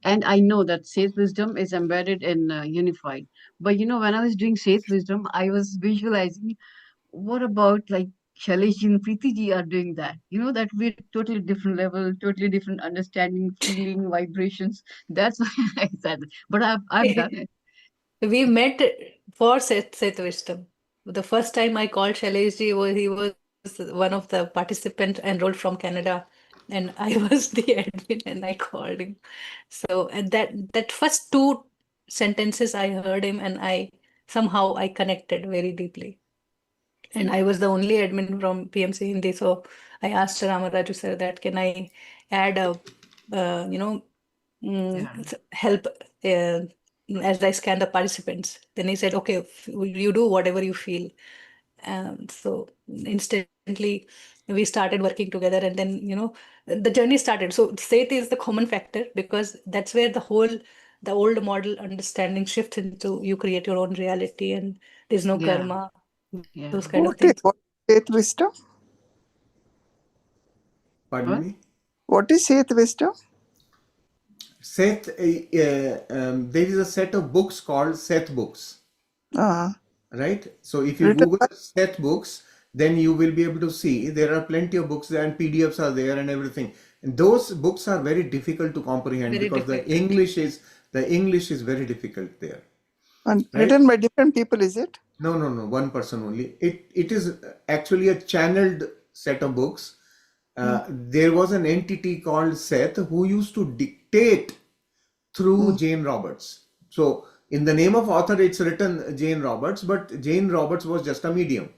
And I know that Saith wisdom is embedded in Unified. But when I was doing Saith wisdom, I was visualizing, what about like Shailesh ji and Preeti ji are doing that? That we're totally different level, totally different understanding, feeling, vibrations. That's why I said it. But I've done it. We met for Seth wisdom. The first time I called Shailesh ji, he was one of the participants enrolled from Canada, and I was the admin, and I called him. So at that first two sentences, I heard him, and somehow I connected very deeply. And I was the only admin from PMC Hindi, so I asked Ramaraju sir that can I add a help as I scan the participants. Then he said, okay, you do whatever you feel. So instantly we started working together, and then the journey started. So Seth is the common factor because that's where the whole the old model understanding shifts into you create your own reality and there's no Yeah. karma, Yeah. those kind of things. What is faith wisdom? Pardon What? me? What is faith wisdom? Seth, there is a set of books called Seth books, Uh, right? So if you written Google by Seth books, then you will be able to see there are plenty of books there and PDFs are there and everything. And those books are very difficult to comprehend Very because difficult. the English is very difficult there, and right? written by different people, is it? No, one person only. It is actually a channeled set of books. There was an entity called Seth who used to dictate through Jane Roberts. So in the name of author, it's written Jane Roberts, but Jane Roberts was just a medium.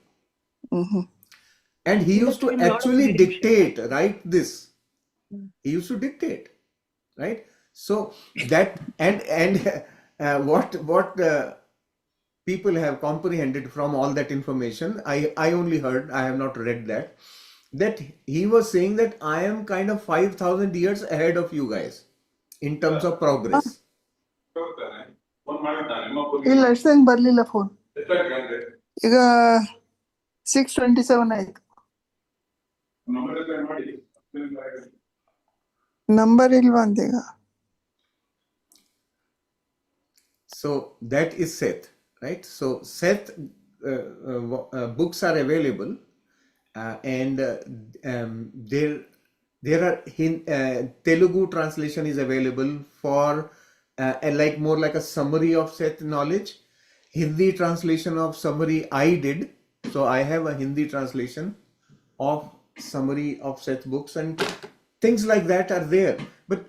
Mm-hmm. And he In used that to time, lot of actually mediumship. dictate, write this. Mm. He used to dictate, right? So that and what people have comprehended from all that information, I only heard, I have not read that he was saying that I am kind of 5,000 years ahead of you guys in terms of progress. ಇಲ್ಲ ಎಷ್ಟು ಹೆಂಗೆ ಬರಲಿಲ್ಲ phone ಈಗ 6:27 ಆಯ್ತು. Number ಇಲ್ವಾ ಅಂತ ಈಗ. So that is Seth, right? So Seth books are available, and there are Telugu translation is available for like more like a summary of Seth knowledge. Hindi translation of summary I did, so I have a Hindi translation of summary of Seth books and things like that are there. But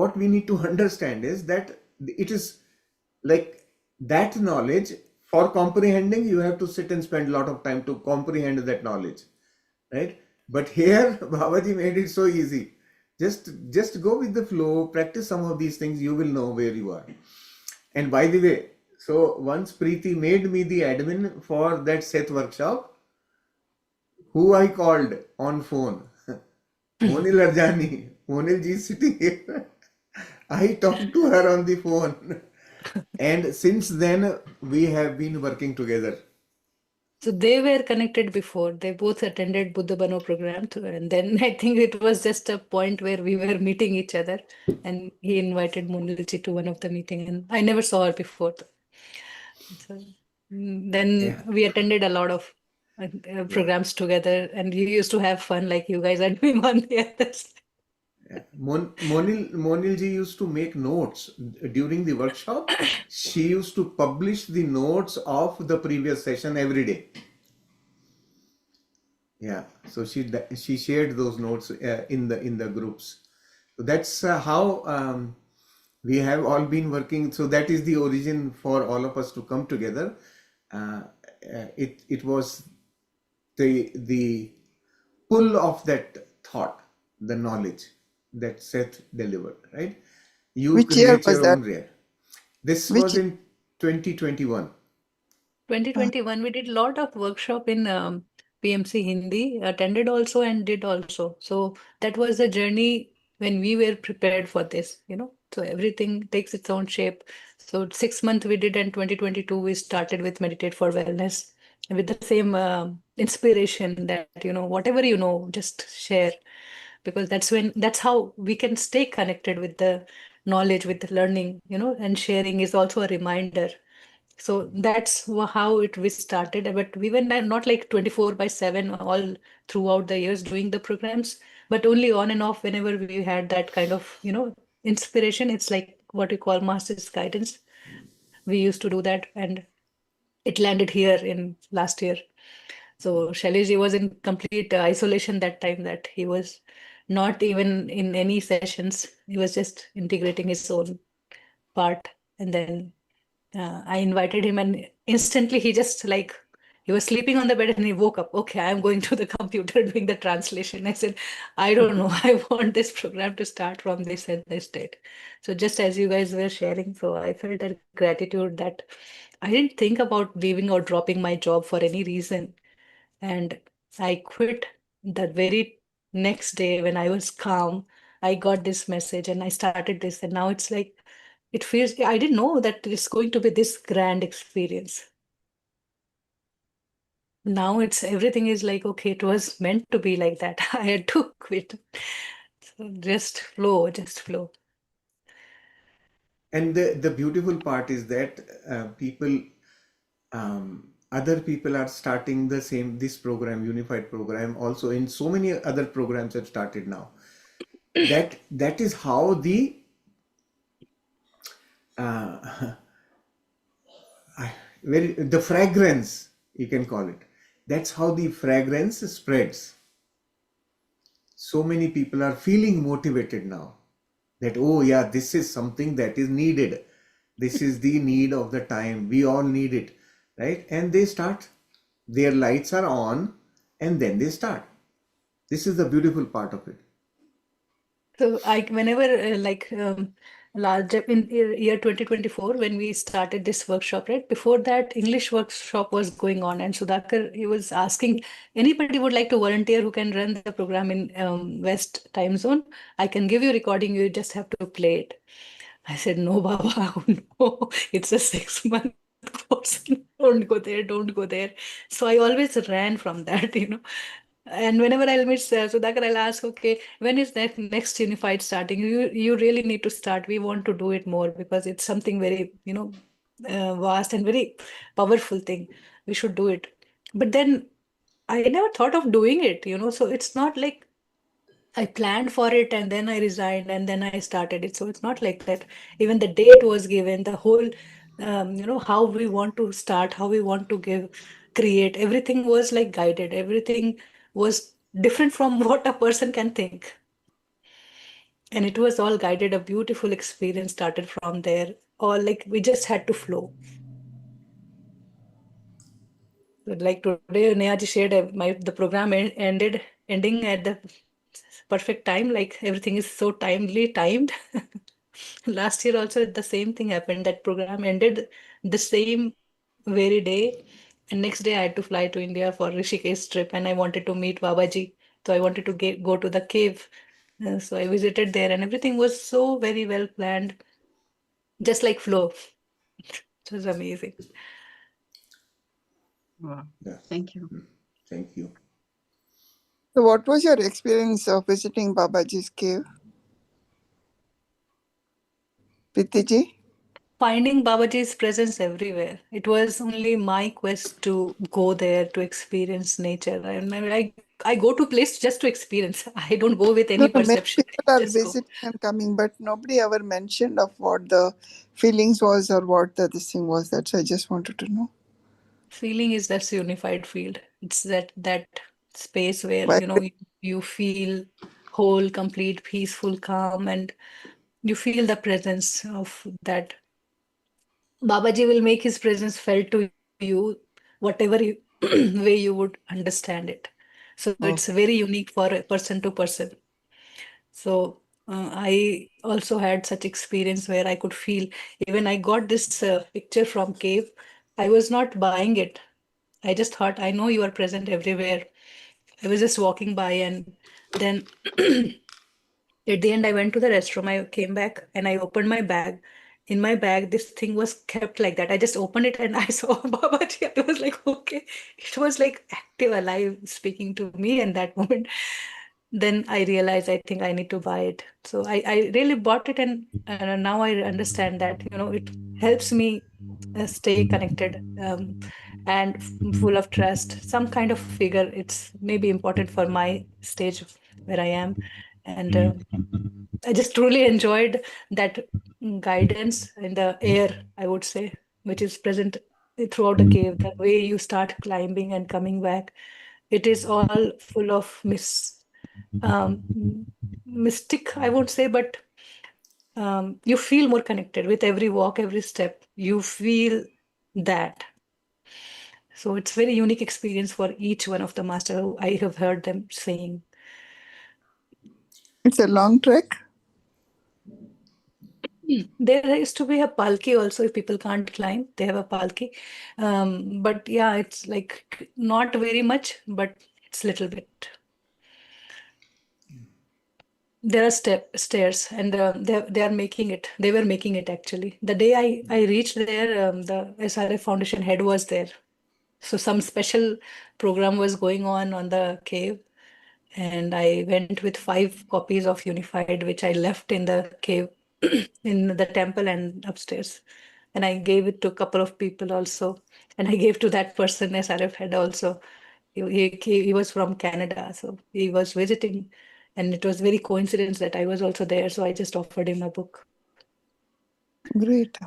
what we need to understand is that it is like that knowledge, for comprehending you have to sit and spend a lot of time to comprehend that knowledge, right? But here Babaji made it so easy. Just go with the flow, practice some of these things, you will know where you are. And by the way, so once Preeti made me the admin for that Seth workshop, who I called on phone, Monil Arjani. Monil ji is sitting here. I talked to her on the phone. And since then, we have been working together. So they were connected before. They both attended Buddha Bano program, and then I think it was just a point where we were meeting each other, and he invited Monilji to one of the meeting, and I never saw her before. So then Yeah. we attended a lot of programs together, and we used to have fun like you guys are doing on the other side. Yeah. Monil ji used to make notes during the workshop. She used to publish the notes of the previous session every day. Yeah, so she shared those notes in the groups. So that's how we have all been working. So that is the origin for all of us to come together. It was the pull of that thought, the knowledge that Seth delivered, right? You Which year create was your that? own reality. This Which was in 2021. 2021, we did a lot of workshop in PMC Hindi, attended also and did also. So that was the journey when we were prepared for this, you know. So everything takes its own shape. So 6 months we did, and 2022 we started with Meditate for Wellness with the same inspiration that, you know, whatever you know, just share, because that's how we can stay connected with the knowledge, with the learning, you know, and sharing is also a reminder. So that's how we started, but we were not like 24/7 all throughout the years doing the programs, but only on and off whenever we had that kind of, you know, inspiration. It's like what we call master's guidance. We used to do that, and it landed here in last year. So Shailesh was in complete isolation that time, that he was not even in any sessions. He was just integrating his own part, and then I invited him, and instantly he just like, he was sleeping on the bed and he woke up. Okay, I'm going to the computer doing the translation. I said, I don't know. I want this program to start from this and this date. So just as you guys were sharing, so I felt that gratitude that I didn't think about leaving or dropping my job for any reason. And I quit the very next day when I was calm. I got this message and I started this, and now it's like it feels, I didn't know that it's going to be this grand experience. Now it's everything is like, okay, it was meant to be like that. I had to quit. So just flow, just flow. And the beautiful part is that other people are starting this program, unified program, also in so many other programs have started now. That is how the uh, the fragrance, you can call it. That's how the fragrance spreads. So many people are feeling motivated now that, oh yeah, this is something that is needed. This is the need of the time. We all need it, right? And they start, their lights are on, and then they start. This is the beautiful part of it. So whenever large in year 2024, when we started this workshop, right? Before that, English workshop was going on, and Sudhakar, he was asking, anybody would like to volunteer who can run the program in West time zone? I can give you recording, you just have to play it. I said, no, Baba, no, it's a 6-month course. Don't go there, don't go there. So I always ran from that, And whenever I'll meet Sudhakar, I'll ask, okay, when is that next unified starting? You really need to start. We want to do it more because it's something very, vast and very powerful thing. We should do it. But then I never thought of doing it, so it's not like I planned for it and then I resigned and then I started it. So it's not like that. Even the date was given, the whole, how we want to start, how we want to create, everything was like guided. Everything was different from what a person can think. And it was all guided. A beautiful experience started from there. All like we just had to flow. Like today, Nehaji shared the program ending at the perfect time. Like everything is so timely timed. Last year also the same thing happened. That program ended the same very day, and next day I had to fly to India for Rishikesh trip, and I wanted to meet Babaji. So I wanted to go to the cave. So I visited there, and everything was so very well planned, just like flow. It was amazing. Wow. Yeah. Thank you. Thank you. So, what was your experience of visiting Babaji's cave? Priti? Finding Babaji's presence everywhere. It was only my quest to go there to experience nature. And I go to place just to experience. I don't go with any No, many perception. people are Just go. visiting and coming, but nobody ever mentioned of what the feelings was or what this thing was. That's I just wanted to know. Feeling is that's unified field. It's that space where Why? you feel whole, complete, peaceful, calm, and you feel the presence of that. Babaji will make his presence felt to you, whatever way you would understand it. So Oh, it's very unique for a person to person. So I also had such experience where I could feel, even I got this picture from cave. I was not buying it. I just thought, I know you are present everywhere. I was just walking by, and then at the end, I went to the restroom. I came back and I opened my bag. In my bag, this thing was kept like that. I just opened it and I saw Babaji. I was like, okay. It was like active, alive, speaking to me in that moment. Then I realized I think I need to buy it. So I really bought it, and now I understand that, it helps me stay connected, and full of trust. Some kind of figure. It's maybe important for my stage where I am. And I just truly enjoyed that guidance in the air, I would say, which is present throughout the cave. The way you start climbing and coming back, it is all full of um, mystic, I won't say, but you feel more connected with every walk, every step. You feel that. So it's very unique experience for each one of the master who I have heard them saying. it's a long trek. There used to be a palki also if people can't climb. They have a palki. But yeah, it's like not very much, but it's little bit. there are stairs, and they are making it. They were making it actually. The day I reached there, the SRF Foundation head was there. So some special program was going on the cave, and I went with 5 copies of Unified, which I left in the cave, in the temple and upstairs. And I gave it to a couple of people also, and I gave to that person SRF head also. He was from Canada, so he was visiting, and it was very coincidence that I was also there. So I just offered him a book. Great.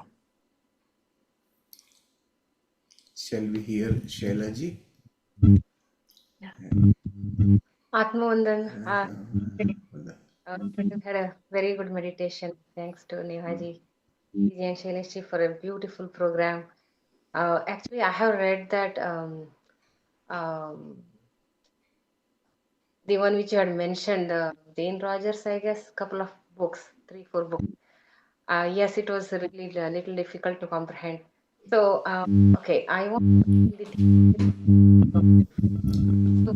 Shall we hear Shailaji? Atmavandan, you had a very good meditation. Thanks to Nehaji and Shailesh for a beautiful program. Actually, I have read that the one which you had mentioned, Jane Rogers, I guess, couple of books, 3, 4 books. Yes, it was really a little difficult to comprehend. So, okay, I want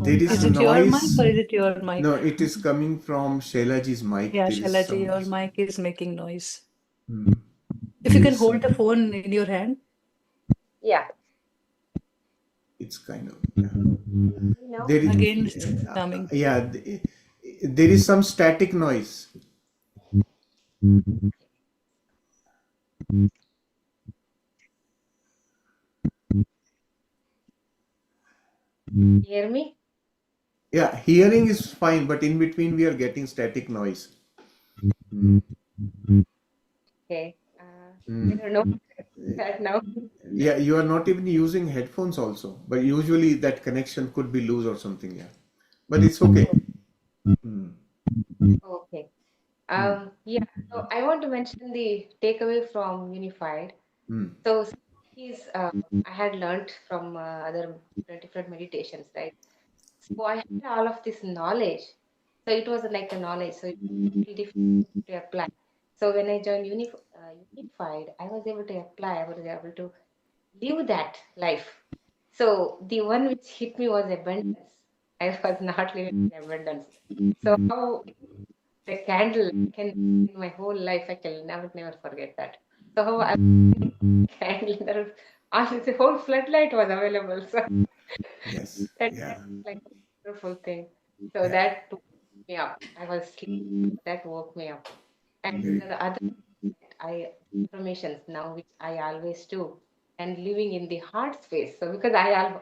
There is Is it your mic noise. or is it your mic? No, it is coming from Shailaji's mic. Yeah, There is Shalaji, your some. mic is making noise. Hmm. If you There can is hold the some. phone in your hand. yeah. It's kind of. No? There is. Again, it's coming. Yeah. There is some static noise. Hear me? Yeah, hearing is fine, but in between we are getting static noise. Hmm. Okay. I Hmm. don't know that now. Yeah, you are not even using headphones also, but usually that connection could be loose or something. Yeah, but it's okay. Hmm. Okay. Hmm. Yeah, so I want to mention the takeaway from Unified. Hmm. So he's I had learned from other different meditations, right? So I had all of this knowledge. So it was like a knowledge, so it was really difficult to apply. So when I joined Unified, I was able to apply, I was able to live that life. So the one which hit me was abundance. I was not living in abundance. So how the candle can in my whole life, I can never forget that. So how I candle there was the whole floodlight was available. So Yes. that Yeah. was like a beautiful thing. So Yeah. that woke me up. I was sleeping, that woke me up. And Very the other I affirmations now which I always do and living in the heart space. So because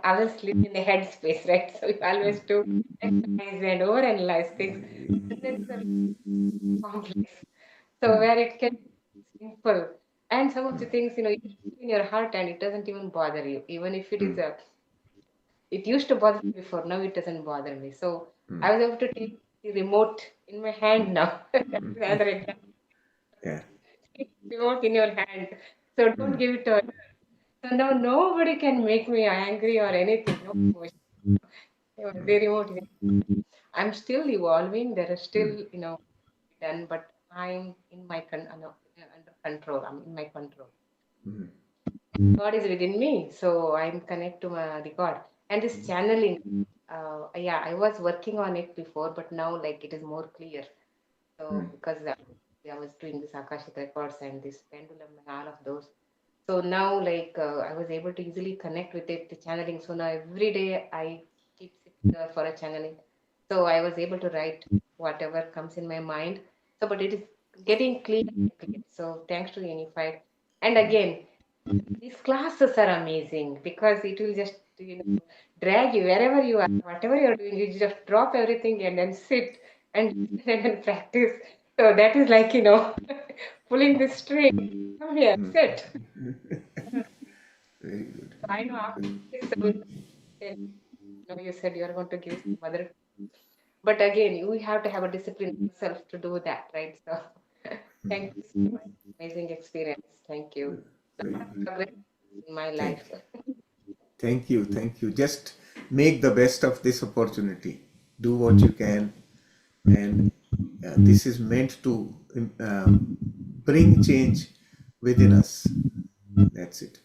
always live in the head space, right? So we always do exercise and overanalyze things. And there is a complex. So where it can be simple. And some of the things, you feel in your heart and it doesn't even bother you. Even if it is it used to bother me before, now it doesn't bother me. So I was able to take the remote in my hand now. That's another example. Yeah. Take the remote in your hand. So don't give it to others. So now nobody can make me angry or anything. No emotion. The remote is I'm still evolving. There is still, done, but I'm in my no, under control. I'm in my control. God is within me, so I'm connect to the God. And this channeling, yeah, I was working on it before, but now like it is more clear. So because I was doing this Akashic records and this pendulum and all of those. So now like I was able to easily connect with it, the channeling. So now every day I keep sitting there for a channeling. So I was able to write whatever comes in my mind. So but it is getting clear. So thanks to Unified. And again, these classes are amazing because it will just drag you wherever you are, whatever you're doing, you just drop everything and then sit and and then practice. So that is like pulling the string. Come here, sit. Very good. So I know after this, you said you are going to give some other, but again, you have to have a discipline yourself to do that, right? So thank you so much. Amazing experience. Thank you. Very Lot of good. progress in my Thank life. Thank you. Thank you. Just make the best of this opportunity. Do what you can, and this is meant to bring change within us. That's it.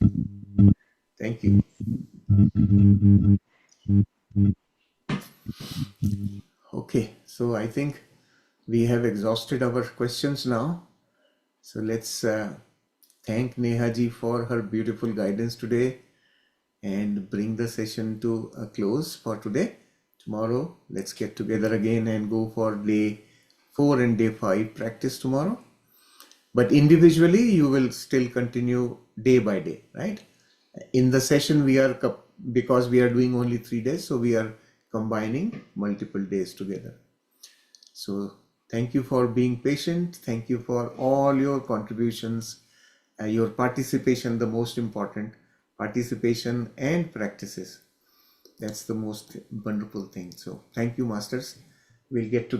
Thank you. Okay, so I think we have exhausted our questions now. So let's thank Neha ji for her beautiful guidance today and bring the session to a close for today. Tomorrow, let's get together again and go for day 4 and day 5 practice tomorrow. But individually, you will still continue day by day, right? In the session, because we are doing only 3 days, so we are combining multiple days together. So thank you for being patient. Thank you for all your contributions, your participation, the most important, participation and practices. That's the most wonderful thing. So thank you, masters. We'll get together.